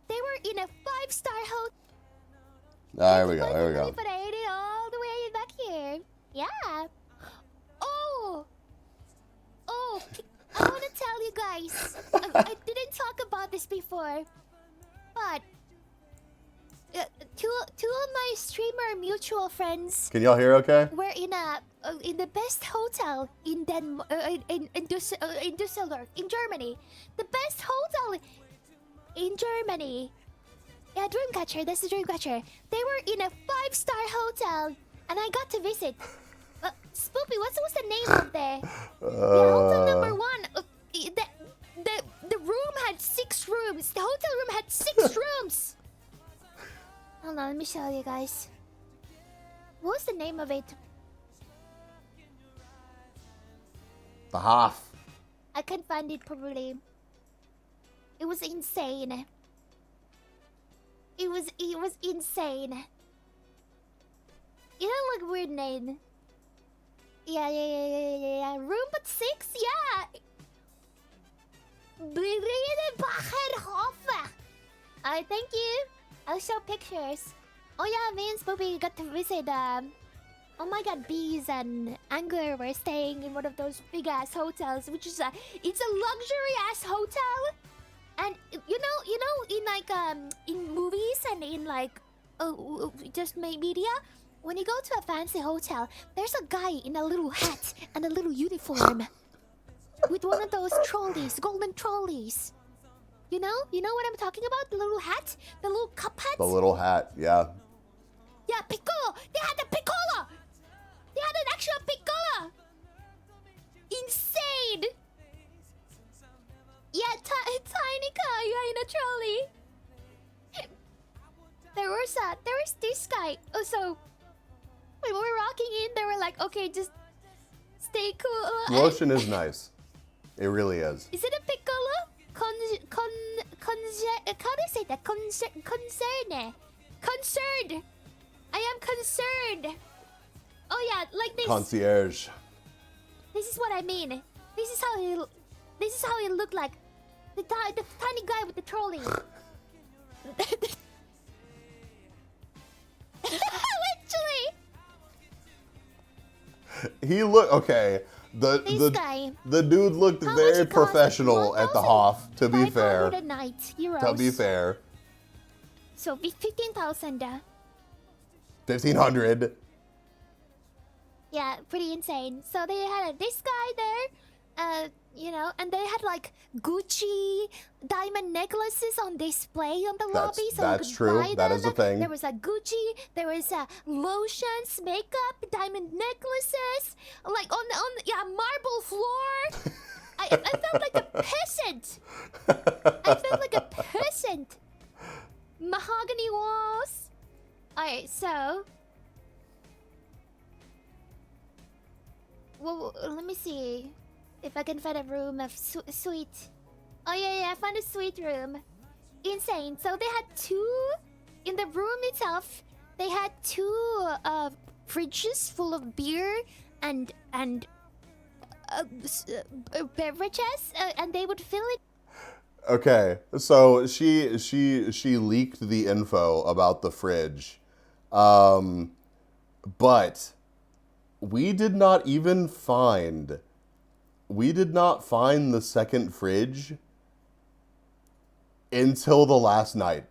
They were in a 5-star hotel. There we go. There we go. But I ate it all the way back here. Yeah. Oh. I want to tell you guys. I didn't talk about this before, but two of my streamer mutual friends Can y'all hear okay? were in the best hotel in Düsseldorf, in Germany. The best hotel in Germany. Yeah, Dreamcatcher. That's the Dreamcatcher. They were in a 5-star hotel, and I got to visit. Spoopy, what's the name of the hotel number 1? The room had 6 rooms. The hotel room had 6 rooms. Hold on, let me show you guys. What was the name of it? The Hoff. I can't find it properly. It was insane. It was insane. You don't look weird, Nate. Yeah. Room but 6? Yeah. Alright, thank you. I'll show pictures. Oh yeah, me and Spoopy got to visit, oh my god, Bees and Angler were staying in one of those big-ass hotels, which is it's a luxury-ass hotel. And, you know, in like, in movies and in like, just media, when you go to a fancy hotel, there's a guy in a little hat and a little uniform with one of those trolleys, golden trolleys. You know what I'm talking about? The little hat, the little cup hat. The little hat, yeah. Yeah, Piccolo. They had a Piccolo. They had an actual Piccolo. Insane. Yeah, tiny car. You're in a trolley. There was this guy. Oh, so when we were walking in, they were like, "Okay, just stay cool." Lotion is nice. It really is. Is it a Piccolo? How do you say that? Concerned. I am concerned. Oh yeah, like this. Concierge. This is what I mean. This is how he looked like. The tiny guy with the trolley. Literally. He looked okay. The dude looked very professional at the Hoff. To be fair. €500 To be fair. So 15,000. 1,500. Yeah, pretty insane. So they had this guy there, and they had like Gucci diamond necklaces on display on the lobby. So that's you could true. buy That them. is a thing. There was a Gucci, there was lotions, makeup, diamond necklaces, like on marble floor. I felt like a peasant. Mahogany walls. Alright, so. Well, let me see if I can find a room of suite. Oh yeah, I found a suite room. Insane. So they had 2 in the room itself. They had 2 fridges full of beer and beverages, and they would fill it. Okay, so she leaked the info about the fridge, but we did not find the second fridge until the last night.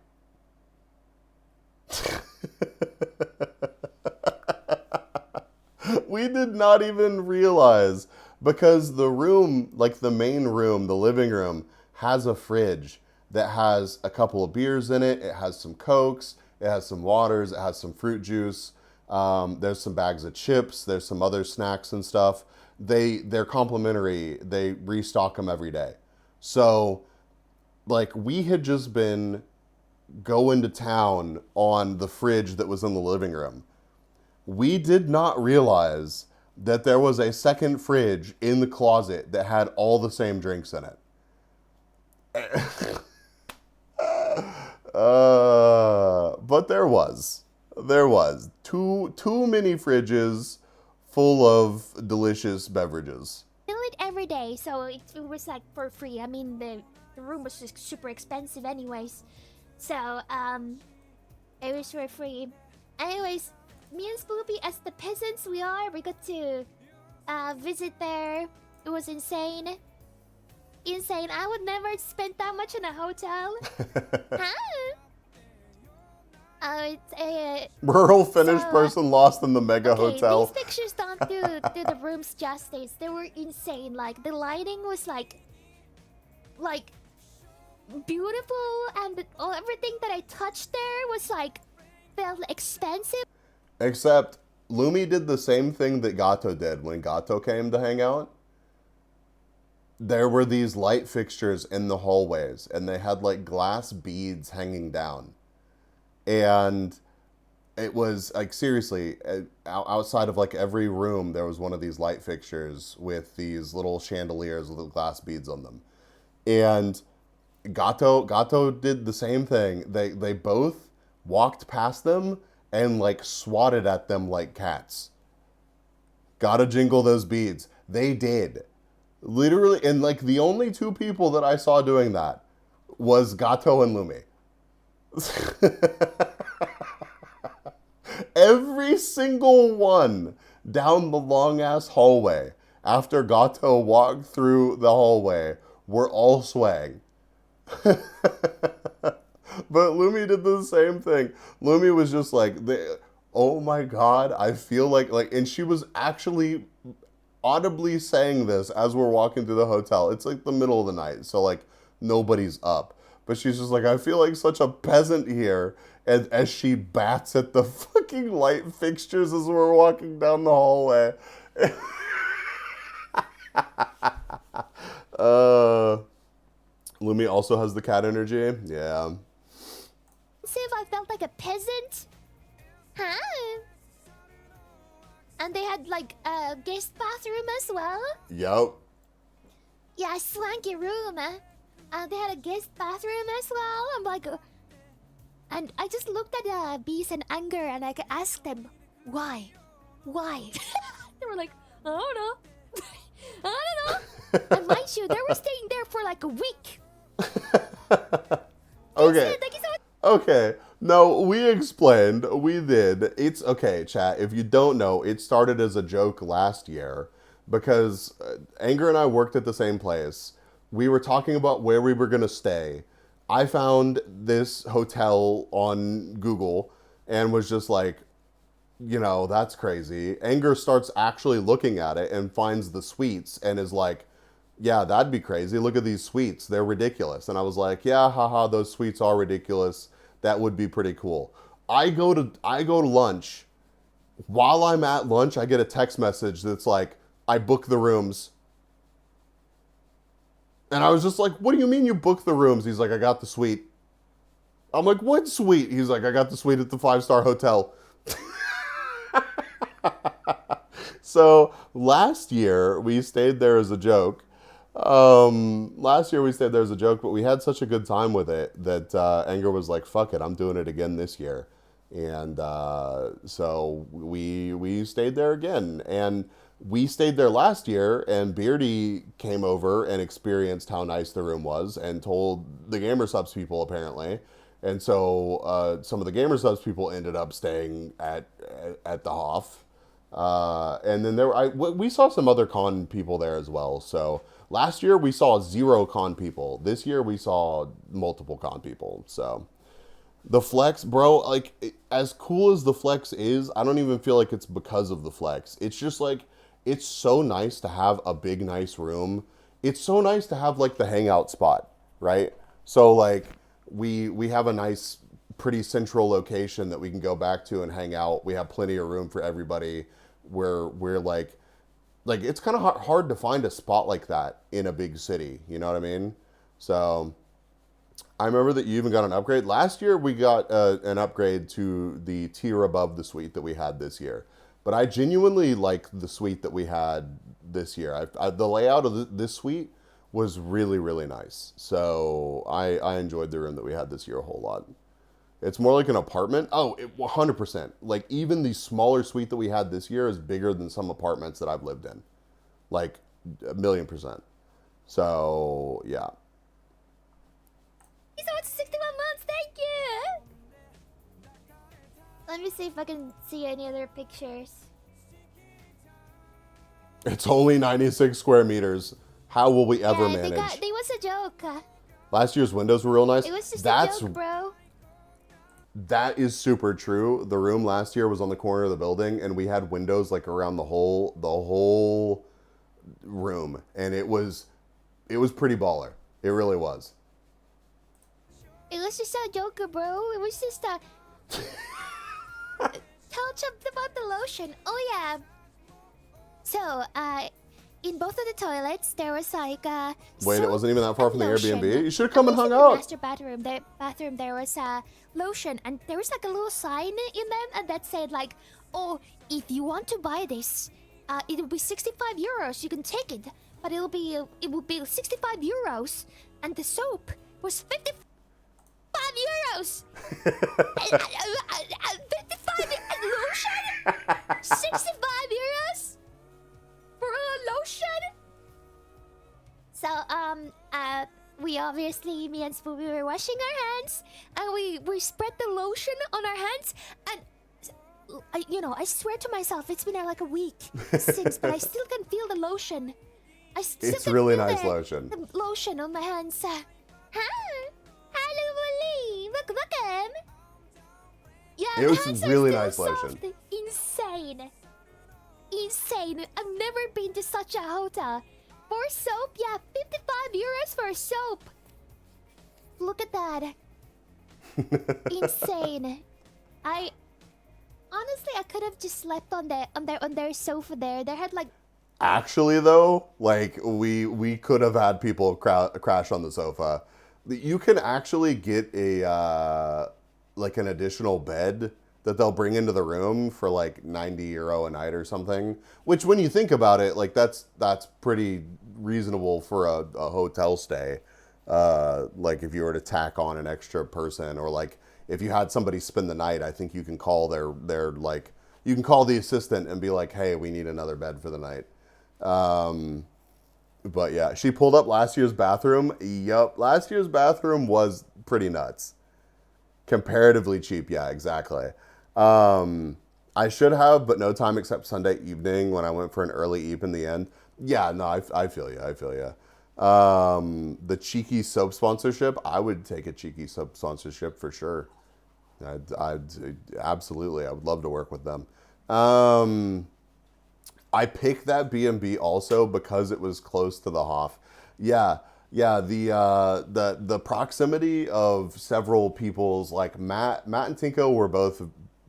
We did not even realize, because the room, like the main room, the living room, has a fridge that has a couple of beers in it. It has some Cokes. It has some waters. It has some fruit juice. There's some bags of chips. There's some other snacks and stuff. They're complimentary. They restock them every day. So, like, we had just been going to town on the fridge that was in the living room. We did not realize that there was a second fridge in the closet that had all the same drinks in it. But there was two mini fridges full of delicious beverages. Fill it every day, so it was like for free. I mean, the room was just super expensive anyways, so it was for free. Anyways, me and Spoopy, as the peasants we are, we got to visit there. It was insane. I would never spend that much in a hotel. Huh? Rural Finnish person lost in the mega hotel. These pictures don't do the rooms justice. They were insane. Like, the lighting was like beautiful, and everything that I touched there was like felt expensive. Except Lumi did the same thing that Gato did when Gato came to hang out. There were these light fixtures in the hallways, and they had like glass beads hanging down. And it was like, seriously, outside of like every room, there was one of these light fixtures with these little chandeliers with glass beads on them. And Gato did the same thing. They both walked past them and like swatted at them like cats. Gotta jingle those beads. They did. Literally, and like the only two people that I saw doing that was Gato and Lumi. Every single one down the long ass hallway after Gato walked through the hallway were all swaying. But Lumi did the same thing. Lumi was just like, oh my god, I feel like, and she was actually audibly saying this as we're walking through the hotel. It's like the middle of the night, so like nobody's up. But she's just like, I feel like such a peasant here. And as she bats at the fucking light fixtures as we're walking down the hallway. Lumi also has the cat energy. Yeah. See if I felt like a peasant? Huh? And they had like a guest bathroom as well? Yup. Yeah, a swanky room. They had a guest bathroom as well. I'm like, and I just looked at Beast and Anger, and I asked them, why? They were like, I don't know. I don't know. And mind you, they were staying there for like a week. Okay. Thank you so much. Okay. No, we explained. We did. It's okay, chat. If you don't know, it started as a joke last year because Anger and I worked at the same place. We were talking about where we were going to stay. I found this hotel on Google and was just like, you know, that's crazy. Anger starts actually looking at it and finds the suites and is like, yeah, that'd be crazy. Look at these suites. They're ridiculous. And I was like, yeah, haha, those suites are ridiculous. That would be pretty cool. I go to lunch. While I'm at lunch, I get a text message that's like, I booked the rooms. And I was just like, what do you mean you booked the rooms? He's like, I got the suite. I'm like, what suite? He's like, I got the suite at the 5-star hotel. So last year we stayed there as a joke. But we had such a good time with it that Anger was like, fuck it, I'm doing it again this year. And so we stayed there again. And we stayed there last year, and Beardy came over and experienced how nice the room was and told the Gamer Subs people, apparently. And so some of the Gamer Subs people ended up staying at the Hoff. And then we saw some other con people there as well. So last year we saw 0 con people. This year we saw multiple con people. So the flex, bro, like, as cool as the flex is, I don't even feel like it's because of the flex. It's just like, it's so nice to have a big, nice room. It's so nice to have like the hangout spot. right? So like we have a nice, pretty central location that we can go back to and hang out. We have plenty of room for everybody. We're like it's kind of hard to find a spot like that in a big city. You know what I mean? So I remember that you even got an upgrade. Last year we got an upgrade to the tier above the suite that we had this year. But I genuinely like the suite that we had this year. The layout of this suite was really, really nice. So I enjoyed the room that we had this year a whole lot. It's more like an apartment. Oh, 100%. Like even the smaller suite that we had this year is bigger than some apartments that I've lived in. Like 1,000,000%. So yeah. He's on 61 months, thank you! Let me see if I can see any other pictures. It's only 96 square meters. How will we ever Yeah, manage? they was a joke. Last year's windows were real nice. It was just That's a joke, bro. That is super true. The room last year was on the corner of the building, and we had windows like around the whole room, and it was pretty baller. It really was. It was just a joke, bro. It was just a... Tell Chubbs about the lotion. Oh, yeah. So, in both of the toilets, there was like Wait, it wasn't even that far from the lotion. Airbnb? You should have come and hung In the out. master bathroom, there was lotion, and there was like a little sign in them, and that said like, "Oh, if you want to buy this, it will be 65 euros. You can take it, but it will be 65 euros." And the soap was 55 euros. 55 lotion, 65 euros for a lotion. So we obviously, me and Spoopy were washing our hands, and we spread the lotion on our hands, and I swear to myself, it's been like a week since, but I still can feel the lotion. It's really nice lotion. The lotion on my hands. Hi, hello, Molly. Welcome. Yeah, It my was hands are really still nice soft. lotion. Insane. I've never been to such a hotel. For soap, yeah, 55 euros for soap. Look at that. Insane. I could have just slept on their sofa there. They had like... Actually, though, like we could have had people crash on the sofa. You can actually get a like an additional bed that they'll bring into the room for like €90 a night or something. Which, when you think about it, like that's pretty reasonable for a hotel stay. Like if you were to tack on an extra person, or like if you had somebody spend the night, I think you can call their like, you can call the assistant and be like, "Hey, we need another bed for the night." But yeah, she pulled up last year's bathroom. Yup, last year's bathroom was pretty nuts. Comparatively cheap, yeah, exactly. I should have, but no time except Sunday evening when I went for an early eep in the end. Yeah, no, I feel you. The cheeky soap sponsorship, I would take a cheeky soap sponsorship for sure. I'd absolutely, I would love to work with them. I picked that B&B also because it was close to the Hoff. Yeah, the proximity of several people's, like Matt and Tinko were both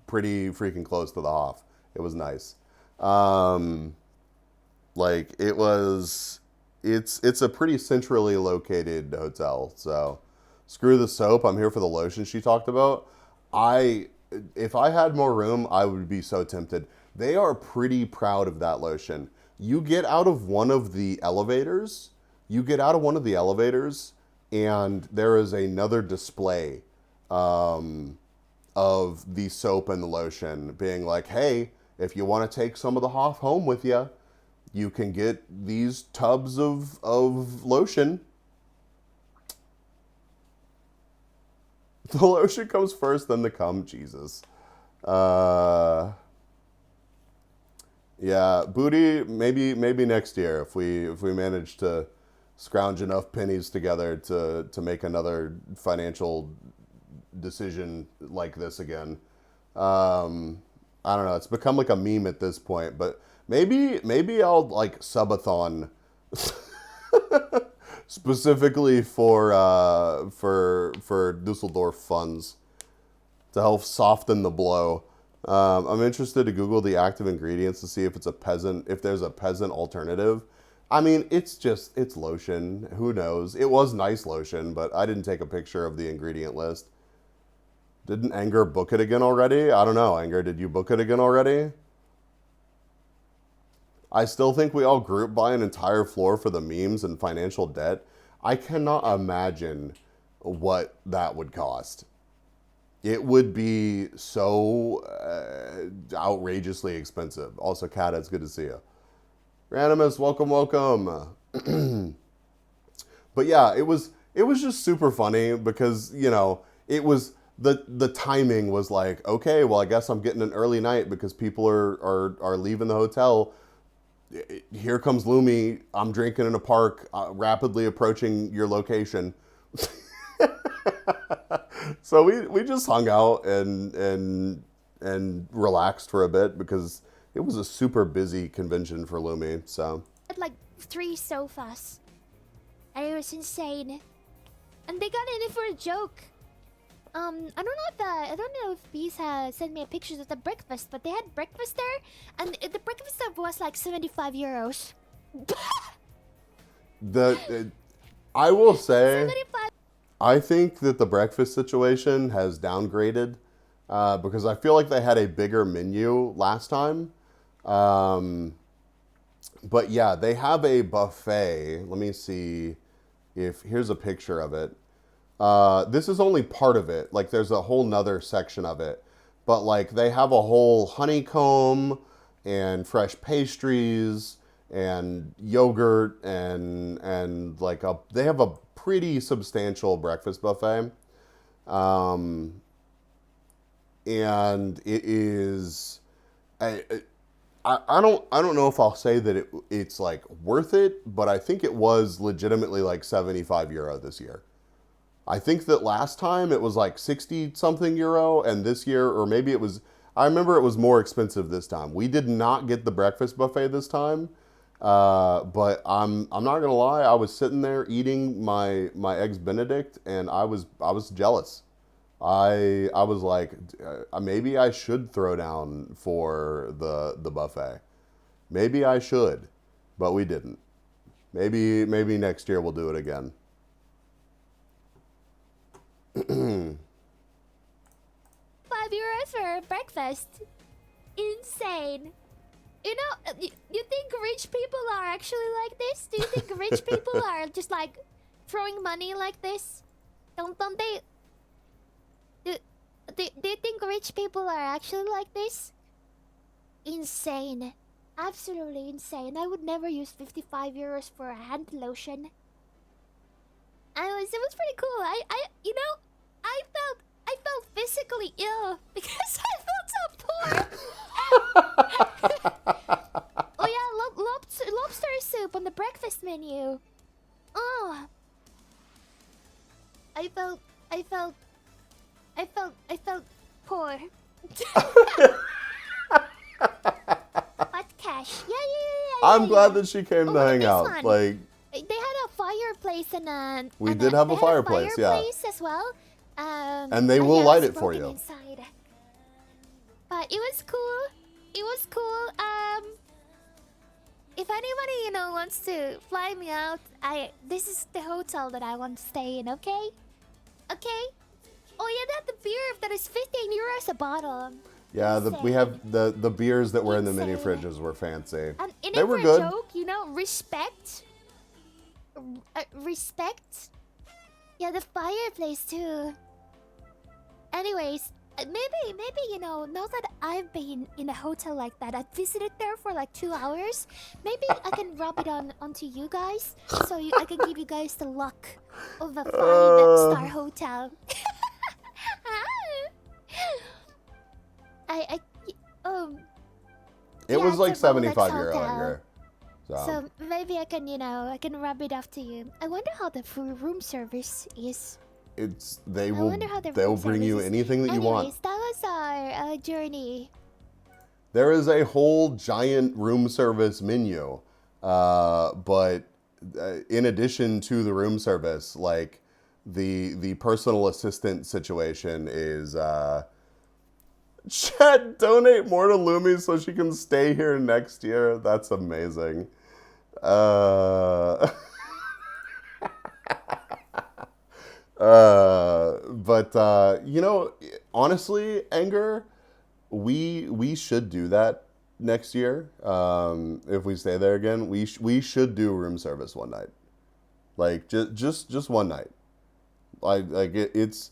pretty freaking close to the Hoff. It was nice. Like it's a pretty centrally located hotel. So screw the soap. I'm here for the lotion she talked about. If I had more room, I would be so tempted. They are pretty proud of that lotion. You get out of one of the elevators, and there is another display of the soap and the lotion being like, "Hey, if you want to take some of the Hoff home with you, you can get these tubs of lotion." The lotion comes first, then the cum. Jesus. Yeah, booty. Maybe next year if we manage to scrounge enough pennies together to make another financial decision like this again. I don't know. It's become like a meme at this point, but maybe I'll like subathon specifically for Dusseldorf funds to help soften the blow. I'm interested to Google the active ingredients to see if there's a peasant alternative. I mean, it's lotion. Who knows? It was nice lotion, but I didn't take a picture of the ingredient list. Didn't Anger book it again already? I don't know. Anger, did you book it again already? I still think we all group buy an entire floor for the memes and financial debt. I cannot imagine what that would cost. It would be so outrageously expensive. Also, Kat, it's good to see you. Randomus, welcome, welcome. But yeah, it was just super funny because, you know, it was the timing was like, okay, well, I guess I'm getting an early night because people are leaving the hotel. Here comes Lumi. I'm drinking in a park, rapidly approaching your location. So we just hung out and relaxed for a bit because it was a super busy convention for Lumi. So Had like 3 sofas, and it was insane. And they got in it for a joke. I don't know if Bees sent me pictures of the breakfast, but they had breakfast there, and the breakfast was like 75 euros. I will say, 75. I think that the breakfast situation has downgraded because I feel like they had a bigger menu last time. But yeah, they have a buffet. Let me see if here's a picture of it. This is only part of it. Like there's a whole nother section of it. But like they have a whole honeycomb and fresh pastries and yogurt and like they have a pretty substantial breakfast buffet. And it is I don't know if I'll say that it's like worth it, but I think it was legitimately like 75 euro this year. I think that last time it was like 60 something euro, and this year, or maybe it was, I remember it was more expensive this time. We did not get the breakfast buffet this time, but I'm not gonna lie, I was sitting there eating my eggs Benedict, and I was jealous. I was like, maybe I should throw down for the buffet. Maybe I should, but we didn't. Maybe next year we'll do it again. 5 euros for breakfast. Insane. You know, you think rich people are actually like this? Do you think rich people are just like throwing money like this? Don't they? Do you think rich people are actually like this? Insane. Absolutely insane. I would never use 55 euros for a hand lotion. It was pretty cool. I felt physically ill because I felt so poor. Oh yeah, lobster soup on the breakfast menu. Oh. I felt poor. What cash? Yeah. I'm glad that she came to hang this out. one. Like They had a fireplace and we did have a fireplace, yeah. as well. And they will yeah, light was it for smoking you. Inside. But it was cool. It was cool. If anybody wants to fly me out, this is the hotel that I want to stay in. Okay. Okay. Oh yeah, that the beer that is 15 euros a bottle. Yeah, we have the beers that were in the mini Insane. fridges were fancy. And They for were a good. joke, respect. Respect. Yeah, the fireplace too. Anyways, maybe now that I've been in a hotel like that, I visited there for like 2 hours. Maybe I can rub it onto you guys, so I can give you guys the luck of a 5-star hotel. It yeah, was it's like a 75 Rolex euro hotel. here. So maybe I can rub it off to you. I wonder how the room service is. They wonder how the will room bring you service is. anything that you want. Anyways, that was our journey. There is a whole giant room service menu, but in addition to the room service, like the personal assistant situation is Chat, donate more to Lumi so she can stay here next year. That's amazing. But you know, honestly, Anger, we should do that next year. If we stay there again, we should do room service one night, like just one night. It's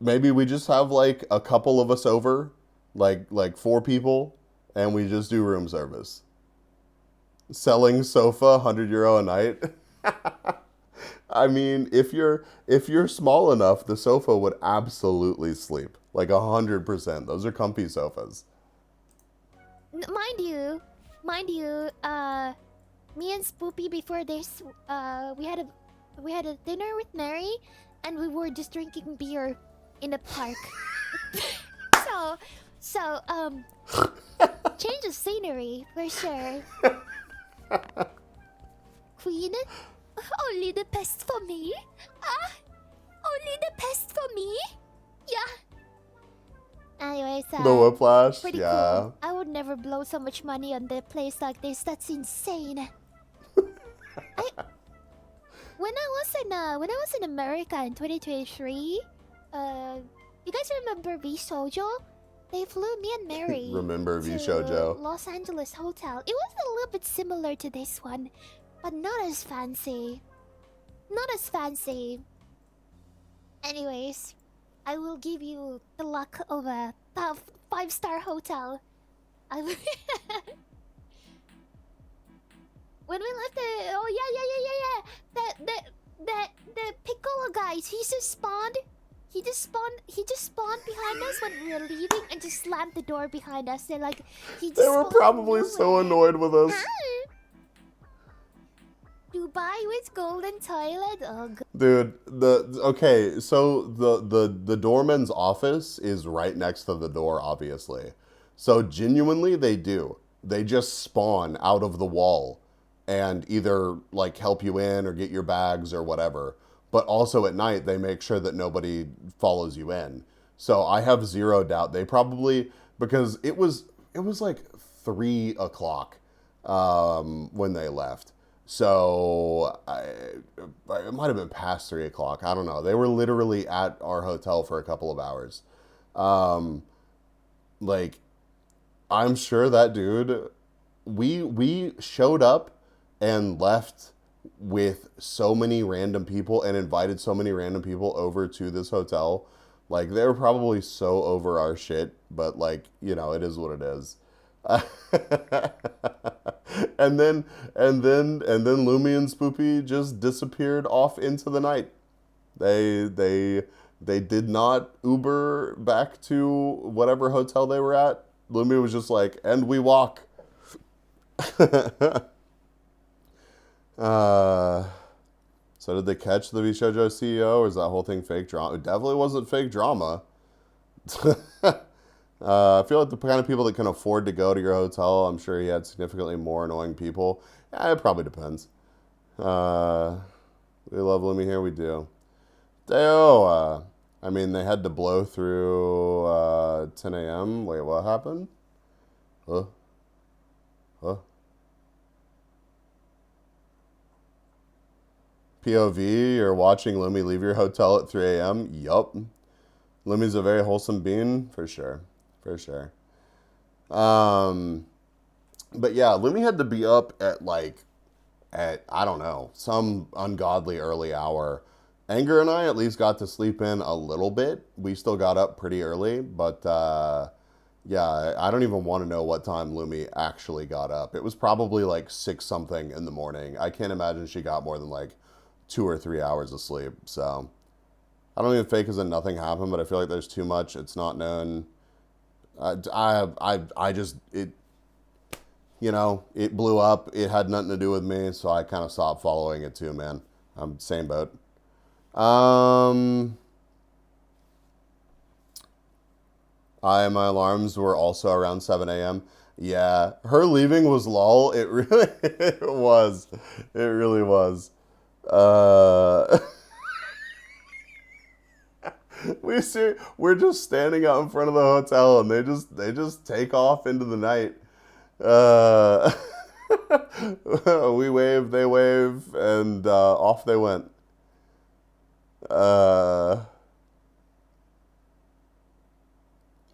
maybe we just have like a couple of us over, like 4 people, and we just do room service. Selling sofa, €100 a night. I mean, if you're small enough, the sofa would absolutely sleep like 100%. Those are comfy sofas. Mind you, me and Spoopy before this, we had a dinner with Mary, and we were just drinking beer in a park. so change of scenery for sure. Queen, only the best for me. Only the best for me. Yeah. Anyways, The whiplash, pretty yeah. cool. I would never blow so much money on the place like this. That's insane. When I was in America in 2023, you guys remember V Shoujo? They flew me and Mary Remember V to Shoujo? Los Angeles hotel. It was a little bit similar to this one, but not as fancy. Not as fancy. Anyways, I will give you the luck of a 5-star hotel. I will When we left the the Piccolo guys, he just spawned behind us when we were leaving and just slammed the door behind us. They were probably so annoyed with us. Huh? Dubai with golden toilet. Oh, Dude, so the doorman's office is right next to the door, obviously. So genuinely, they do. They just spawn out of the wall and either like help you in or get your bags or whatever. But also at night, they make sure that nobody follows you in. So I have zero doubt they probably, because it was like 3 o'clock when they left. So it might have been past 3 o'clock. I don't know. They were literally at our hotel for a couple of hours. Like, I'm sure that dude, we showed up and left with so many random people and invited so many random people over to this hotel. Like, they were probably so over our shit, but like, you know, it is what it is. and then Lumi and Spoopy just disappeared off into the night. They did not Uber back to whatever hotel they were at. Lumi was just like, and we walk. So did they catch the VShojo CEO, or is that whole thing fake drama? It definitely wasn't fake drama. I feel like the kind of people that can afford to go to your hotel, I'm sure he had significantly more annoying people. Yeah, it probably depends. We love Lumi here, we do. Deo, I mean, they had to blow through 10 a.m. Wait, what happened? Huh? POV, you're watching Lumi leave your hotel at 3 a.m.? Yup. Lumi's a very wholesome being, for sure. For sure. But yeah, Lumi had to be up at I don't know, some ungodly early hour. Anger and I at least got to sleep in a little bit. We still got up pretty early, but yeah, I don't even want to know what time Lumi actually got up. It was probably like 6 something in the morning. I can't imagine she got more than like 2 or 3 hours of sleep. So I don't even fake as if nothing happened, but I feel like there's too much. It's not known. I just, it, you know, it blew up. It had nothing to do with me, so I kind of stopped following it too, man. I'm same boat. My alarms were also around 7 a.m. Yeah, her leaving was lol. It really it was. It really was. Uh we're just standing out in front of the hotel and they just take off into the night. Uh we wave, they wave, and off they went. Uh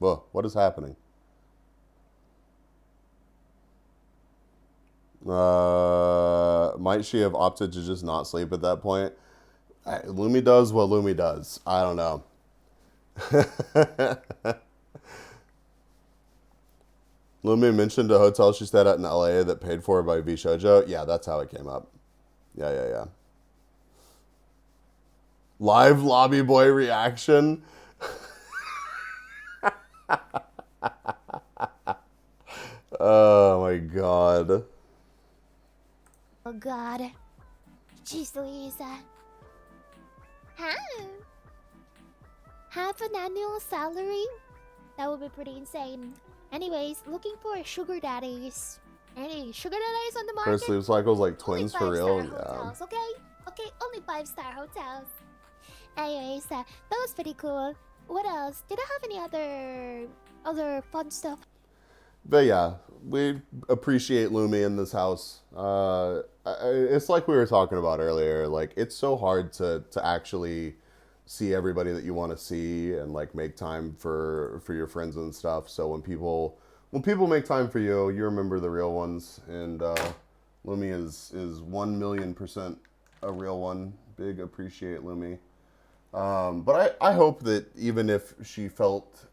Well, what is happening? Might she have opted to just not sleep at that point? Lumi does what Lumi does. I don't know. Lumi mentioned a hotel she stayed at in LA that paid for by V Shoujo. Yeah, that's how it came up. Yeah. Live lobby boy reaction. Oh my god. Oh God. Jeez Louise. Huh? Half an annual salary? That would be pretty insane. Anyways, looking for sugar daddies. Any sugar daddies on the market? Her sleep cycle's like Only twins for real. 5-star Yeah. hotels, okay? Okay, only 5-star hotels. Anyways, that was pretty cool. What else? Did I have any other fun stuff? But yeah, we appreciate Lumi in this house. It's like we were talking about earlier. Like, it's so hard to actually see everybody that you want to see and like make time for your friends and stuff. So when people make time for you, you remember the real ones. And Lumi is 1,000,000% a real one. Big appreciate Lumi. But I hope that even if she felt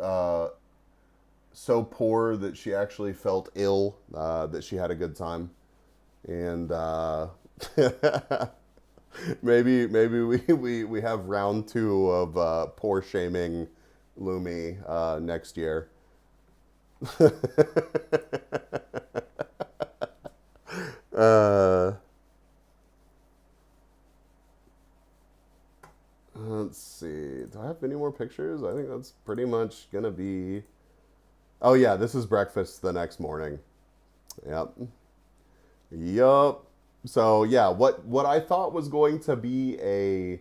so poor that she actually felt ill, that she had a good time. And maybe we have round 2 of poor shaming Lumi next year. Let's see. Do I have any more pictures? I think that's pretty much gonna be. Oh yeah, this is breakfast the next morning. Yup. So yeah, what I thought was going to be a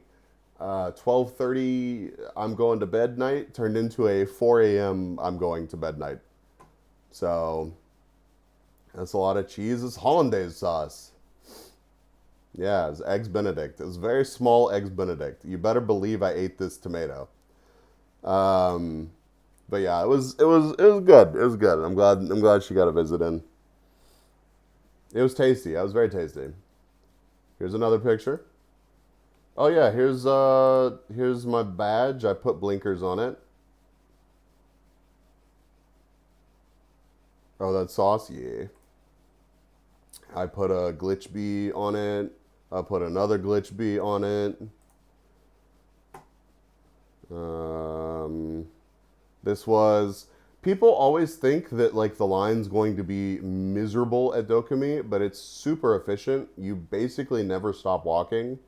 12:30 I'm going to bed night turned into a 4 a.m. I'm going to bed night. So that's a lot of cheese. It's hollandaise sauce. Yeah, it's eggs Benedict. It's very small eggs Benedict. You better believe I ate this tomato. But yeah, it was good. It was good. I'm glad she got a visit in. It was tasty. That was very tasty. Here's another picture. Oh yeah, here's my badge. I put blinkers on it. Oh, that sauce, yeah. I put a glitch bee on it. I put another glitch bee on it. This was. People always think that like the line's going to be miserable at DoKomi, but it's super efficient. You basically never stop walking.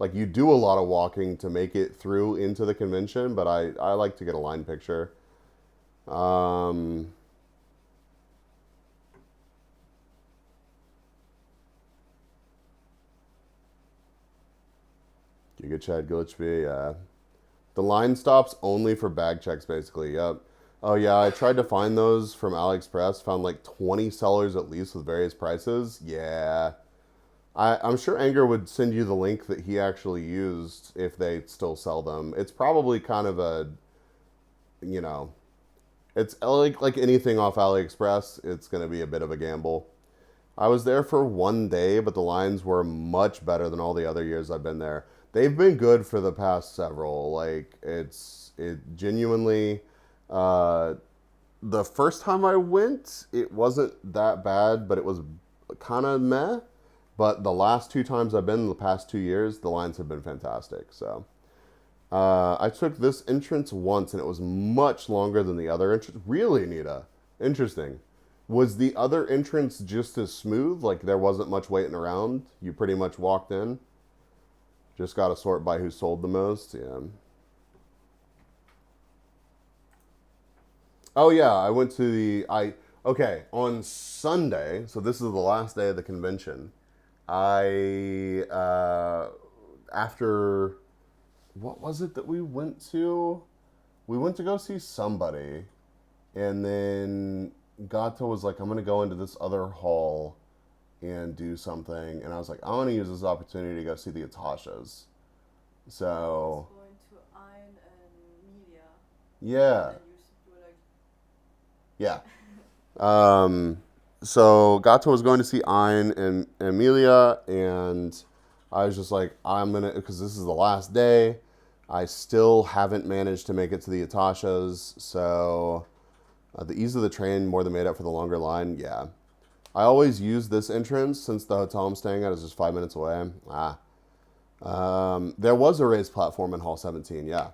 Like you do a lot of walking to make it through into the convention, but I like to get a line picture. Giga Chad Glitchby, yeah. The line stops only for bag checks, basically. Yep. Oh yeah, I tried to find those from AliExpress. Found like 20 sellers at least with various prices. Yeah. I'm sure Anger would send you the link that he actually used if they still sell them. It's probably kind of a, you know, it's like anything off AliExpress. It's going to be a bit of a gamble. I was there for 1 day, but the lines were much better than all the other years I've been there. They've been good for the past several. Like it genuinely. The first time I went, it wasn't that bad, but it was kind of meh. But the last 2 times I've been, the past 2 years, the lines have been fantastic. So I took this entrance once, and it was much longer than the other entrance. Really, Nita? Interesting. Was the other entrance just as smooth? Like there wasn't much waiting around? You pretty much walked in? Just got to sort by who sold the most? Yeah. Oh yeah, I went to the Okay, on Sunday, so this is the last day of the convention, I, after, what was it that we went to? We went to go see somebody, and then Gato was like, I'm going to go into this other hall and do something. And I was like, I want to use this opportunity to go see the Atashas. So, Going to Ein and Media. yeah. And you were like, Yeah. So Gato was going to see Ein and Amelia, and I was just like, I'm gonna, because this is the last day. I still haven't managed to make it to the Atashas, so the ease of the train more than made up for the longer line. Yeah, I always use this entrance since the hotel I'm staying at is just 5 minutes away. There was a raised platform in Hall 17. Yeah.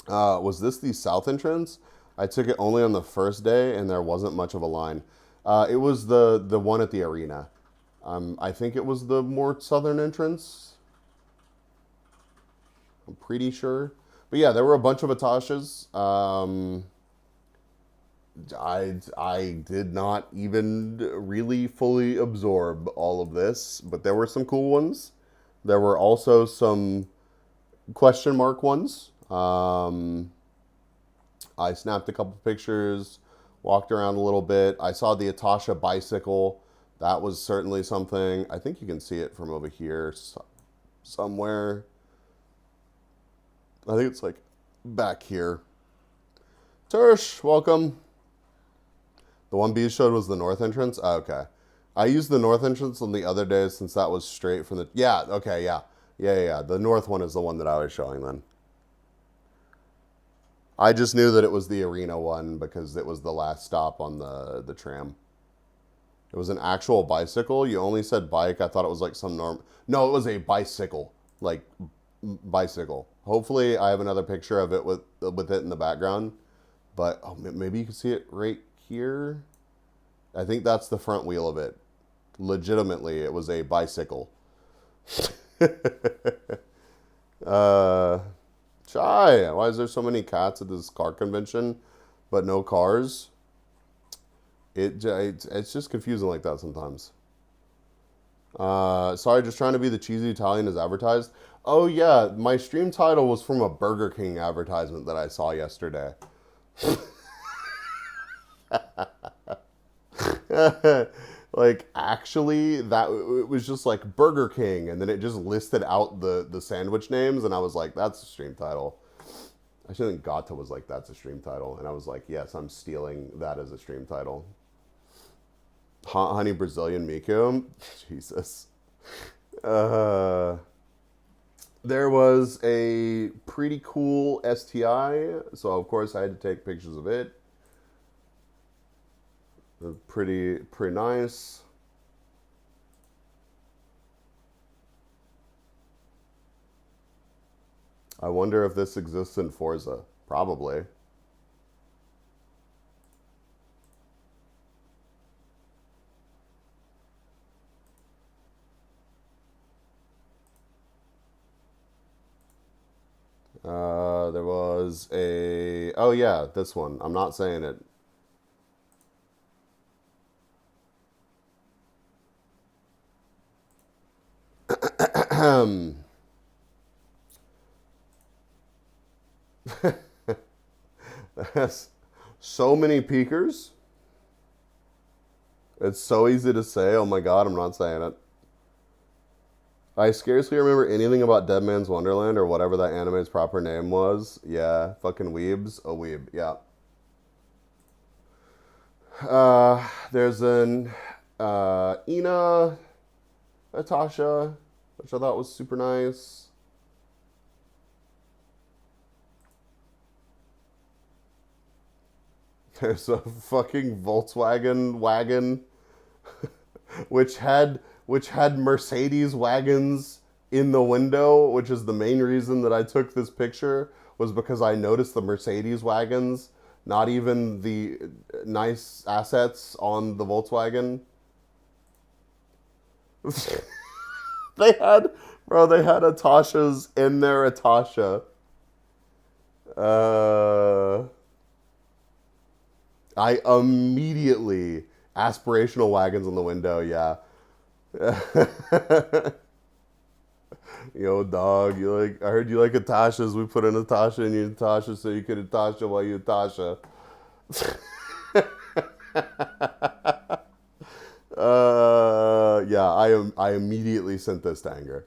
Was this the south entrance? I took it only on the first day, and there wasn't much of a line. It was the one at the arena. I think it was the more southern entrance. I'm pretty sure. But yeah, there were a bunch of Atashas. I did not even really fully absorb all of this, but there were some cool ones. There were also some question mark ones. I snapped a couple pictures, walked around a little bit. I saw the Atasha bicycle. That was certainly something. I think you can see it from over here somewhere. I think it's like back here. Tersh, welcome. The one B showed was the north entrance? Oh, okay. I used the north entrance on the other days since that was straight from the... Yeah, okay, yeah. Yeah. The north one is the one that I was showing then. I just knew that it was the arena one because it was the last stop on the tram. It was an actual bicycle. You only said bike. I thought it was like some norm. No, it was a bicycle. Like, bicycle. Hopefully I have another picture of it with it in the background. But maybe you can see it right here. I think that's the front wheel of it. Legitimately, it was a bicycle. Chai, why is there so many cats at this car convention, but no cars? It's just confusing like that sometimes. Sorry, just trying to be the cheesy Italian as advertised. Oh yeah, my stream title was from a Burger King advertisement that I saw yesterday. Like, actually, that it was just like Burger King, and then it just listed out the sandwich names, and I was like, that's a stream title. I should think Gata was like, that's a stream title, and I was like, yes, I'm stealing that as a stream title. Honey Brazilian Miku. Jesus. There was a pretty cool STI, so of course I had to take pictures of it. Pretty nice. I wonder if this exists in Forza. Probably. There was a... Oh yeah, this one. I'm not saying it. That's so many peekers. It's so easy to say. Oh my god, I'm not saying it. I scarcely remember anything about Dead Man's Wonderland or whatever that anime's proper name was. Yeah, fucking weebs. A weeb, yeah. There's an Ina Natasha, which I thought was super nice. There's a fucking Volkswagen wagon, which had Mercedes wagons in the window, which is the main reason that I took this picture, was because I noticed the Mercedes wagons, not even the nice assets on the Volkswagen. They had Atashas in their Atasha. I immediately aspirational wagons on the window. Yeah. Yo, dog, you like? I heard you like Atasha's. We put in Atasha and you Atasha so you could Atasha while you Atasha. Yeah, I immediately sent this to anger.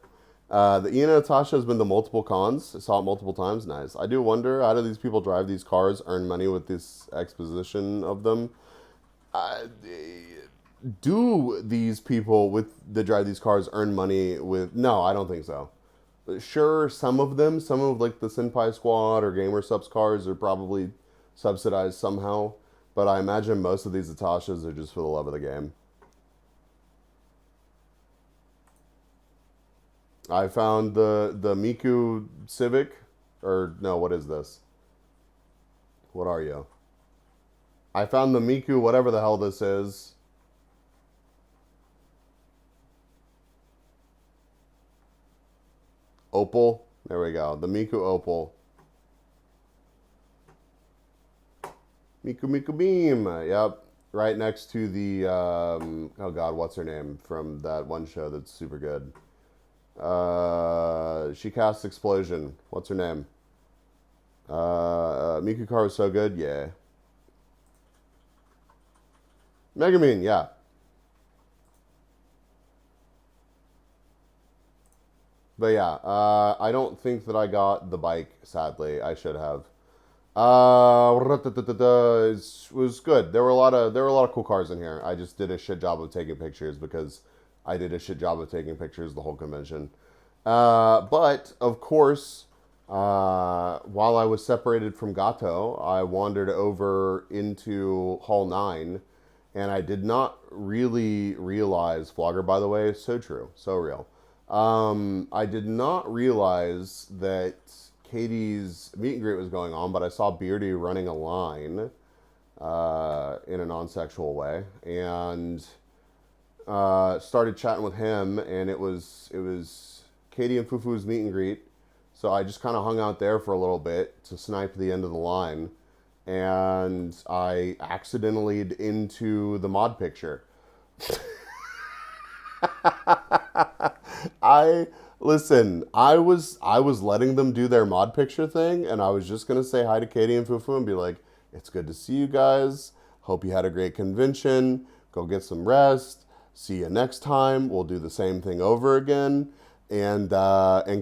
The Ian and Natasha has been to multiple cons. I saw it multiple times. Nice. I do wonder, how do these people drive these cars, earn money with this exposition of them? Do these people that drive these cars earn money with? No, I don't think so. Sure, some of them, some of like the Senpai Squad or Gamer Subs cars are probably subsidized somehow. But I imagine most of these Atashas are just for the love of the game. I found the Miku Civic, or no, what is this? What are you? I found the Miku, whatever the hell this is. Opal. There we go. The Miku Opal. Miku Beam. Yep. Right next to the, oh god, what's her name from that one show that's super good? She cast Explosion. What's her name? Miku car was so good. Yeah. Megumin, yeah. But yeah, I don't think that I got the bike, sadly. I should have. It was good. There were a lot of cool cars in here. I just did a shit job of taking pictures because I did a shit job of taking pictures the whole convention. But of course, while I was separated from Gato, I wandered over into Hall 9, and I did not really realize, Vlogger, by the way, so true, so real. I did not realize that Katie's meet and greet was going on, but I saw Beardy running a line in a non-sexual way, and started chatting with him, and it was Katie and Fufu's meet and greet. So I just kind of hung out there for a little bit to snipe the end of the line, and I accidentally into the mod picture. Listen, I was letting them do their mod picture thing, and I was just gonna say hi to Katie and Fufu and be like, "It's good to see you guys. Hope you had a great convention. Go get some rest. See you next time. We'll do the same thing over again." And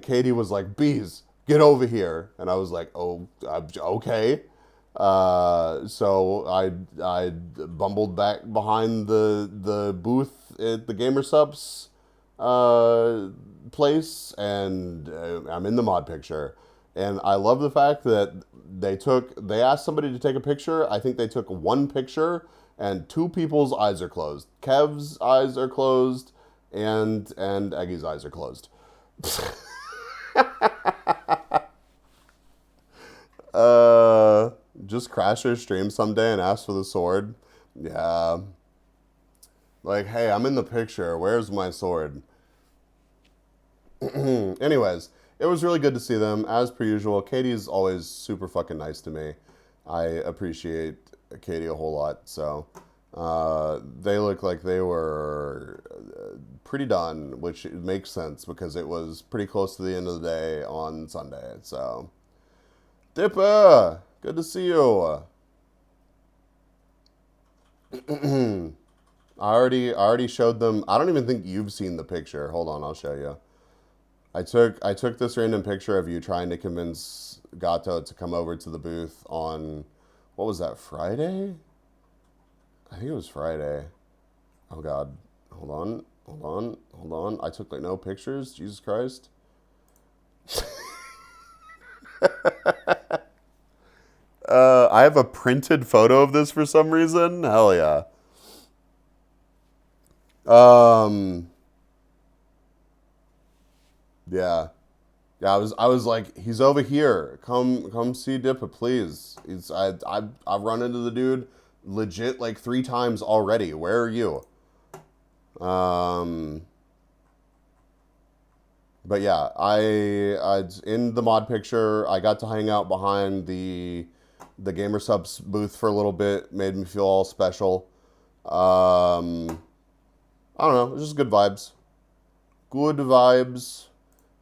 Katie was like, "Bees, get over here." And I was like, "Oh, okay." So I bumbled back behind the booth at the Gamer Subs place, and I'm in the mod picture. And I love the fact that they asked somebody to take a picture. I think they took one picture, and two people's eyes are closed. Kev's eyes are closed, and Eggy's eyes are closed. Just crash your stream someday and ask for the sword. Yeah. Like, hey, I'm in the picture. Where's my sword? Anyways, it was really good to see them. As per usual, Katie's always super fucking nice to me. I appreciate Katie a whole lot. So, they look like they were pretty done, which makes sense because it was pretty close to the end of the day on Sunday. So, Dipper, good to see you. I already showed them. I don't even think you've seen the picture. Hold on, I'll show you. I took this random picture of you trying to convince Gato to come over to the booth on, what was that, Friday? I think it was Friday. Oh God, hold on. I took like no pictures. Jesus Christ. I have a printed photo of this for some reason. Hell yeah. Yeah. Yeah, I was like, he's over here. Come see Dippa, please. I've run into the dude legit like 3 times already. Where are you? But yeah, I in the mod picture, I got to hang out behind the the Gamer Subs booth for a little bit, made me feel all special. I don't know, it was just good vibes. Good vibes.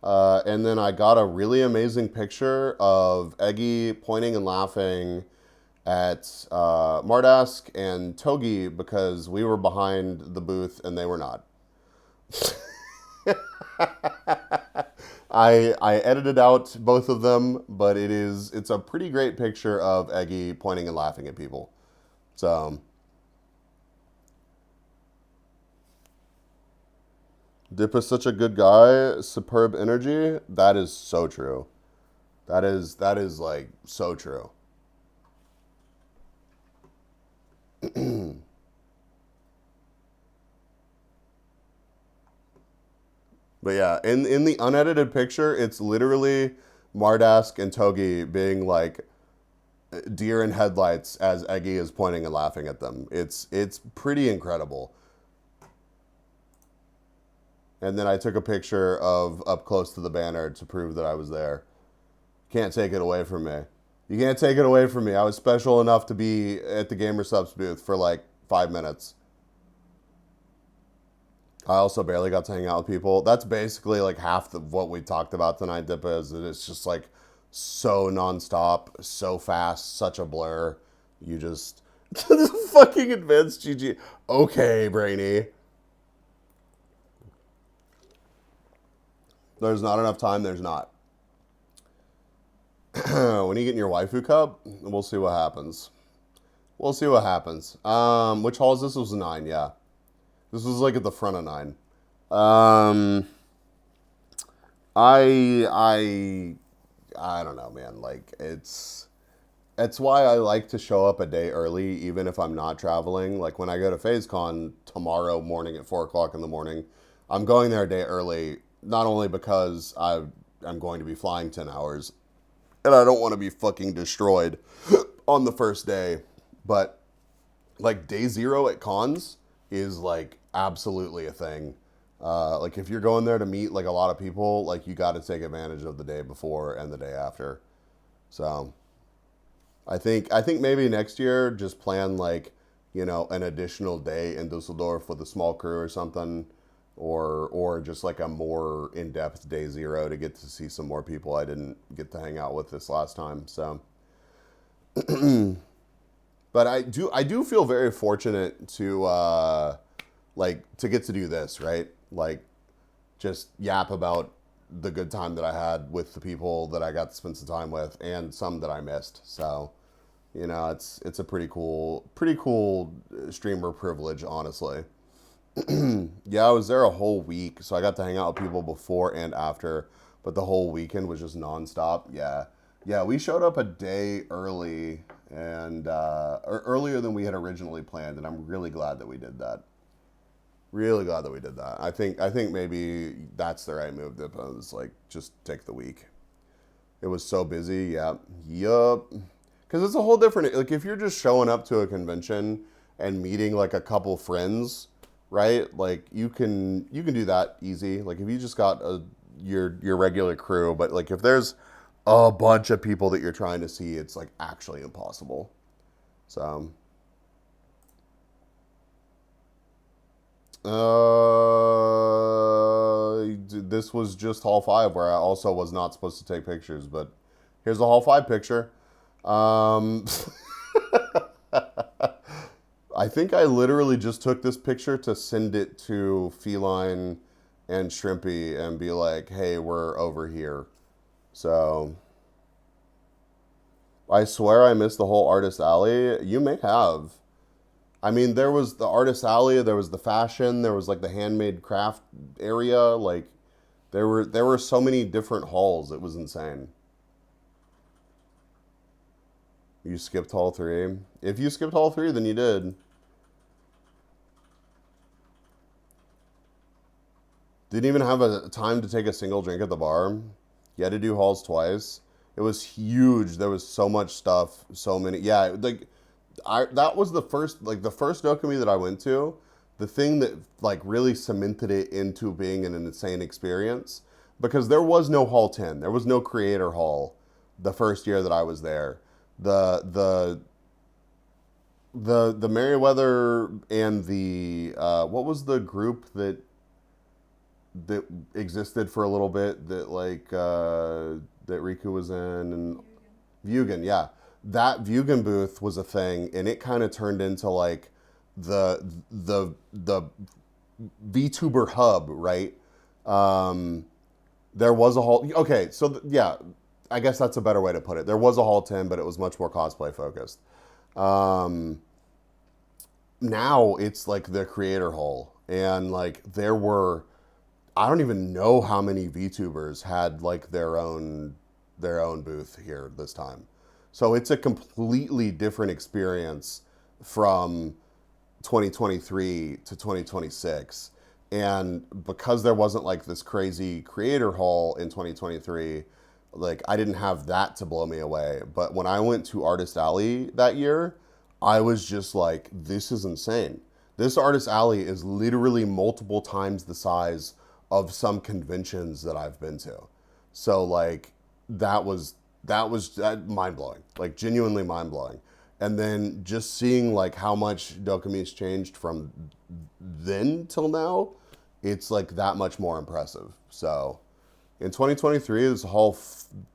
And then I got a really amazing picture of Eggy pointing and laughing at Mardask and Togi because we were behind the booth and they were not. I edited out both of them, but it's a pretty great picture of Eggy pointing and laughing at people. So Dip is such a good guy, superb energy. That is so true. That is like so true. But yeah, in the unedited picture, it's literally Mardask and Togi being like deer in headlights as Eggy is pointing and laughing at them. It's pretty incredible. And then I took a picture of up close to the banner to prove that I was there. Can't take it away from me. You can't take it away from me. I was special enough to be at the Gamer Subs booth for like 5 minutes. I also barely got to hang out with people. That's basically like half of what we talked about tonight, Dippa, is that it's just like so nonstop, so fast, such a blur. You just... fucking advanced GG. Okay, Brainy. There's not enough time, there's not. When you get in your waifu cup, we'll see what happens. We'll see what happens. Which hall is this? This was 9, yeah. This was like at the front of 9. I don't know, man. Like it's why I like to show up a day early, even if I'm not traveling. Like when I go to FazeCon tomorrow morning at 4 o'clock in the morning, I'm going there a day early. Not only because I'm going to be flying 10 hours and I don't want to be fucking destroyed on the first day, but like day 0 at cons is like absolutely a thing. Like if you're going there to meet like a lot of people, like you got to take advantage of the day before and the day after. So I think maybe next year just plan like, you know, an additional day in Dusseldorf with a small crew or something. Or just like a more in-depth day 0 to get to see some more people I didn't get to hang out with this last time. So, but I do feel very fortunate to like to get to do this, right? Like just yap about the good time that I had with the people that I got to spend some time with and some that I missed. So, you know, it's a pretty cool streamer privilege, honestly. Yeah, I was there a whole week, so I got to hang out with people before and after, but the whole weekend was just nonstop. Yeah, we showed up a day early and or earlier than we had originally planned, and I'm really glad that we did that. Really glad that we did that. I think maybe that's the right move. That was like just take the week. It was so busy. Yup. Because it's a whole different. Like if you're just showing up to a convention and meeting like a couple friends. Right, like you can do that easy. Like if you just got your regular crew, but like if there's a bunch of people that you're trying to see, it's like actually impossible. So, this was just Hall 5 where I also was not supposed to take pictures, but here's a Hall 5 picture. I think I literally just took this picture to send it to Feline and Shrimpy and be like, hey, we're over here. So, I swear I missed the whole Artist Alley. You may have. I mean, there was the Artist Alley, there was the fashion, there was like the handmade craft area. Like, there were so many different halls. It was insane. You skipped Hall 3. If you skipped Hall 3, then you did. Didn't even have a time to take a single drink at the bar. You had to do halls twice. It was huge. There was so much stuff, so many. Yeah, like that was the first DoKomi that I went to. The thing that like really cemented it into being an insane experience, because there was no Hall 10. There was no creator hall the first year that I was there. The the Merriweather and the what was the group that existed for a little bit that that Riku was in and Vugan, yeah. That Vugan booth was a thing, and it kind of turned into like the VTuber hub, right? There was a hall. Okay, so yeah, I guess that's a better way to put it. There was a hall 10, but it was much more cosplay focused. Now it's like the creator hall, and like there were, I don't even know how many VTubers had like their own booth here this time. So it's a completely different experience from 2023 to 2026. And because there wasn't like this crazy creator hall in 2023, like I didn't have that to blow me away. But when I went to Artist Alley that year, I was just like, this is insane. This Artist Alley is literally multiple times the size of some conventions that I've been to. So like that was mind blowing, like genuinely mind blowing. And then just seeing like how much DoKomi's changed from then till now, it's like that much more impressive. So in 2023, this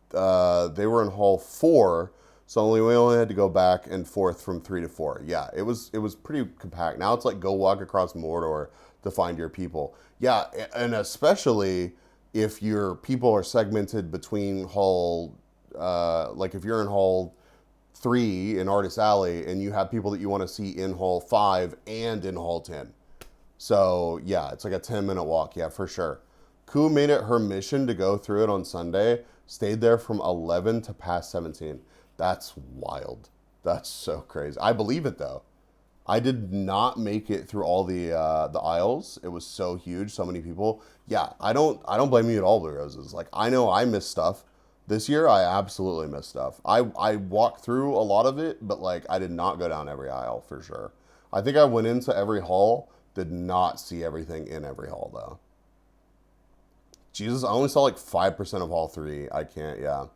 they were in hall 4, so we only had to go back and forth from 3 to 4. Yeah, it was pretty compact. Now it's like go walk across Mordor to find your people. Yeah, and especially if your people are segmented between hall, like if you're in hall 3 in Artist Alley and you have people that you want to see in hall 5 and in hall 10. So yeah, it's like a 10-minute walk. Yeah, for sure. Ku made it her mission to go through it on Sunday. Stayed there from 11 to past 17. That's wild. That's so crazy. I believe it though. I did not make it through all the aisles. It was so huge, so many people. Yeah, I don't blame you at all, Blue Roses. Like I know I missed stuff. This year I absolutely missed stuff. I walked through a lot of it, but like I did not go down every aisle for sure. I think I went into every hall, did not see everything in every hall though. Jesus, I only saw like 5% of hall 3. I can't, yeah.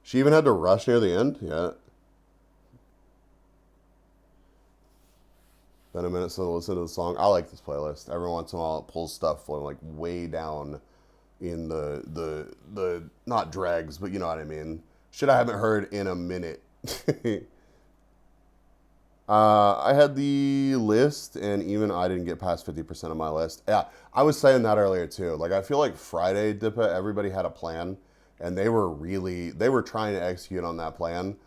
She even had to rush near the end? Yeah. Been a minute so to listen to the song. I like this playlist. Every once in a while it pulls stuff from like way down in the not dregs, but you know what I mean. Shit I haven't heard in a minute. I had the list, and even I didn't get past 50% of my list. Yeah, I was saying that earlier too. Like I feel like Friday, Dippa, everybody had a plan, and they were trying to execute on that plan.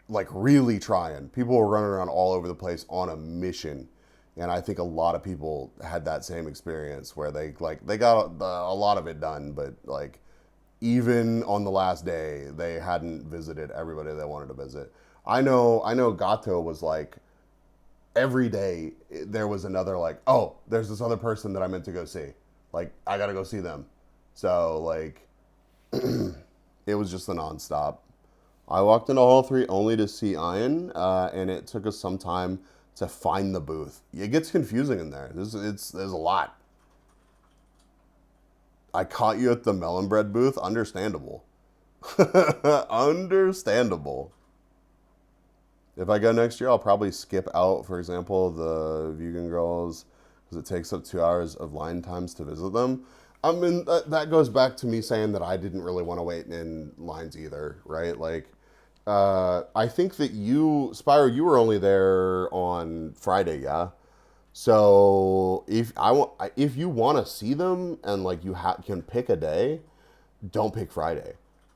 Like really trying. People were running around all over the place on a mission. And I think a lot of people had that same experience where they got a lot of it done, but like even on the last day, they hadn't visited everybody they wanted to visit. I know Gato was like every day there was another like, oh, there's this other person that I meant to go see. Like I gotta go see them. So like it was just a nonstop. I walked into hall 3 only to see Ian, and it took us some time to find the booth. It gets confusing in there. There's a lot. I caught you at the melon bread booth. Understandable. Understandable. If I go next year, I'll probably skip out, for example, the vegan girls, because it takes up 2 hours of line times to visit them. I mean, that goes back to me saying that I didn't really want to wait in lines either, right? Like, I think that Spyro, you were only there on Friday, yeah? So if you want to see them and like you can pick a day, don't pick Friday,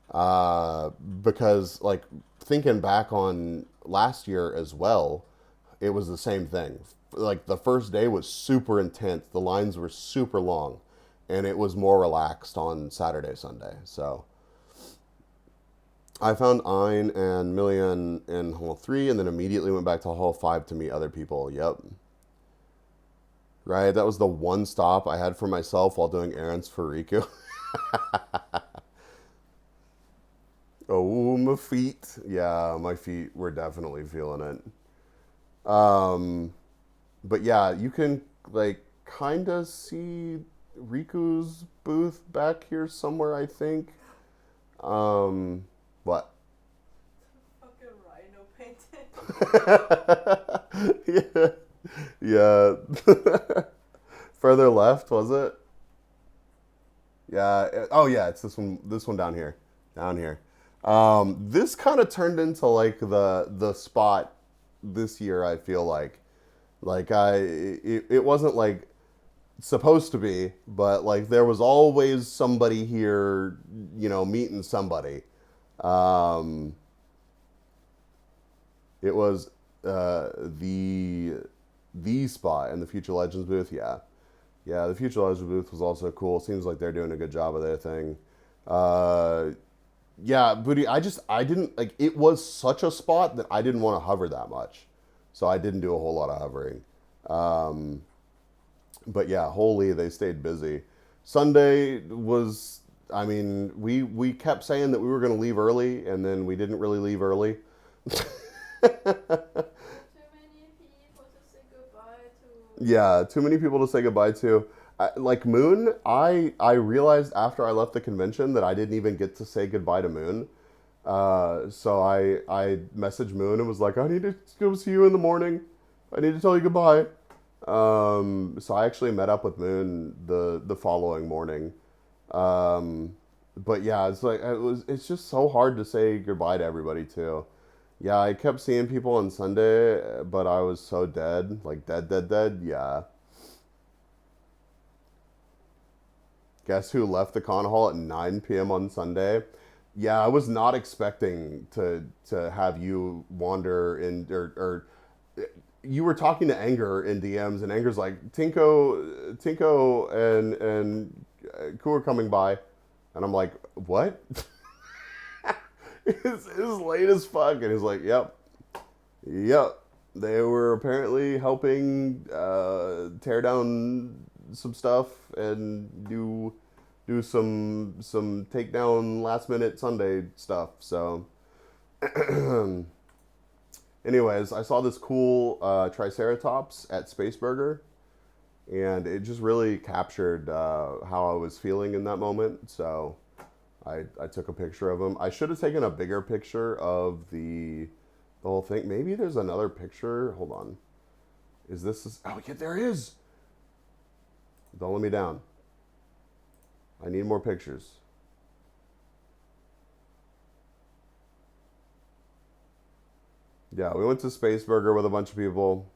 because like thinking back on last year as well, it was the same thing. Like the first day was super intense, the lines were super long, and it was more relaxed on Saturday, Sunday. So I found Ein and Million in hall 3, and then immediately went back to hall 5 to meet other people. Yep. Right, that was the one stop I had for myself while doing errands for Riku. Oh, my feet. Yeah, my feet were definitely feeling it. But yeah, you can like kind of see Riku's booth back here somewhere, I think. What? Yeah. Yeah. Further left, was it? Yeah. Oh yeah, it's this one. This one down here. Down here. This kind of turned into like the spot this year. I feel like it wasn't like supposed to be, but like there was always somebody here, you know, meeting somebody. Um, it was the spot in the Future Legends booth. Yeah, yeah. The Future Legends booth was also cool. Seems like they're doing a good job of their thing. Uh, yeah, Booty. I didn't like. It was such a spot that I didn't want to hover that much, so I didn't do a whole lot of hovering. Um, but yeah, holy, they stayed busy. Sunday was. I mean, we kept saying that we were going to leave early, and then we didn't really leave early. Too many people to say goodbye to. Yeah, too many people to say goodbye to. Like Moon, I realized after I left the convention that I didn't even get to say goodbye to Moon. So I messaged Moon and was like, I need to go see you in the morning. I need to tell you goodbye. So I actually met up with Moon the following morning. But yeah, it's just so hard to say goodbye to everybody too. Yeah, I kept seeing people on Sunday, but I was so dead, like dead. Yeah. Guess who left the con hall at 9 p.m. on Sunday? Yeah, I was not expecting to have you wander in or you were talking to Anger in DMs, and Anger's like, Tinko and Ku are coming by, and I'm like, what? It's late as fuck, and he's like, yep. They were apparently helping tear down some stuff and do some takedown last minute Sunday stuff. So, anyways, I saw this cool Triceratops at Space Burger, and it just really captured how I was feeling in that moment. So I took a picture of him. I should have taken a bigger picture of the whole thing. Maybe there's another picture. Hold on. Is this? Oh, yeah, there is. Don't let me down. I need more pictures. Yeah, we went to Space Burger with a bunch of people.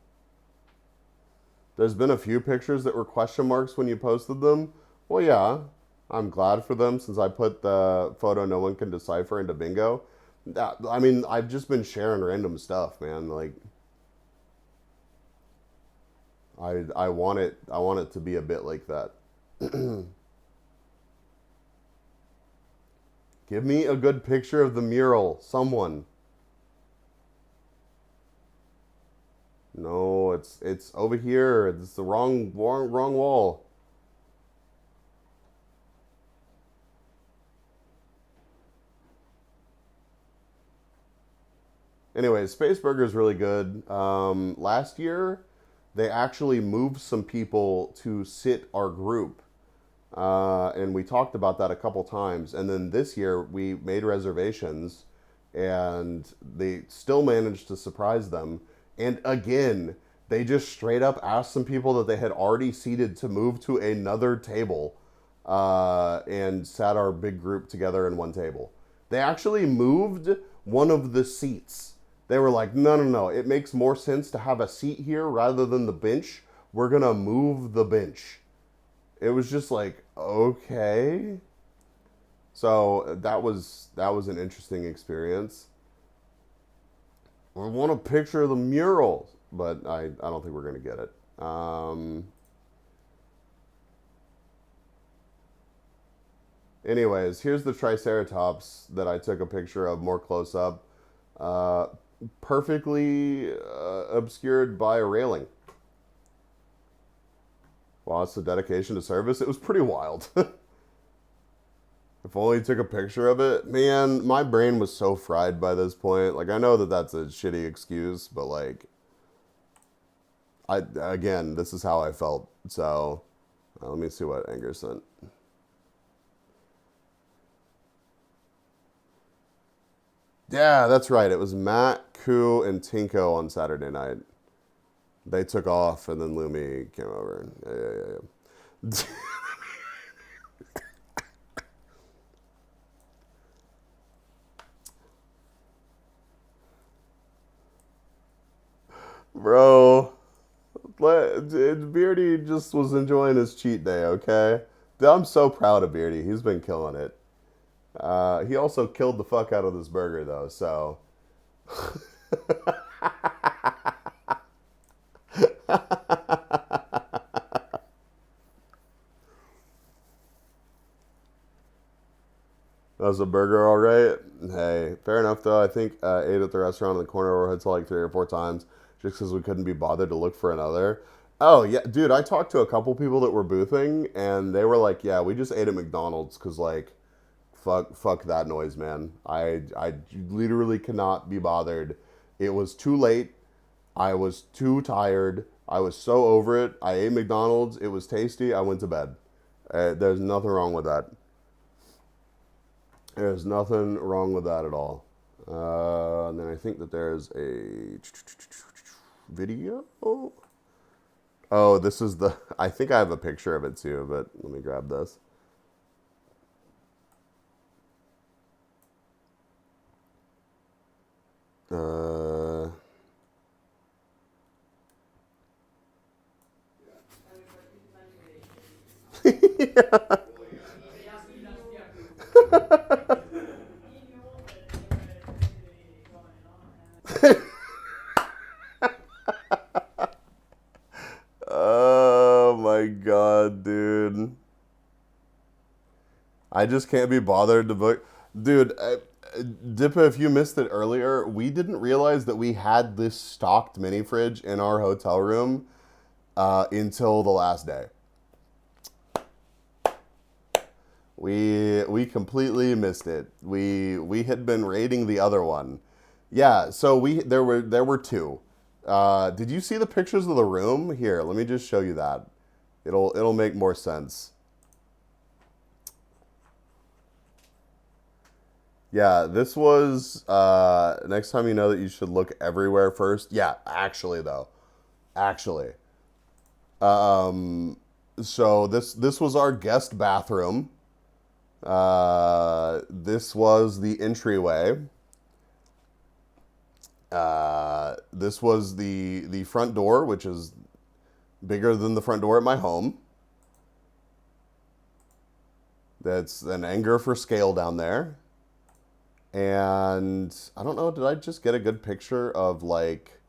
There's been a few pictures that were question marks when you posted them. Well, yeah, I'm glad for them since I put the photo no one can decipher into bingo. I mean, I've just been sharing random stuff, man. Like, I want it to be a bit like that. Give me a good picture of the mural, someone. No, it's over here. It's the wrong wall. Anyways, Space Burger is really good. Last year, they actually moved some people to sit our group. And we talked about that a couple times. And then this year, we made reservations, and they still managed to surprise them. And again, they just straight up asked some people that they had already seated to move to another table and sat our big group together in one table. They actually moved one of the seats. They were like, no, it makes more sense to have a seat here rather than the bench. We're going to move the bench. It was just like, okay. So that was an interesting experience. I want a picture of the mural, but I don't think we're going to get it. Anyways, here's the Triceratops that I took a picture of more close up. Perfectly obscured by a railing. Wow, it's a dedication to service. It was pretty wild. If only took a picture of it. Man, my brain was so fried by this point. Like, I know that that's a shitty excuse, but like, again, this is how I felt. So, let me see what Anger sent. Yeah, that's right. It was Matt, Koo, and Tinko on Saturday night. They took off, and then Lumi came over. Yeah. Bro, Beardy just was enjoying his cheat day, okay? I'm so proud of Beardy. He's been killing it. He also killed the fuck out of this burger, though, so... That was a burger, all right. Hey, fair enough though. I think ate at the restaurant in the corner of our hotel like 3 or 4 times just because we couldn't be bothered to look for another. Oh yeah, dude. I talked to a couple people that were boothing, and they were like, "Yeah, we just ate at McDonald's because like, fuck that noise, man. I literally cannot be bothered. It was too late. I was too tired. I was so over it. I ate McDonald's. It was tasty. I went to bed. There's nothing wrong with that. There's nothing wrong with that at all. And then I think that there's a video. Oh, this is the... I think I have a picture of it too, but let me grab this. Yeah. Oh my god, dude. I just can't be bothered to book. Dude, Dippa, if you missed it earlier, we didn't realize that we had this stocked mini fridge in our hotel room until the last day. We completely missed it. We had been raiding the other one. Yeah, so there were two. Did you see the pictures of the room? Here, let me just show you that. It'll make more sense. Yeah, this was next time you know that you should look everywhere first. Yeah, actually though. Actually. So this was our guest bathroom. This was the entryway. This was the front door, which is bigger than the front door at my home. That's an anger for scale down there. And I don't know, did I just get a good picture of like...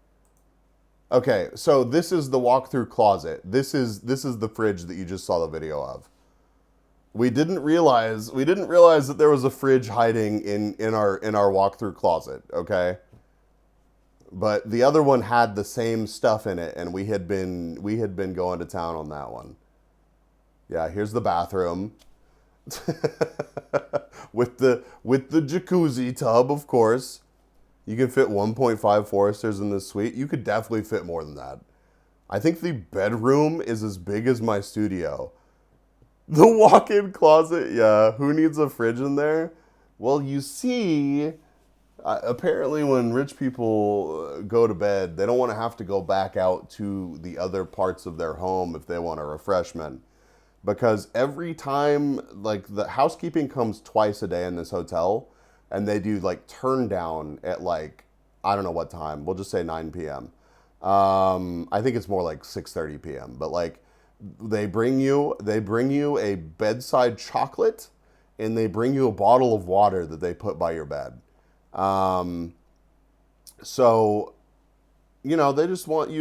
Okay, so this is the walk-through closet. This is the fridge that you just saw the video of. We didn't realize that there was a fridge hiding in our walk-through closet, okay? But the other one had the same stuff in it, and we had been going to town on that one. Yeah, here's the bathroom. with the jacuzzi tub, of course. You can fit 1.5 Foresters in this suite. You could definitely fit more than that. I think the bedroom is as big as my studio. The walk-in closet, yeah. Who needs a fridge in there? Well, you see, apparently when rich people go to bed, they don't want to have to go back out to the other parts of their home if they want a refreshment. Because every time, like, the housekeeping comes twice a day in this hotel, and they do, like, turn down at, like, I don't know what time. We'll just say 9 p.m. I think it's more like 6:30 p.m. But, like, they bring you a bedside chocolate, and they bring you a bottle of water that they put by your bed. So, you know, they don't want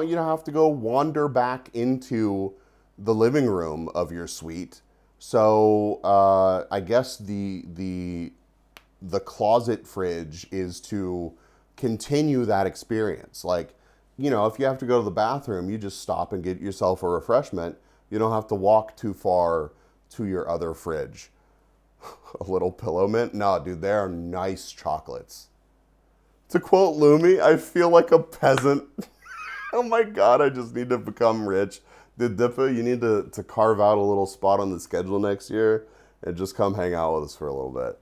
you to have to go wander back into the living room of your suite. So I guess the closet fridge is to continue that experience. Like, you know, if you have to go to the bathroom, you just stop and get yourself a refreshment. You don't have to walk too far to your other fridge. A little pillow mint? No, dude, they are nice chocolates. To quote Lumi, I feel like a peasant. Oh my god, I just need to become rich. Dude, Dippa, you need to carve out a little spot on the schedule next year and just come hang out with us for a little bit.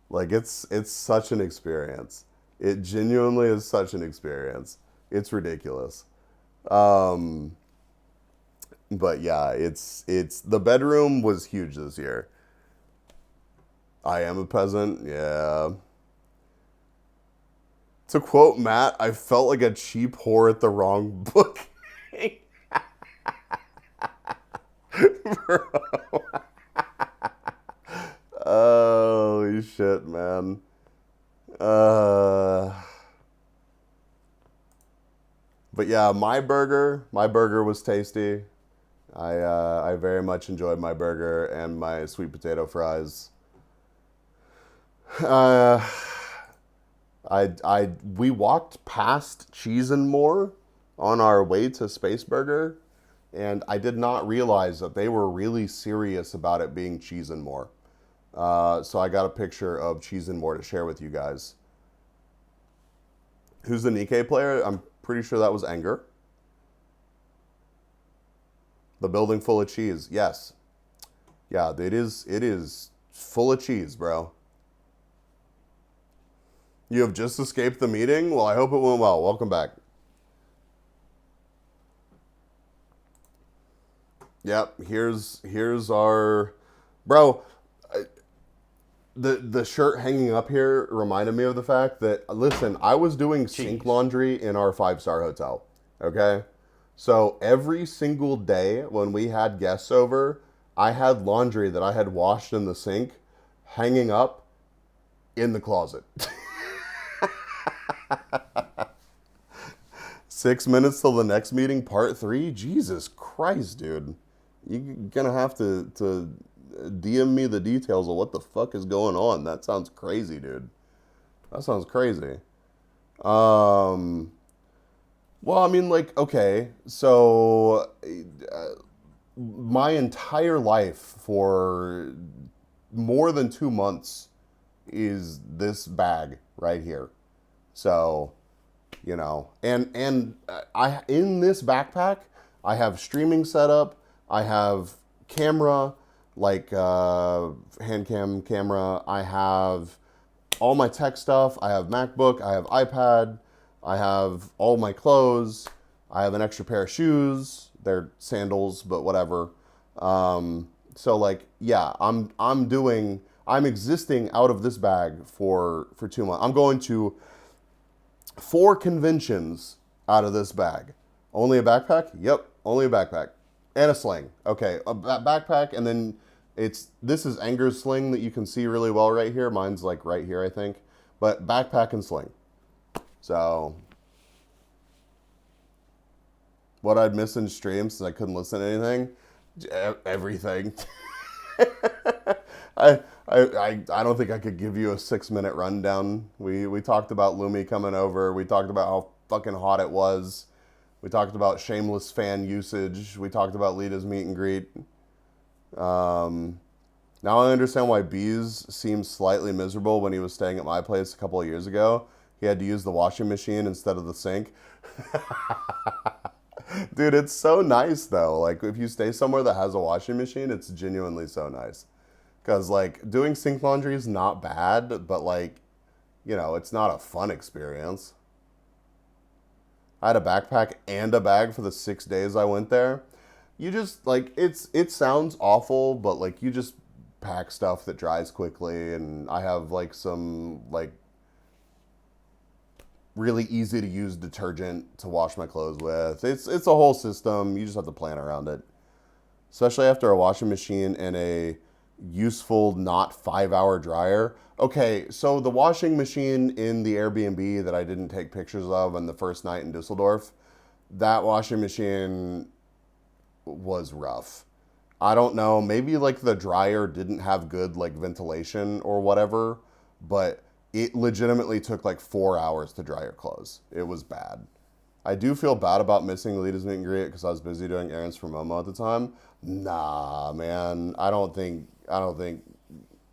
Like it's such an experience. It genuinely is such an experience. It's ridiculous. Um, but yeah, it's the bedroom was huge this year. I am a peasant. Yeah. To quote Matt, I felt like a cheap whore at the wrong book. Bro. Holy shit, man. Uh, but yeah, my burger was tasty. I very much enjoyed my burger and my sweet potato fries. Uh, we walked past Cheese and More on our way to Space Burger, and I did not realize that they were really serious about it being Cheese and More. So I got a picture of Cheese and More to share with you guys. Who's the Nikkei player? I'm pretty sure that was Anger. The building full of cheese. Yes. Yeah, it is full of cheese, bro. You have just escaped the meeting? Well, I hope it went well. Welcome back. Yep, here's our bro. The shirt hanging up here reminded me of the fact that listen, I was doing sink laundry in our 5-star hotel. Okay? So every single day when we had guests over, I had laundry that I had washed in the sink hanging up in the closet. 6 minutes till the next meeting, part 3? Jesus Christ, dude. You're gonna have to DM me the details of what the fuck is going on. That sounds crazy, dude. That sounds crazy. Well, I mean, like, okay, so my entire life for more than 2 months is this bag right here. So, you know, and I in this backpack, I have streaming setup, I have camera, like hand cam camera, I have all my tech stuff, I have MacBook, I have iPad, I have all my clothes, I have an extra pair of shoes, they're sandals, but whatever. So like, yeah, I'm existing out of this bag for 2 months. I'm going to 4 conventions out of this bag. Only a backpack? Yep, only a backpack. And a sling. Okay, a backpack, and then this is Anger's sling that you can see really well right here. Mine's like right here, I think. But backpack and sling. So, what I'd miss in streams since I couldn't listen to anything? Everything. I don't think I could give you a 6-minute rundown. We talked about Lumi coming over. We talked about how fucking hot it was. We talked about shameless fan usage. We talked about Lita's meet and greet. Now I understand why Bees seemed slightly miserable when he was staying at my place a couple of years ago. He had to use the washing machine instead of the sink. Dude, it's so nice though. Like if you stay somewhere that has a washing machine, it's genuinely so nice. Because like doing sink laundry is not bad, but like, you know, it's not a fun experience. I had a backpack and a bag for the 6 days I went there. You just like it sounds awful, but like you just pack stuff that dries quickly, and I have like some like really easy to use detergent to wash my clothes with. It's a whole system. You just have to plan around it. Especially after a washing machine and a useful not 5-hour dryer. Okay, so the washing machine in the Airbnb that I didn't take pictures of on the first night in Dusseldorf, that washing machine was rough. I don't know, maybe like the dryer didn't have good like ventilation or whatever, but it legitimately took like 4 hours to dry your clothes. It was bad. I do feel bad about missing Lita's meet and greet because I was busy doing errands for Momo at the time. Nah, man, I don't think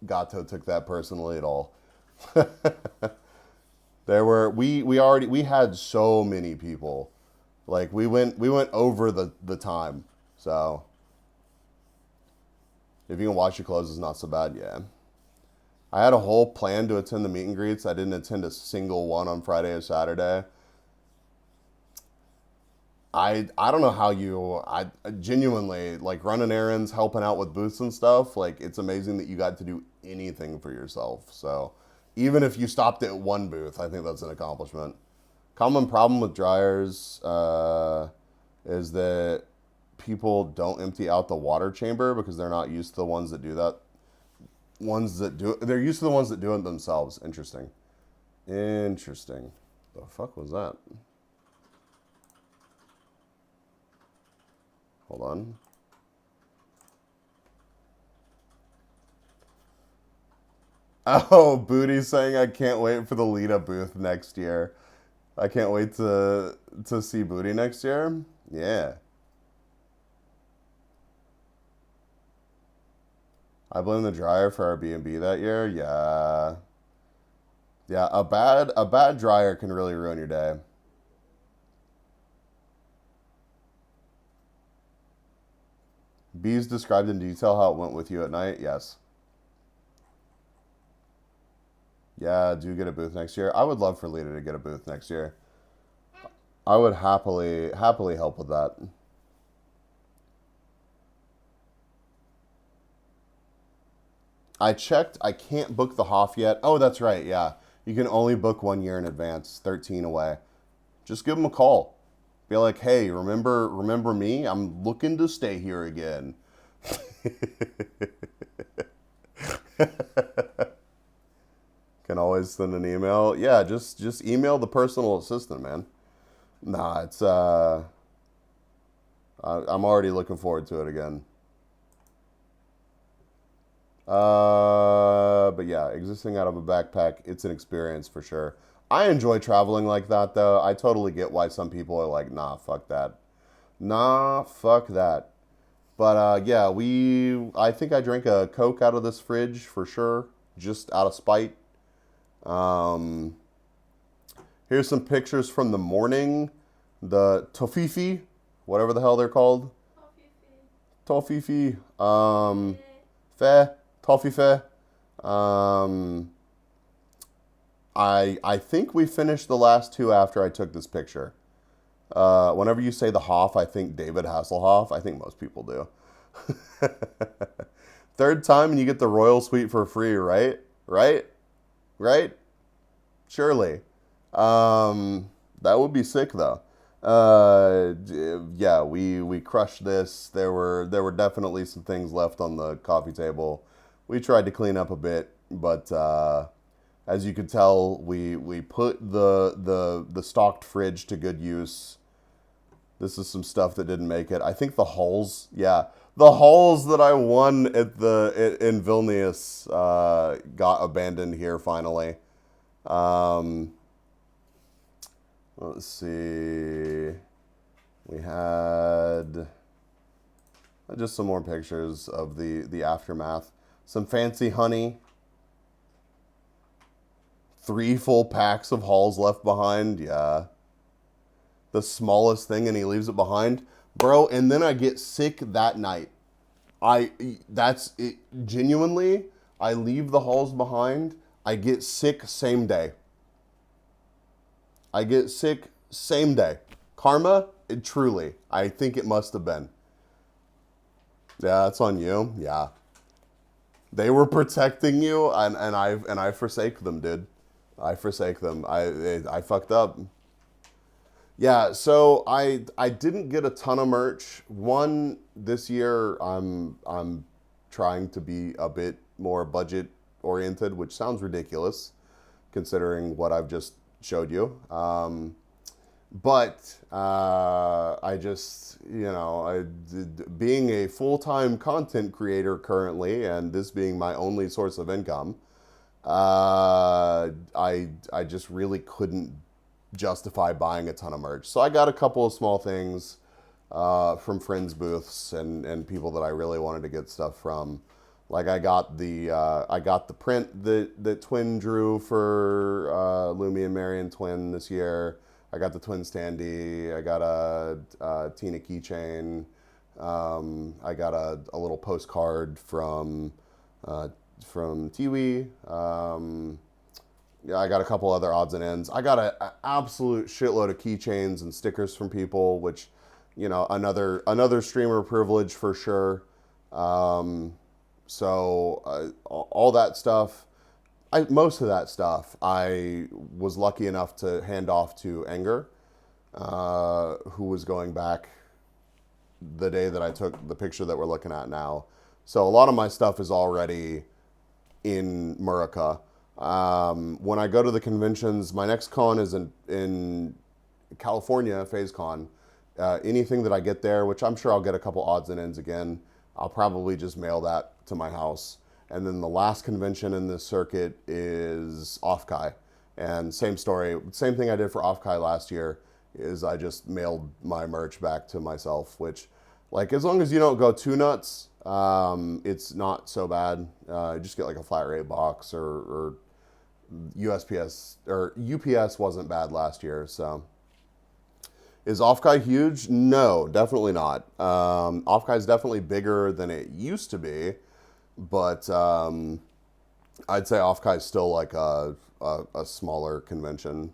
Gato took that personally at all. We had so many people. Like we went over the time. So if you can wash your clothes, it's not so bad, yeah. I had a whole plan to attend the meet and greets. I didn't attend a single one on Friday or Saturday. I don't know how you, I genuinely, like, running errands, helping out with booths and stuff, like, it's amazing that you got to do anything for yourself. So even if you stopped at one booth, I think that's an accomplishment. Common problem with dryers is that people don't empty out the water chamber because they're not used to the ones that do that. They're used to the ones that do it themselves. Interesting. Interesting. The fuck was that? Hold on. Oh, Booty's saying I can't wait for the Lita booth next year. I can't wait to see Booty next year. Yeah. I blame the dryer for our B&B that year. Yeah. Yeah, a bad dryer can really ruin your day. Bees described in detail how it went with you at night. Yes. Yeah, do get a booth next year. I would love for Lita to get a booth next year. I would happily help with that. I checked. I can't book the Hoff yet. Oh, that's right. Yeah. You can only book 1 year in advance, 13 away. Just give them a call. Be like, hey, remember me? I'm looking to stay here again. Can always send an email. Yeah, just email the personal assistant, man. Nah, it's I'm already looking forward to it again. But yeah, existing out of a backpack, it's an experience for sure. I enjoy traveling like that, though. I totally get why some people are like, nah, fuck that. Nah, fuck that. But yeah, I think I drank a Coke out of this fridge for sure, just out of spite. Um, Here's some pictures from the morning. The tofifi, whatever the hell they're called. Tofifi. Fe. Tofife. I think we finished the last two after I took this picture. Whenever you say the Hoff, I think David Hasselhoff. I think most people do. Third time and you get the Royal Suite for free, right? Right? Right? Surely. That would be sick though. Yeah, we crushed this. There were definitely some things left on the coffee table. We tried to clean up a bit, but as you could tell, we put the stocked fridge to good use. This is some stuff that didn't make it. I think the hulls, yeah, the hulls that I won in Vilnius got abandoned here finally. Let's see. We had just some more pictures of the aftermath. Some fancy honey. 3 full packs of hulls left behind. Yeah. The smallest thing and he leaves it behind. Bro, and then I get sick that night. That's it. Genuinely, I leave the hulls behind. I get sick same day. I get sick same day. Karma, truly. I think it must have been. Yeah, that's on you. Yeah. They were protecting you and I forsake them, dude. I forsake them. I fucked up. Yeah, so I didn't get a ton of merch. One, this year I'm trying to be a bit more budget oriented, which sounds ridiculous considering what I've just showed you. But I just, being a full-time content creator currently, and this being my only source of income, I just really couldn't justify buying a ton of merch. So I got a couple of small things from friends' booths and people that I really wanted to get stuff from. Like I got the print that Twin drew for Lumi and Marion Twin this year. I got the Twin standee. I got a Tina keychain. I got a little postcard from Tiwi. Yeah, I got a couple other odds and ends. I got an absolute shitload of keychains and stickers from people, which, you know, another streamer privilege for sure. So all that stuff, most of that stuff, I was lucky enough to hand off to Anger, who was going back the day that I took the picture that we're looking at now. So a lot of my stuff is already in Murica. When I go to the conventions, my next con is in California, FazeCon. Anything that I get there, which I'm sure I'll get a couple odds and ends again, I'll probably just mail that to my house. And then the last convention in this circuit is Offkai. And same story, same thing I did for Offkai last year, is I just mailed my merch back to myself, which, like, as long as you don't go too nuts, it's not so bad. Just get like a flat rate box, or USPS or UPS wasn't bad last year. So is Offkai huge? No, definitely not. Offkai is definitely bigger than it used to be, but I'd say Offkai is still like a smaller convention.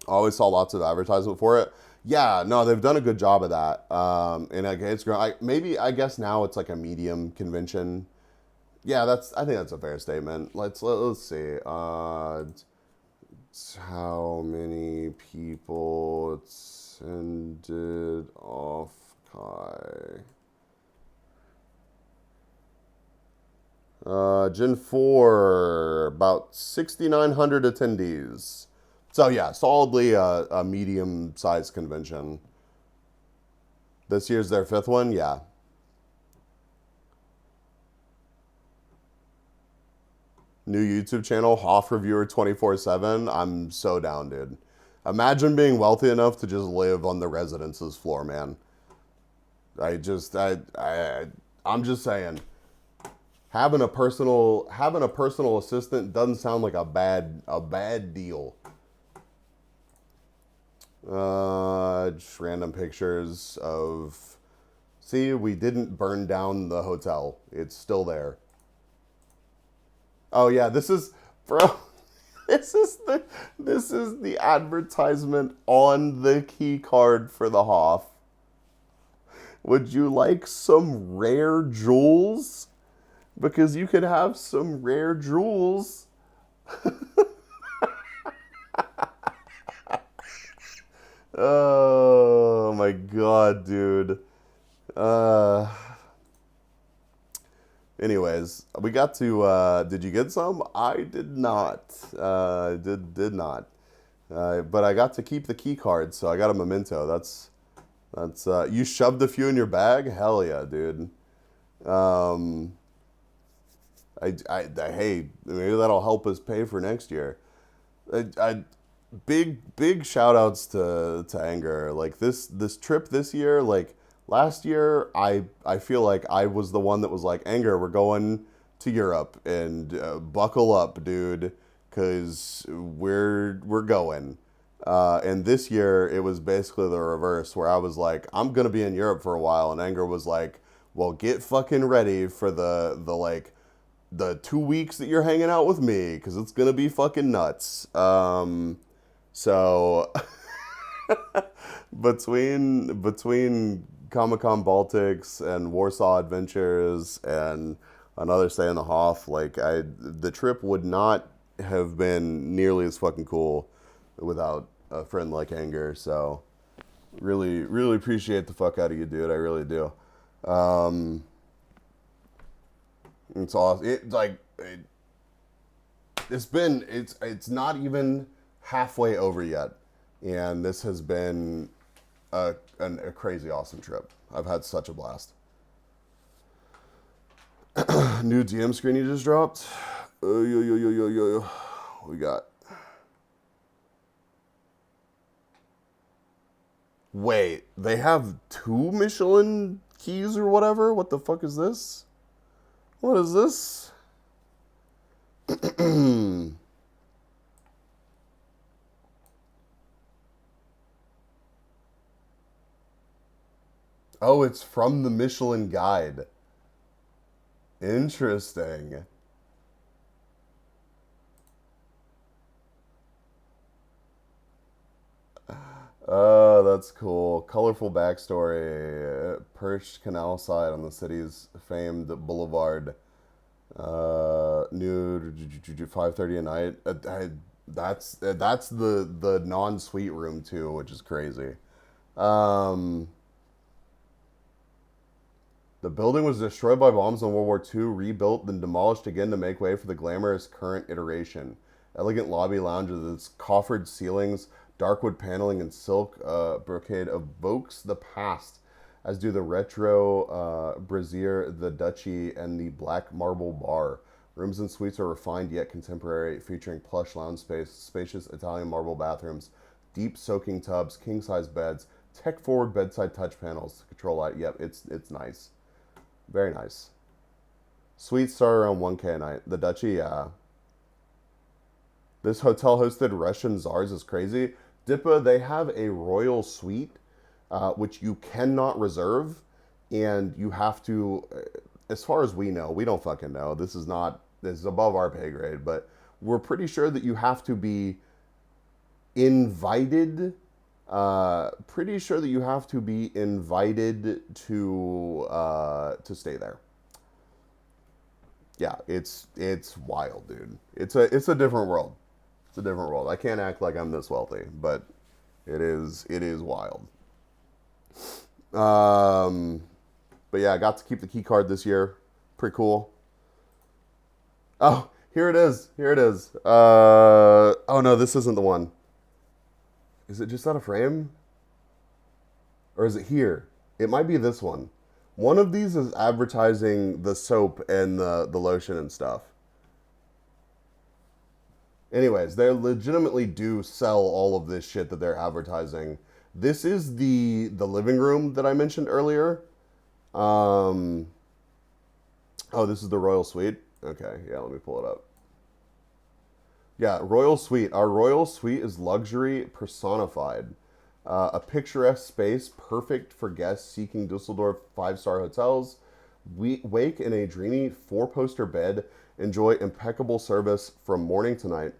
I always saw lots of advertisement for it. Yeah, no, they've done a good job of that. And it's grown. I guess now it's like a medium convention. Yeah, I think that's a fair statement. Let's see. How many people attended Offkai? Gen 4, about 6,900 attendees. So yeah, solidly a medium-sized convention. This year's their 5th one, yeah. New YouTube channel, Hoff Reviewer 24/7. I'm so down, dude. Imagine being wealthy enough to just live on the residence's floor, man. I'm just saying. Having a personal assistant doesn't sound like a bad deal. Just random pictures of. See, we didn't burn down the hotel. It's still there. Oh yeah, this is, bro. This is the advertisement on the key card for the Hoff. Would you like some rare jewels? Because you could have some rare jewels. Oh my god, dude. Anyways, we got to, did you get some? I did not. Did not. But I got to keep the key card, so I got a memento. That's, you shoved a few in your bag? Hell yeah, dude. Hey, maybe that'll help us pay for next year. Big shout outs to Anger. Like this trip this year, like last year, I feel like I was the one that was like, Anger, we're going to Europe and buckle up, dude, because we're going. And this year it was basically the reverse, where I was like, I'm gonna be in Europe for a while, and Anger was like, well, get fucking ready for the 2 weeks that you're hanging out with me, because it's gonna be fucking nuts. So between Comic-Con Baltics and Warsaw Adventures and another stay in the Hoff, like the trip would not have been nearly as fucking cool without a friend like Anger. So really appreciate the fuck out of you, dude. I really do. It's awesome. It's not even halfway over yet, and this has been a crazy awesome trip. I've had such a blast. New DM screen you just dropped. Yo. We got. Wait, they have 2 Michelin keys or whatever? What the fuck is this? What is this? Oh, it's from the Michelin Guide. Interesting. Oh, that's cool. Colorful backstory. Perched canal side on the city's famed boulevard. New 5:30 at night. That's the non-suite room too, which is crazy. Um, the building was destroyed by bombs in World War II, rebuilt, then demolished again to make way for the glamorous current iteration. Elegant lobby lounge with its coffered ceilings, darkwood paneling, and silk brocade evokes the past, as do the retro brazier, the duchy, and the black marble bar. Rooms and suites are refined yet contemporary, featuring plush lounge space, spacious Italian marble bathrooms, deep soaking tubs, king-size beds, tech-forward bedside touch panels to control light. Yep, it's nice. Very nice. Suites start around 1K a night. The duchy, yeah. This hotel hosted Russian czars is crazy. Dippa, they have a royal suite, which you cannot reserve, and you have to, as far as we know, we don't fucking know. This is above our pay grade, but we're pretty sure that you have to be invited. Pretty sure that you have to be invited to stay there. Yeah, it's wild, dude. It's a different world. It's a different world. I can't act like I'm this wealthy, but it is wild. But yeah, I got to keep the key card this year. Pretty cool. Oh, here it is. Here it is. Oh no, this isn't the one. Is it just out of frame? Or is it here? It might be this one. One of these is advertising the soap and the lotion and stuff. Anyways, they legitimately do sell all of this shit that they're advertising. This is the living room that I mentioned earlier. Oh, this is the Royal Suite? Okay, yeah, let me pull it up. Yeah, Royal Suite. Our Royal Suite is luxury personified. A picturesque space perfect for guests seeking Dusseldorf 5-star hotels. Wake in a dreamy 4-poster bed. Enjoy impeccable service from morning to night.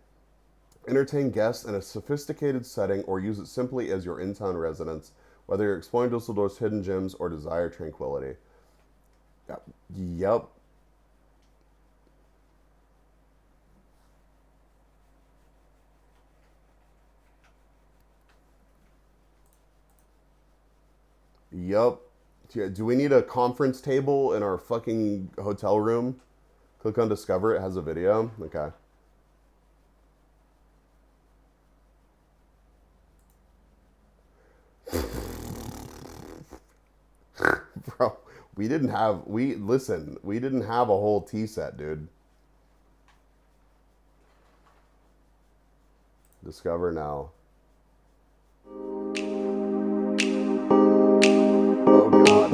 Entertain guests in a sophisticated setting or use it simply as your in-town residence, whether you're exploring Dusseldorf's hidden gems or desire tranquility. Yep. Yup. Do we need a conference table in our fucking hotel room? Click on Discover. It has a video. Okay. Bro, we didn't have a whole tea set, dude. Discover now. Oh god.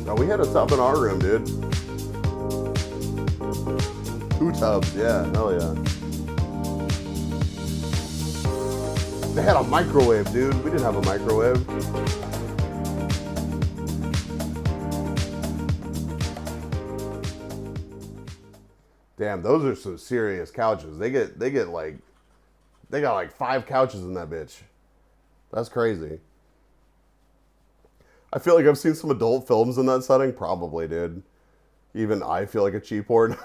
No, we had a tub in our room, dude. 2 tubs, yeah, hell yeah. They had a microwave, dude. We didn't have a microwave. Damn, those are some serious couches. They got like 5 couches in that bitch. That's crazy. I feel like I've seen some adult films in that setting. Probably, dude. Even I feel like a cheap whore.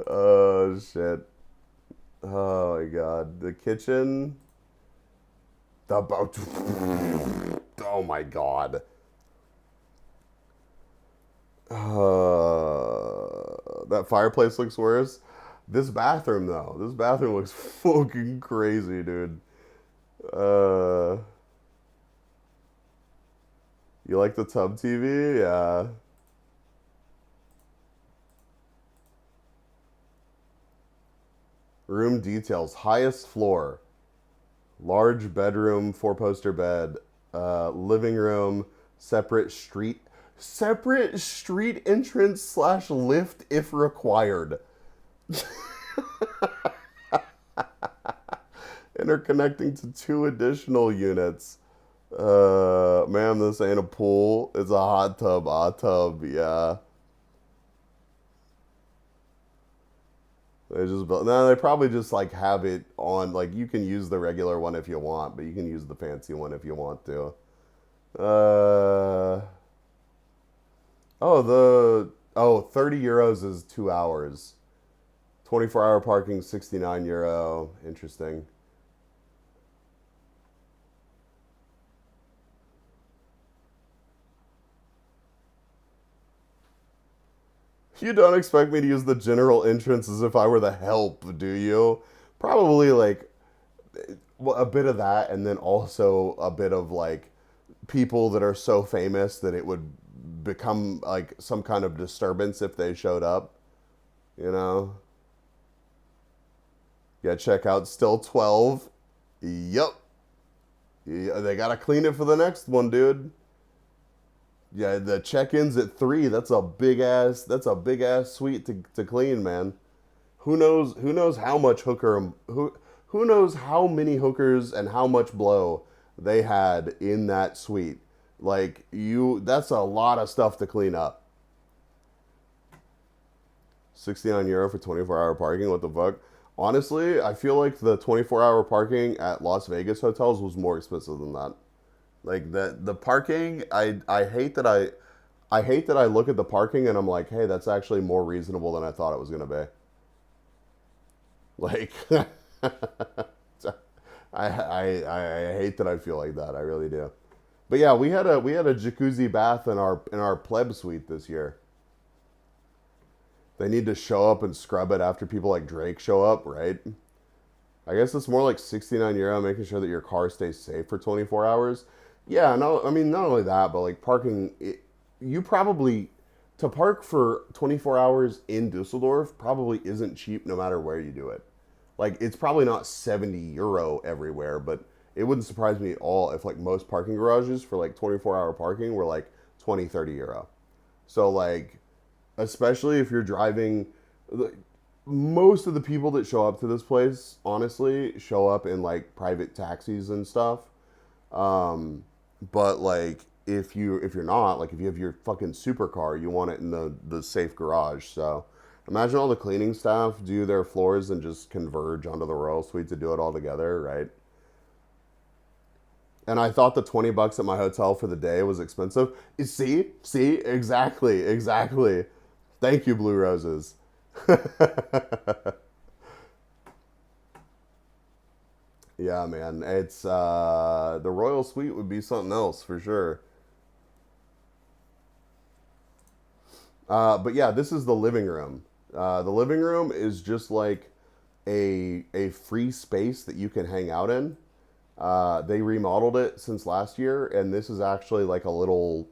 Oh, shit. Oh, my God. The kitchen. Oh, my God. That fireplace looks worse. This bathroom, though. This bathroom looks fucking crazy, dude. You like the tub TV? Yeah. Room details. Highest floor. Large bedroom, 4-poster bed, living room, separate street entrance slash lift if required. Interconnecting to 2 additional units. Ma'am, this ain't a pool. It's a hot tub, yeah. They just built. No, they probably just like have it on. Like you can use the regular one if you want, but you can use the fancy one if you want to. Oh, 30 euros is 2 hours. 24-hour parking, 69 euro. Interesting. You don't expect me to use the general entrance as if I were the help, do you? Probably like a bit of that, and then also a bit of like people that are so famous that it would become like some kind of disturbance if they showed up, you know? Yeah, check out still 12. Yup. Yeah, they gotta clean it for the next one, dude. Yeah, the check-ins at 3. That's a big ass suite to clean, man. Who knows how much who knows how many hookers and how much blow they had in that suite. Like that's a lot of stuff to clean up. 69 euro for 24-hour parking, what the fuck? Honestly, I feel like the 24-hour parking at Las Vegas hotels was more expensive than that. Like the parking, I hate that I look at the parking and I'm like, hey, that's actually more reasonable than I thought it was gonna be. Like, I hate that I feel like that. I really do. But yeah, we had a jacuzzi bath in our pleb suite this year. They need to show up and scrub it after people like Drake show up, right? I guess it's more like 69 euro, making sure that your car stays safe for 24 hours. Yeah, no, I mean, not only that, but like parking, you probably, to park for 24 hours in Dusseldorf probably isn't cheap no matter where you do it. Like, it's probably not 70 euro everywhere, but it wouldn't surprise me at all if like most parking garages for like 24-hour parking were like 20, 30 euro. So like, especially if you're driving, most of the people that show up to this place, honestly, show up in like private taxis and stuff. But like if you're not, like if you have your fucking supercar, you want it in the safe garage. So imagine all the cleaning staff do their floors and just converge onto the Royal Suite to do it all together, right? And I thought the $20 at my hotel for the day was expensive. See, exactly. Thank you, Blue Roses. Yeah, man, it's the Royal Suite would be something else for sure. But yeah, this is the living room. The living room is just like a free space that you can hang out in. They remodeled it since last year, and this is actually like a little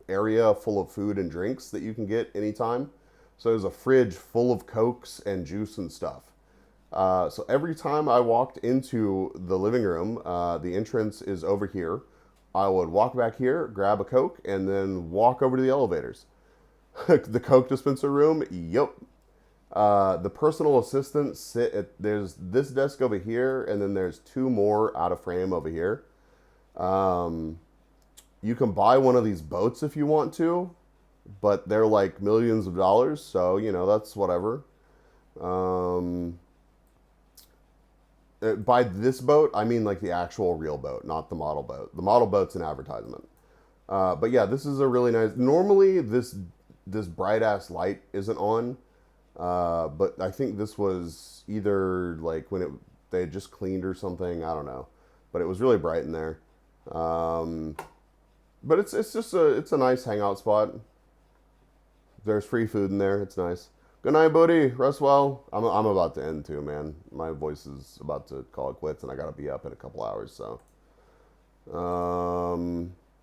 area full of food and drinks that you can get anytime. So there's a fridge full of Cokes and juice and stuff. So every time I walked into the living room, the entrance is over here. I would walk back here, grab a Coke, and then walk over to the elevators. The Coke dispenser room, yep. The personal assistants sit at, there's this desk over here, and then there's 2 more out of frame over here. You can buy one of these boats if you want to, but they're like millions of dollars, so, you know, that's whatever. By this boat, I mean like the actual real boat, not the model boat. The model boat's an advertisement. But yeah, this is a really nice... Normally, this bright-ass light isn't on, but I think this was either like when they had just cleaned or something, I don't know. But it was really bright in there. But it's just it's a nice hangout spot. There's free food in there. It's nice. Good night, buddy. Rest well. I'm about to end too, man. My voice is about to call it quits, and I gotta be up in a couple hours. So,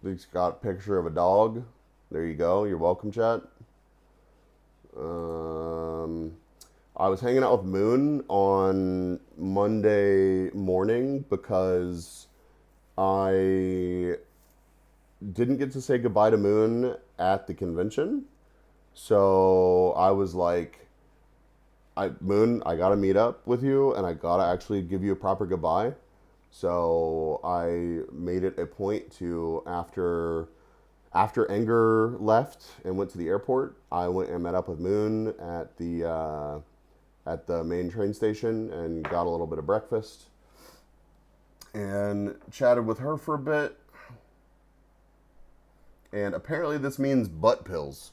he's got a picture of a dog. There you go. You're welcome, chat. I was hanging out with Moon on Monday morning because I didn't get to say goodbye to Moon at the convention. So I was like, Moon, I gotta meet up with you and I gotta actually give you a proper goodbye. So I made it a point to, after Enger left and went to the airport, I went and met up with Moon at the main train station and got a little bit of breakfast and chatted with her for a bit. And apparently this means butt pills.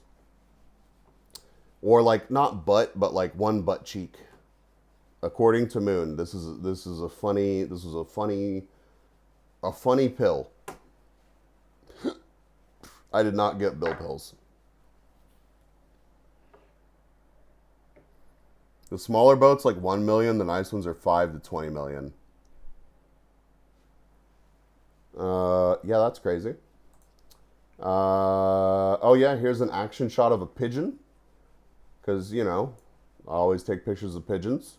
Or like not butt, but like one butt cheek. According to Moon, this is a funny pill. I did not get bill pills. The smaller boats like 1 million, the nice ones are 5 to 20 million. Yeah, that's crazy. Oh yeah, here's an action shot of a pigeon. Because, you know, I always take pictures of pigeons.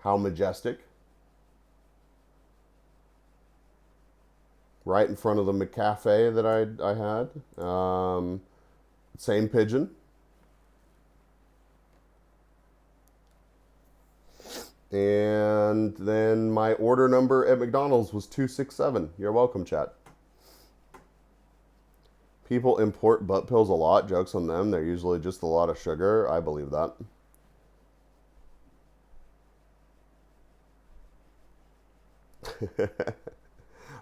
How majestic. Right in front of the McCafe that I had. Same pigeon. And then my order number at McDonald's was 267. You're welcome, chat. People import butt pills a lot. Jokes on them. They're usually just a lot of sugar. I believe that.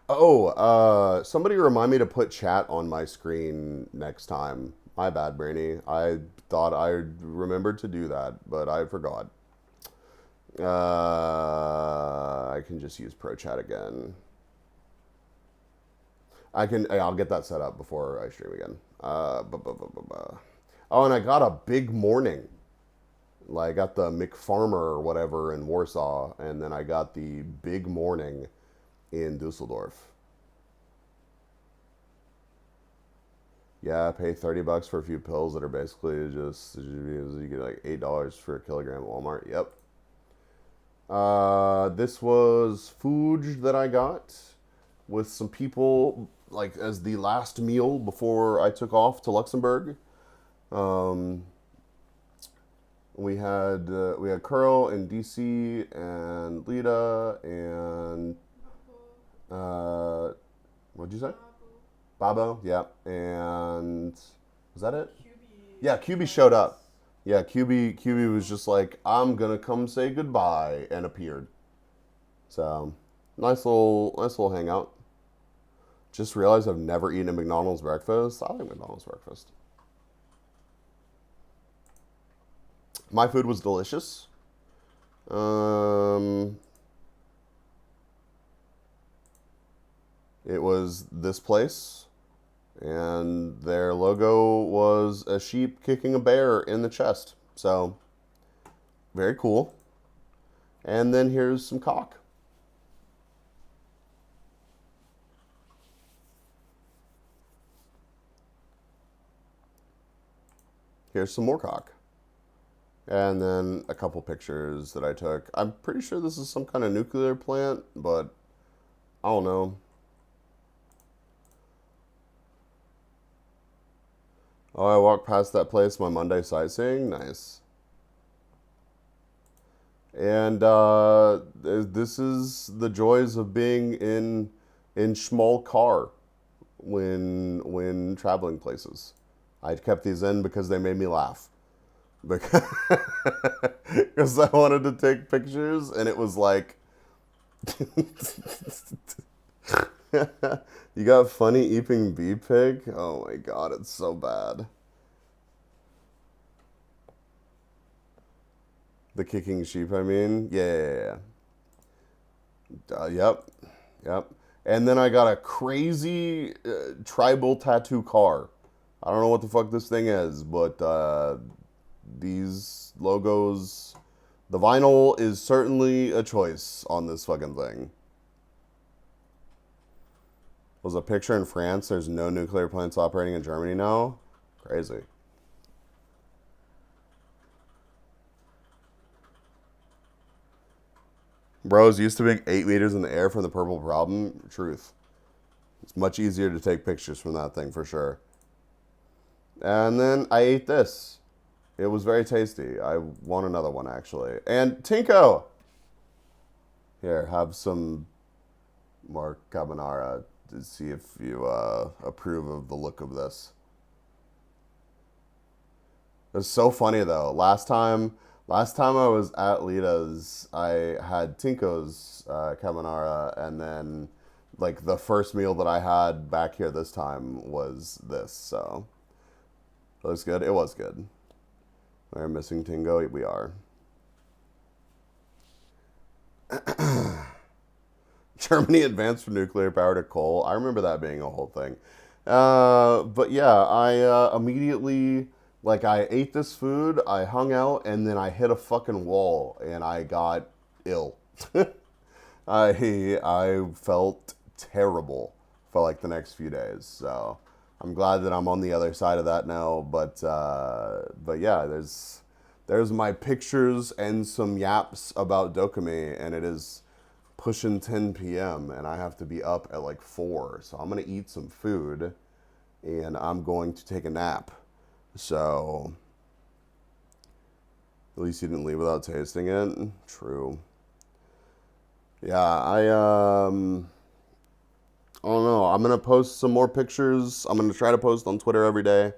Oh, somebody remind me to put chat on my screen next time. My bad, Brainy. I thought I remembered to do that, but I forgot. I can just use Pro Chat again. I'll get that set up before I stream again. Oh, and I got a big morning. Like, I got the McFarmer or whatever in Warsaw, and then I got the big morning in Dusseldorf. Yeah, I pay $30 for a few pills that are basically just, you get like $8 for a kilogram at Walmart. Yep. This was food that I got with some people, like as the last meal before I took off to Luxembourg. We had Kuro and DC and Lita and what'd you say? Babo, yeah. And was that it? Yeah, QB showed up. Yeah, QB was just like, I'm gonna come say goodbye, and appeared. So nice little hangout. Just realized I've never eaten a McDonald's breakfast. I like McDonald's breakfast. My food was delicious. It was this place, and their logo was a sheep kicking a bear in the chest. So, very cool. And then here's some cock. Here's some more cock. And then a couple pictures that I took. I'm pretty sure this is some kind of nuclear plant, but I don't know. Oh, I walked past that place my Monday sightseeing. Nice. And this is the joys of being in small car when traveling places. I kept these in because they made me laugh. Because I wanted to take pictures, and it was like, you got funny eating bee pig? Oh my god, it's so bad. The kicking sheep, I mean? Yeah. Yep. And then I got a crazy tribal tattoo car. I don't know what the fuck this thing is, but these logos, the vinyl is certainly a choice on this fucking thing. Was a picture in France. There's no nuclear plants operating in Germany now. Crazy. Bros, used to being 8 meters in the air from the purple problem. Truth. It's much easier to take pictures from that thing for sure. And then I ate this. It was very tasty. I want another one actually. And Tinko! Here, have some more carbonara to see if you approve of the look of this. It's so funny though. Last time I was at Lita's, I had Tinko's carbonara, and then like the first meal that I had back here this time was this. So it looks good. It was good. We're missing Tingo. We are. Germany advanced from nuclear power to coal. I remember that being a whole thing. But yeah, I immediately, like, I ate this food, I hung out, and then I hit a fucking wall, and I got ill. I felt terrible for like the next few days. So I'm glad that I'm on the other side of that now. But yeah, there's my pictures and some yaps about DoKomi, and it is pushing 10 p.m. and I have to be up at like 4. So I'm going to eat some food and I'm going to take a nap. So at least you didn't leave without tasting it. True. Yeah, I don't know. I'm going to post some more pictures. I'm going to try to post on Twitter every day.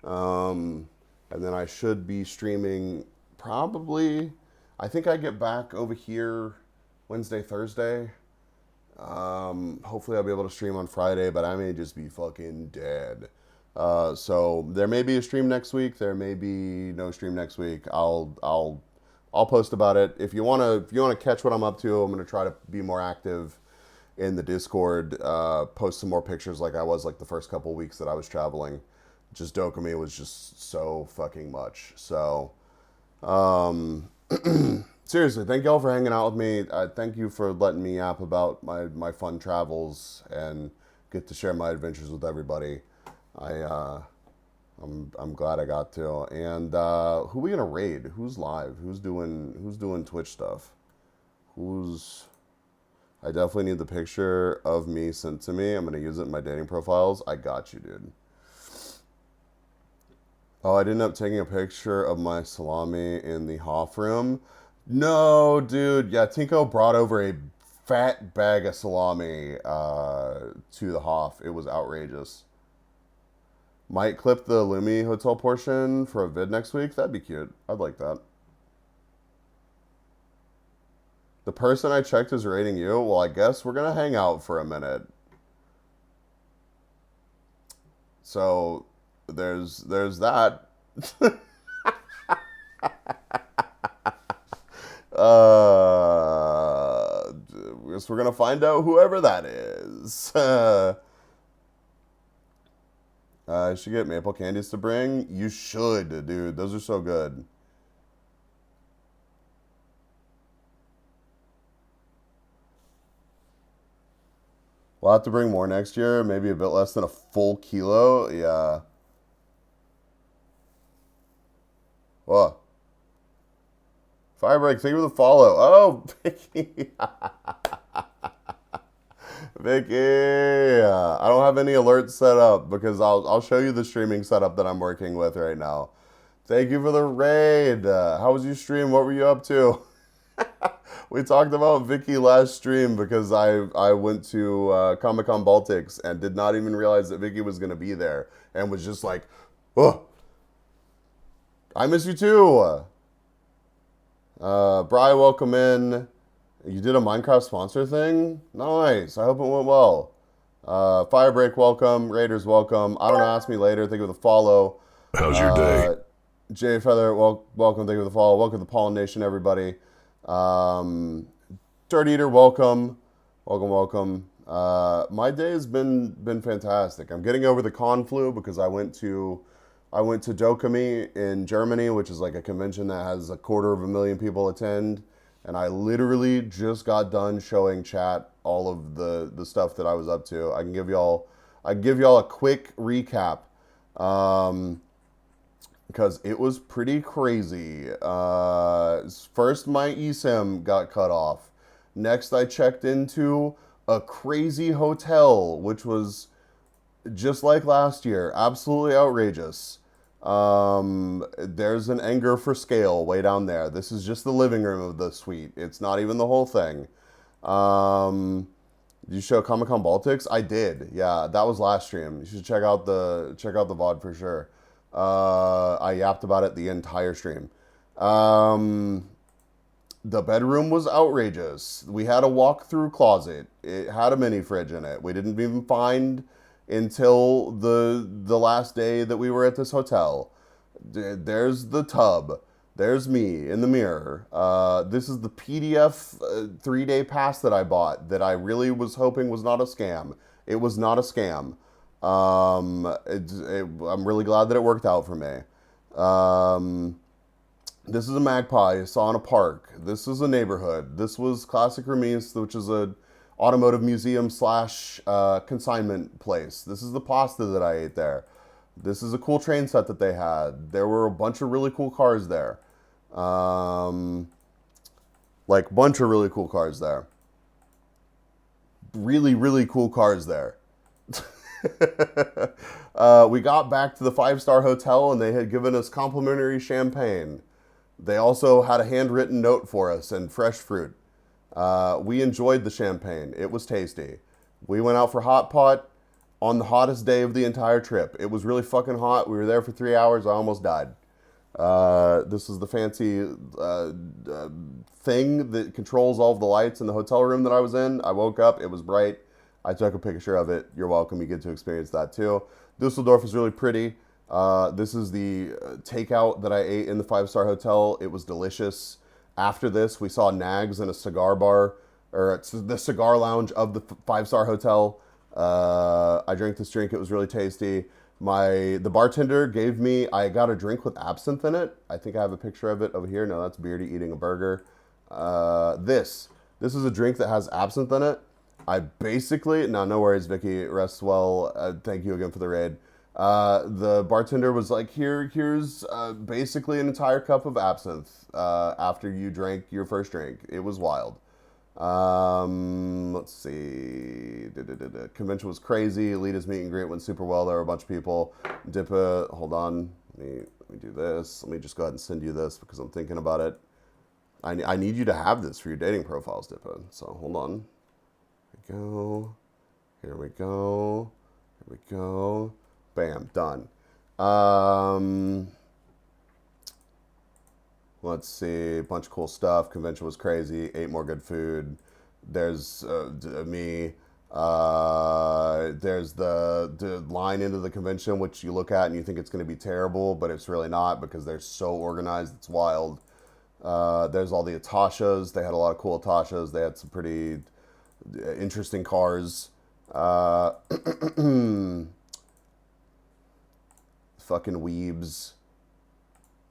And then I should be streaming probably, I think I get back over here Wednesday, Thursday. Hopefully I'll be able to stream on Friday, but I may just be fucking dead. So there may be a stream next week. There may be no stream next week. I'll post about it. If you wanna catch what I'm up to, I'm gonna try to be more active in the Discord. Post some more pictures like I was like the first couple weeks that I was traveling. Just DoKomi was just so fucking much. So seriously, thank y'all for hanging out with me. Thank you for letting me yap about my fun travels and get to share my adventures with everybody. I'm glad I got to. And who we gonna raid? Who's live? Who's doing Twitch stuff? I definitely need the picture of me sent to me. I'm gonna use it in my dating profiles. I got you, dude. Oh, I didn't end up taking a picture of my salami in the Hoff room. No, dude. Yeah, Tinko brought over a fat bag of salami to the Hoff. It was outrageous. Might clip the Lumi hotel portion for a vid next week. That'd be cute. I'd like that. The person I checked is rating you. Well, I guess we're going to hang out for a minute. So there's that. Guess we're gonna find out whoever that is. I should get maple candies to bring. You should, dude. Those are so good. We'll have to bring more next year. Maybe a bit less than a full kilo. Yeah. What? Firebreak, thank you for the follow. Oh, Vicky. Vicky. I don't have any alerts set up because I'll show you the streaming setup that I'm working with right now. Thank you for the raid. How was your stream? What were you up to? We talked about Vicky last stream because I went to Comic-Con Baltics and did not even realize that Vicky was going to be there and was just like, oh, I miss you too. Bri, welcome in. You did a Minecraft sponsor thing? Nice. I hope it went well. Firebreak, welcome. Raiders, welcome. I don't know, ask me later. Thank you for the follow. How's your day? Jay Feather, welcome. Thank you for the follow. Welcome to the Pollen Nation, everybody. Dirt Eater, welcome. Welcome. My day has been fantastic. I'm getting over the con flu because I went to DoKomi in Germany, which is like a convention that has 250,000 people attend. And I literally just got done showing chat all of the stuff that I was up to. I can give y'all a quick recap because it was pretty crazy. First, my eSIM got cut off. Next, I checked into a crazy hotel, which was just like last year, absolutely outrageous. There's an anger for scale way down there. This is just the living room of the suite. It's not even the whole thing. Did you show Comic Con Baltics? I did. Yeah, that was last stream. You should check out the VOD for sure. I yapped about it the entire stream. The bedroom was outrageous. We had a walk-through closet. It had a mini fridge in it. We didn't even find until the last day that we were at this hotel. There's the tub. There's me in the mirror. This is the PDF 3-day pass that I bought that I really was hoping was not a scam. It was not a scam. I'm really glad that it worked out for me. This is a magpie I saw in a park. This is a neighborhood. This was Classic Remise, which is a automotive museum / consignment place. This is the pasta that I ate there. This is a cool train set that they had. There were a bunch of really cool cars there. Bunch of really cool cars there. Really, really cool cars there. We got back to the 5-star hotel and they had given us complimentary champagne. They also had a handwritten note for us and fresh fruit. We enjoyed the champagne. It was tasty. We went out for hot pot on the hottest day of the entire trip. It was really fucking hot. We were there for 3 hours. I almost died. This is the fancy thing that controls all of the lights in the hotel room that I was in. I woke up. It was bright. I took a picture of it. You're welcome. You get to experience that too. Dusseldorf is really pretty. This is the takeout that I ate in the 5-star hotel. It was delicious. After this, we saw Nags in a cigar bar, or it's the cigar lounge of the 5-star hotel. I drank this drink. It was really tasty. The bartender gave me, I got a drink with absinthe in it. I think I have a picture of it over here. No, that's Beardy eating a burger. This is a drink that has absinthe in it. No worries, Vicky. Rest well. Thank you again for the raid. The bartender was like, here's basically an entire cup of absinthe after you drank your first drink. It was wild. Let's see. Convention was crazy. Elita's meet and greet went super well. There were a bunch of people. Dippa, hold on. Let me do this. Let me just go ahead and send you this because I'm thinking about it. I need you to have this for your dating profiles, Dippa. So hold on. Here we go. Here we go. Here we go. Bam, done. Let's see, a bunch of cool stuff. Convention was crazy. Ate more good food. There's me. There's the line into the convention, which you look at and you think it's going to be terrible, but it's really not because they're so organized. It's wild. There's all the Atashas. They had a lot of cool Atashas. They had some pretty interesting cars. Fucking weebs.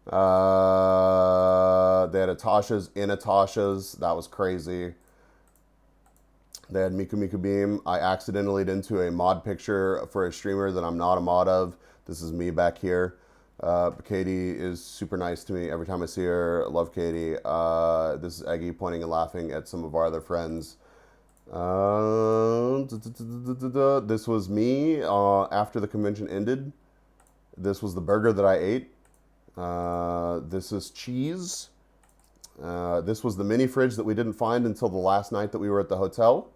They had Atashas in Atashas. That was crazy. They had Miku Miku Beam. I accidentally into a mod picture for a streamer that I'm not a mod of. This is me back here. Katie is super nice to me every time I see her. I love Katie. This is Eggy pointing and laughing at some of our other friends. This was me after the convention ended. This was the burger that I ate. This is cheese. This was the mini fridge that we didn't find until the last night that we were at the hotel.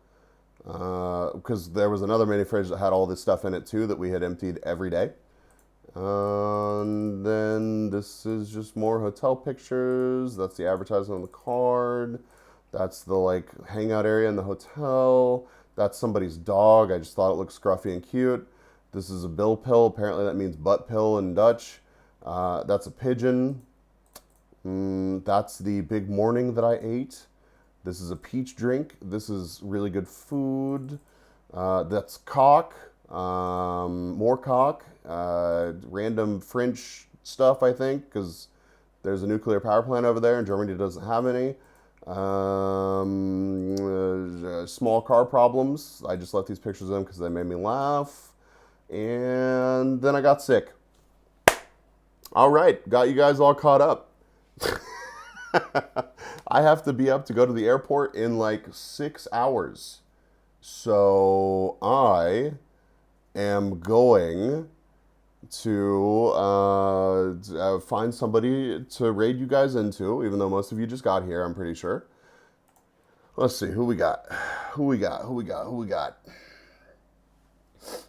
Because there was another mini fridge that had all this stuff in it too that we had emptied every day. And then this is just more hotel pictures. That's the advertisement on the card. That's the hangout area in the hotel. That's somebody's dog. I just thought it looked scruffy and cute. This is a bill pill. Apparently that means butt pill in Dutch. That's a pigeon. That's the big morning that I ate. This is a peach drink. This is really good food. That's cock. More cock. Random French stuff, I think, because there's a nuclear power plant over there and Germany doesn't have any. Small car problems. I just left these pictures in because they made me laugh. And then I got sick. All right, got you guys all caught up. I have to be up to go to the airport in like 6 hours. So I am going to find somebody to raid you guys into, even though most of you just got here, I'm pretty sure. Let's see, who we got? Who we got?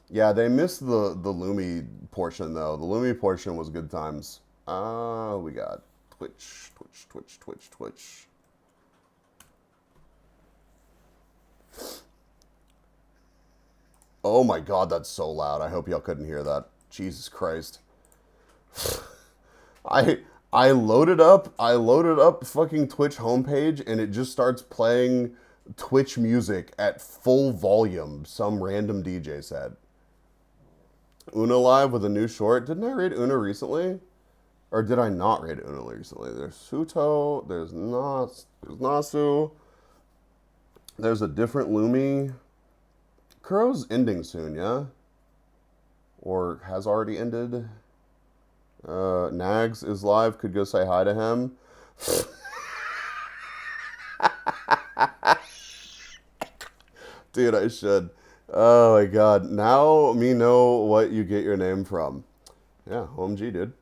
Yeah, they missed the Lumi portion, though. The Lumi portion was good times. We got Twitch. Oh my god, that's so loud. I hope y'all couldn't hear that. Jesus Christ. I loaded up fucking Twitch homepage and it just starts playing Twitch music at full volume, some random DJ said. Una live with a new short. Didn't I raid Una recently? Or did I not raid Una recently? There's Suto, there's Nasu, there's a different Lumi. Kuro's ending soon, yeah? Or has already ended. Nags is live. Could go say hi to him. Dude, I should. Oh my god. Now me know what you get your name from. Yeah, OMG, dude.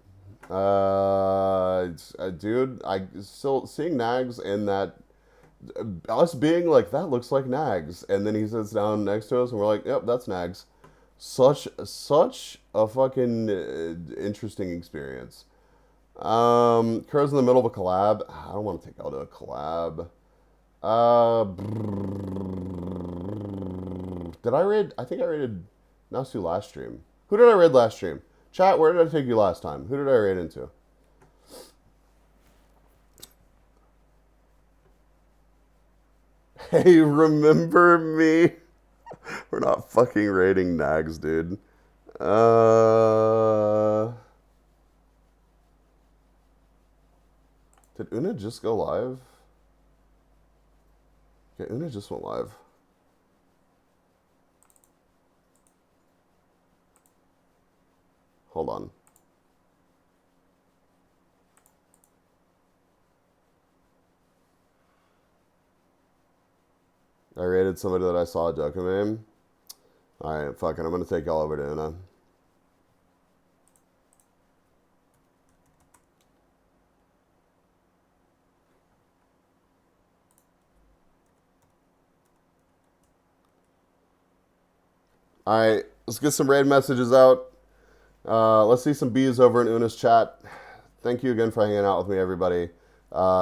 Dude, I still seeing Nags and that us being like, that looks like Nags, and then he sits down next to us and we're like, yep, that's Nags. Such a fucking interesting experience. Crow's in the middle of a collab. I don't want to take out a collab. Did I raid? I think I raided Nasu last stream. Who did I raid last stream? Chat, where did I take you last time? Who did I raid into? Hey, remember me? We're not fucking raiding Nags, dude. Did Una just go live? Yeah, Una just went live. Hold on. I raided somebody that I saw at DoKomi. Alright, fuck it. I'm gonna take y'all over to Una. Alright, let's get some raid messages out. Let's see some B's over in Una's chat. Thank you again for hanging out with me, everybody.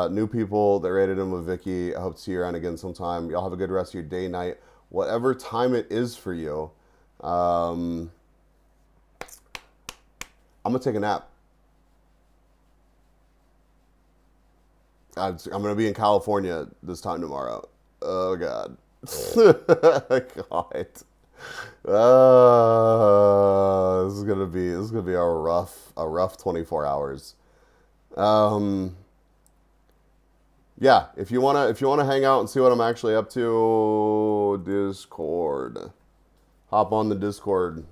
New people that raided him with Vicky. I hope to see you around again sometime. Y'all have a good rest of your day, night, whatever time it is for you. I'm gonna take a nap. I'm gonna be in California this time tomorrow. Oh god. God. This is gonna be a rough 24 hours. Yeah, if you wanna hang out and see what I'm actually up to, Discord. Hop on the Discord.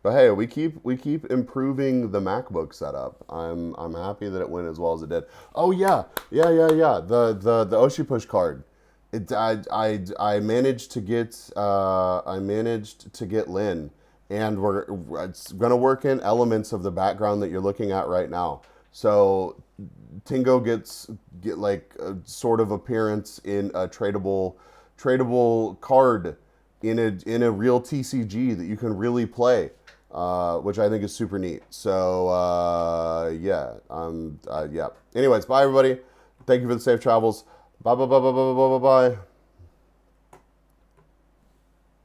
But hey, we keep improving the MacBook setup. I'm happy that it went as well as it did. Oh yeah. The Oshipush card. I managed to get Lynn, and it's gonna work in elements of the background that you're looking at right now. So Tingo get like a sort of appearance in a tradable card in a real TCG that you can really play, which I think is super neat. So yeah. Anyways, bye everybody. Thank you for the safe travels. Bye.